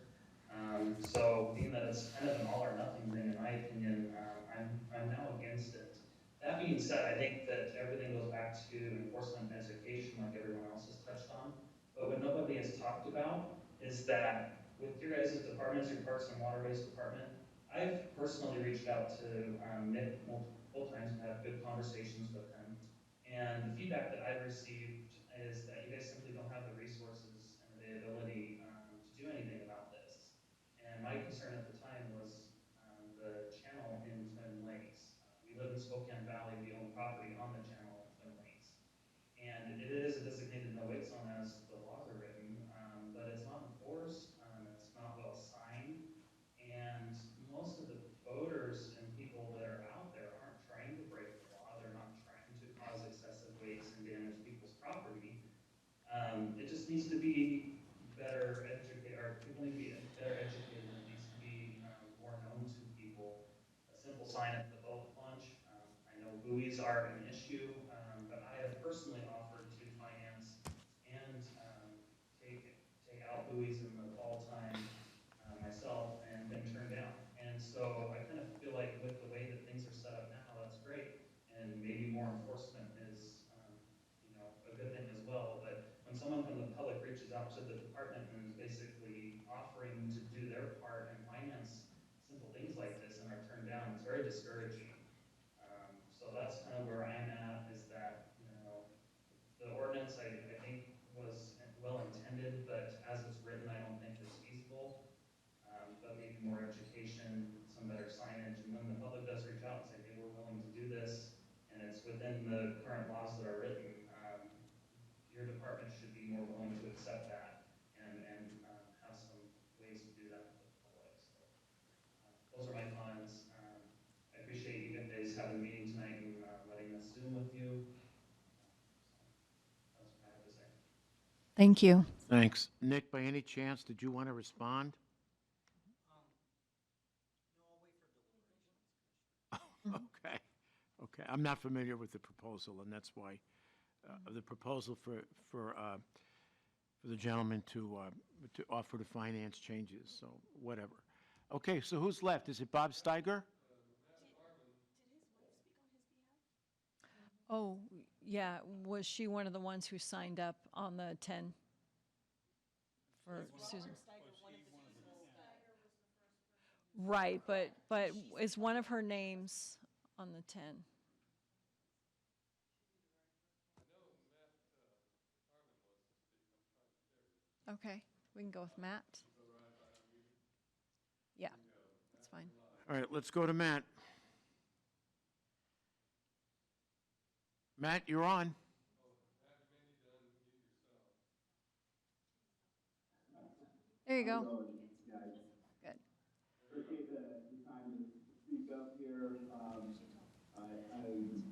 So being that it's kind of an all or nothing thing, in my opinion, I'm now against it. That being said, I think that everything goes back to enforcement and education, like everyone else has touched on. But what nobody has talked about is that with your guys' departments, your Parks and Waterways department, I've personally reached out to Nick multiple times and had good conversations with him. And the feedback that I've received is that you guys simply don't have the resources and the ability to do anything about this. And my concern at the time was the channel in Twin Lakes. We live in Spokane Valley. We own property on the channel in Twin Lakes. And it is a designated no-wake zone as the laws are written, but it's not enforced. It's not well signed. And most of the boaters and people that are out there aren't trying to break the law. They're not trying to cause excessive wakes and damage people's property. It just needs to be better educated, or people need to be better educated, and it needs to be more known to people. A simple sign at the boat launch. I know buoys are an issue, but I have personally offered to finance and take out buoys in the fall time myself and been turned down. And so I kind of feel like with the way that things are set up now, that's great. And maybe more enforcement is, you know, a good thing as well. But when someone from the public reaches out to the department and is basically offering to current laws that are written, your department should be more willing to accept that and have some ways to do that with the public. So those are my comments. I appreciate you guys having the meeting tonight and letting us Zoom with you. So that's what I have to say. Thank you. Thanks. Nick, by any chance, did you want to respond? Okay, okay. I'm not familiar with the proposal, and that's why the proposal for the gentleman to offer to finance changes. So whatever. Okay, so who's left? Is it Bob Steiger? Oh, yeah, was she one of the ones who signed up on the 10 for Susan? Right, but is one of her names on the 10? Okay, we can go with Matt. Yeah, that's fine. All right, let's go to Matt. Matt, you're on. There you go. Guys? Good. Appreciate the time to speak up here. I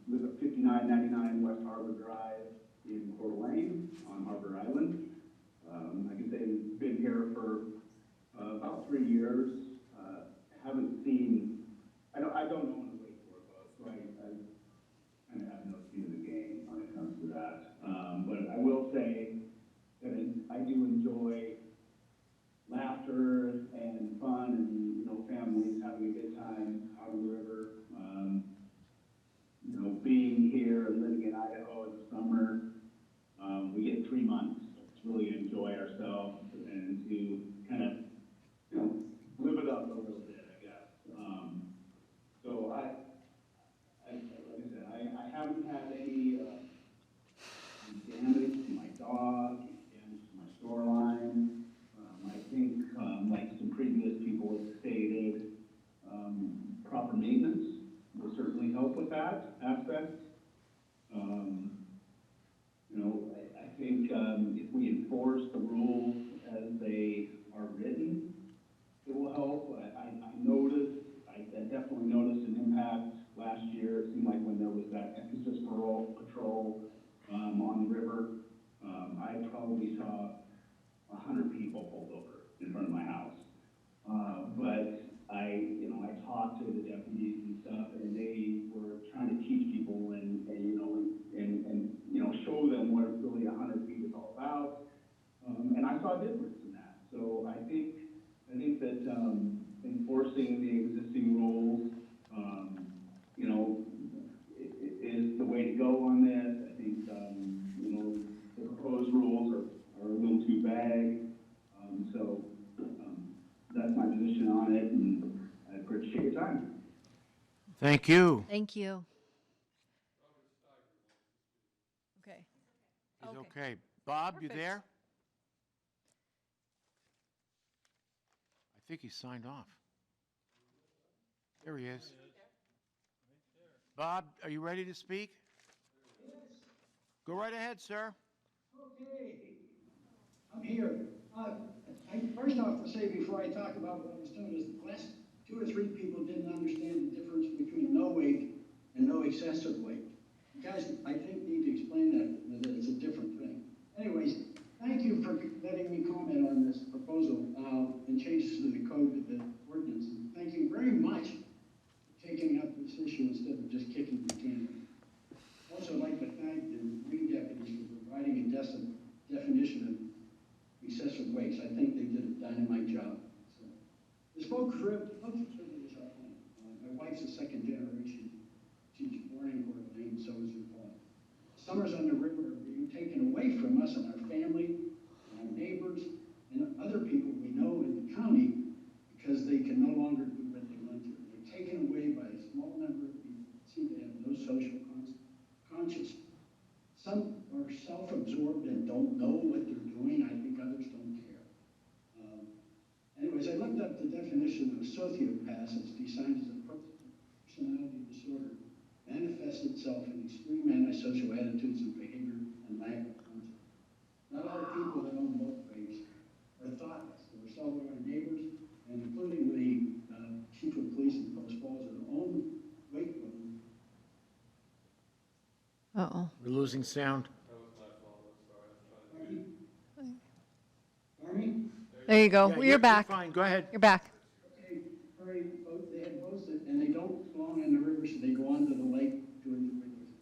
live at 5999 West Harbor Drive in Coeur d'Alene on Harbor Island. I can say I've been here for about 3 years. Haven't seen, I don't own a wakeboard boat, so I kind of have no skin in the game when it comes to that. But I will say that I do enjoy laughter and fun and, families having a good time out on the river. Being here and living in Idaho in the summer, we get 3 months to really enjoy ourselves and to kind of, live it up a little bit, I guess. So like I said, I haven't had any damage to my dog, damage to my shoreline. I think, like some previous people have stated, proper maintenance will certainly help with that aspect. I think if we enforce the rules as they are written, it will help. I definitely noticed an impact last year. It seemed like when there was that emphasis patrol on the river, I probably saw 100 people pulled over in front of my house. But I talked to the deputies and stuff, and they were trying to teach people and show them what really 100 feet is all about. And I saw a difference in that. So I think that enforcing the existing rules, is the way to go on this. I think, the proposed rules are a little too vague. So that's my position on it, and I appreciate your time. Thank you. Thank you. Okay. He's okay. Bob, you Perfect. there? I think he signed off. There he is. Bob, are you ready to speak? Yes. Go right ahead, sir. Okay. I'm here. First off to say before I talk about what I was doing is the last 2 or 3 people didn't understand the difference between no wake and no excessive wake. You guys, I think, need to explain that it's a different thing. Anyways, thank you for letting me comment on this proposal and changes to the code, the ordinance. And thank you very much for taking up this issue instead of just kicking the can. Also, I'd like to thank the green deputies for providing a definition of excessive waste. I think they did a dynamite job. So, this boat privilege is our home. My wife's a second generation. She's born in Coeur d'Alene, so is her father. Summers on the river are being taken away from us and our family, and our neighbors, and other people we know in the county because they can no longer do what they want to. They're taken away by a small number of people who seem to have no social conscience. Some are self-absorbed and don't know what they're doing. I think others don't care. Anyways, I looked up the definition of sociopath. It's defined as a personality disorder manifests itself in extreme antisocial losing sound. There you go. Yeah, You're back. fine, go ahead. You're back. Okay, they have boats and they don't belong on the river, so they go onto the lake to enjoy those.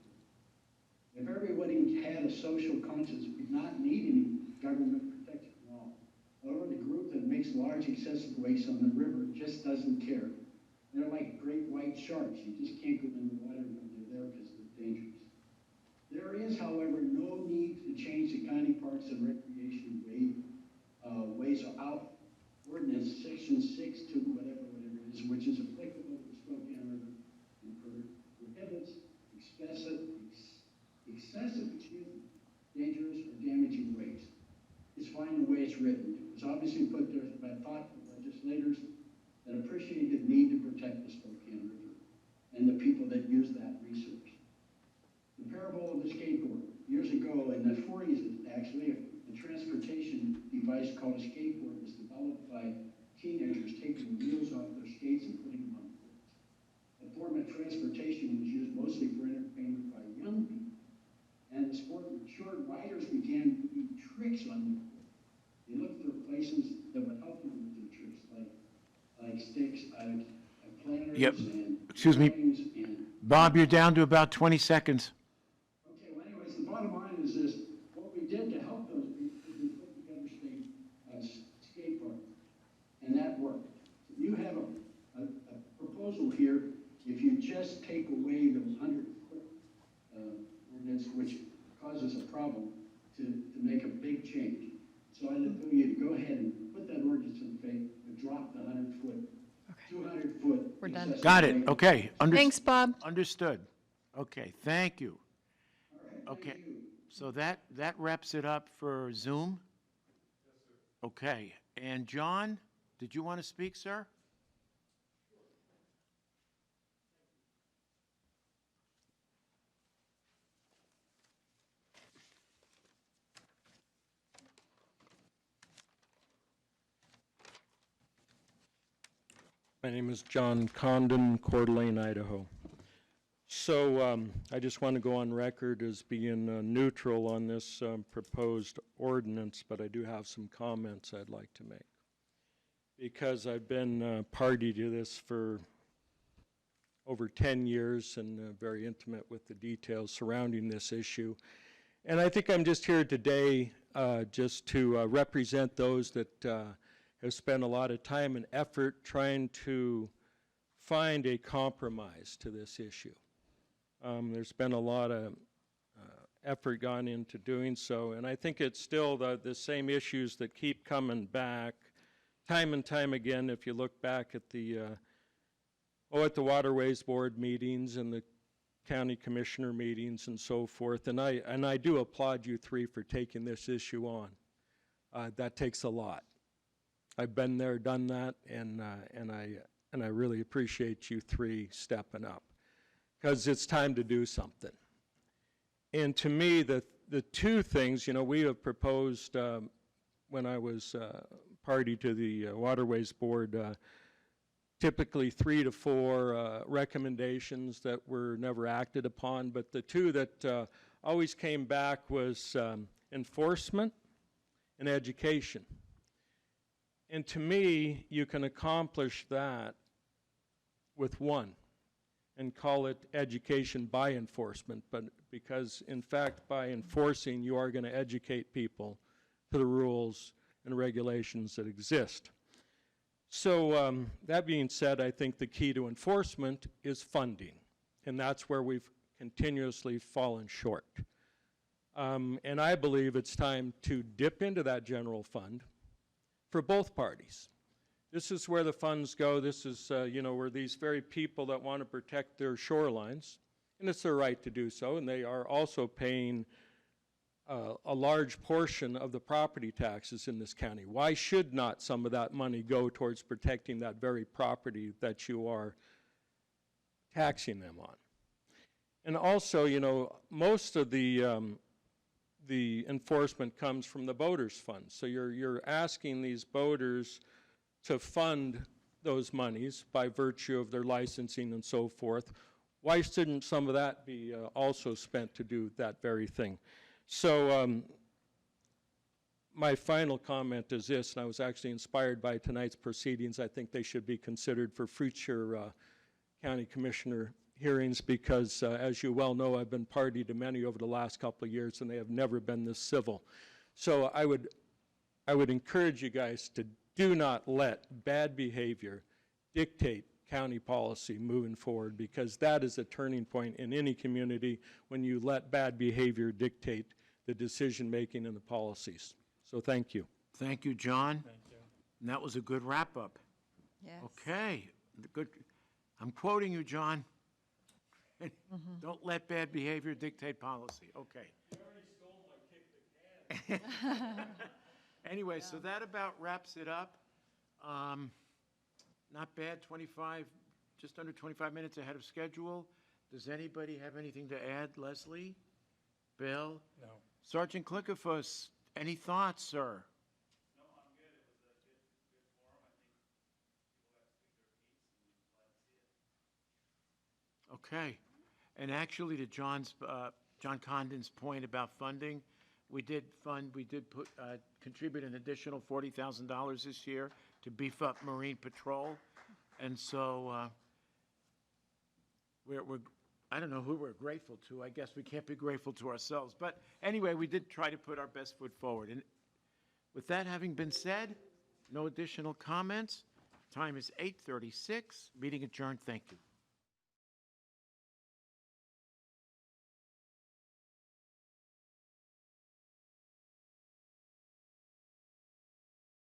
If everybody had a social conscience, we'd not need any government protection at all. However, the group that makes large excessive waste on the river just doesn't care. They're like great white sharks. You just can't go in the water when they're there because they're dangerous. There is, however, no need to change the county parks and recreation ways out ordinance section 6 to whatever it is, which is applicable to the Spokane River and prohibits excessive, dangerous or damaging waste. It's fine the way it's written. It was obviously put there by thoughtful legislators that appreciate the need to protect the Spokane River and the people that use that resource. The parable of the skateboard. Years ago, in the 40s, actually, a transportation device called a skateboard was developed by teenagers taking wheels off their skates and putting them on boards. The form of transportation was used mostly for entertainment by young people. And the sport matured, riders began doing tricks on the board. They looked for places that would help them with their tricks, like sticks, planters, Yep. and Excuse me. and Bob, you're down to about 20 seconds. okay, well, anyways, the bottom line is this. What we did to help those people is we put together skate parks, and that worked. You have a proposal here. If you just take away the 100-foot ordinance, which causes a problem, to make a big change. So I'd like you to go ahead and put that ordinance in effect, but drop the 100-foot, 200-foot. We're done. Got it, okay. Thanks, Bob. Understood. Okay, thank you. Okay, so that wraps it up for Zoom? Okay, and John, did you want to speak, sir? My name is John Condon, Coeur d'Alene, Idaho. So I just want to go on record as being neutral on this proposed ordinance, but I do have some comments I'd like to make. Because I've been party to this for over 10 years and very intimate with the details surrounding this issue. And I think I'm just here today just to represent those that have spent a lot of time and effort trying to find a compromise to this issue. There's been a lot of effort gone into doing so, and I think it's still the same issues that keep coming back time and time again. If you look back at the Waterways Board meetings and the county commissioner meetings and so forth, and I do applaud you three for taking this issue on. That takes a lot. I've been there, done that, and I really appreciate you three stepping up, because it's time to do something. And to me, the two things, we have proposed when I was party to the Waterways Board, typically 3 to 4 recommendations that were never acted upon, but the two that always came back was enforcement and education. And to me, you can accomplish that with one and call it education by enforcement, but because in fact by enforcing you are going to educate people to the rules and regulations that exist. So that being said, I think the key to enforcement is funding, and that's where we've continuously fallen short. And I believe it's time to dip into that general fund for both parties. This is where the funds go. This is, where these very people that want to protect their shorelines, and it's their right to do so, and they are also paying a large portion of the property taxes in this county. Why should not some of that money go towards protecting that very property that you are taxing them on? And also, most of the enforcement comes from the boaters fund. So you're asking these boaters to fund those monies by virtue of their licensing and so forth. Why shouldn't some of that be also spent to do that very thing? So my final comment is this, and I was actually inspired by tonight's proceedings. I think they should be considered for future county commissioner hearings because, as you well know, I've been party to many over the last couple of years, and they have never been this civil. So I would encourage you guys to do not let bad behavior dictate county policy moving forward, because that is a turning point in any community when you let bad behavior dictate the decision-making and the policies. So thank you. Thank you, John. Thank you. And that was a good wrap-up. Yes. Okay, good. I'm quoting you, John. Don't let bad behavior dictate policy. Okay. You already stole my kick the can. Anyway, so that about wraps it up. Not bad, just under 25 minutes ahead of schedule. Does anybody have anything to add? Leslie? Bill? No. Sergeant Klickerfuss, any thoughts, sir? No, I'm good. It was a good forum. I think people got to speak their piece and glad to see it. Okay. And actually, to John Condon's point about funding, we did contribute an additional $40,000 this year to beef up Marine Patrol. And so I don't know who we're grateful to. I guess we can't be grateful to ourselves. But anyway, we did try to put our best foot forward. And with that having been said, no additional comments. Time is 8:36. Meeting adjourned. Thank you.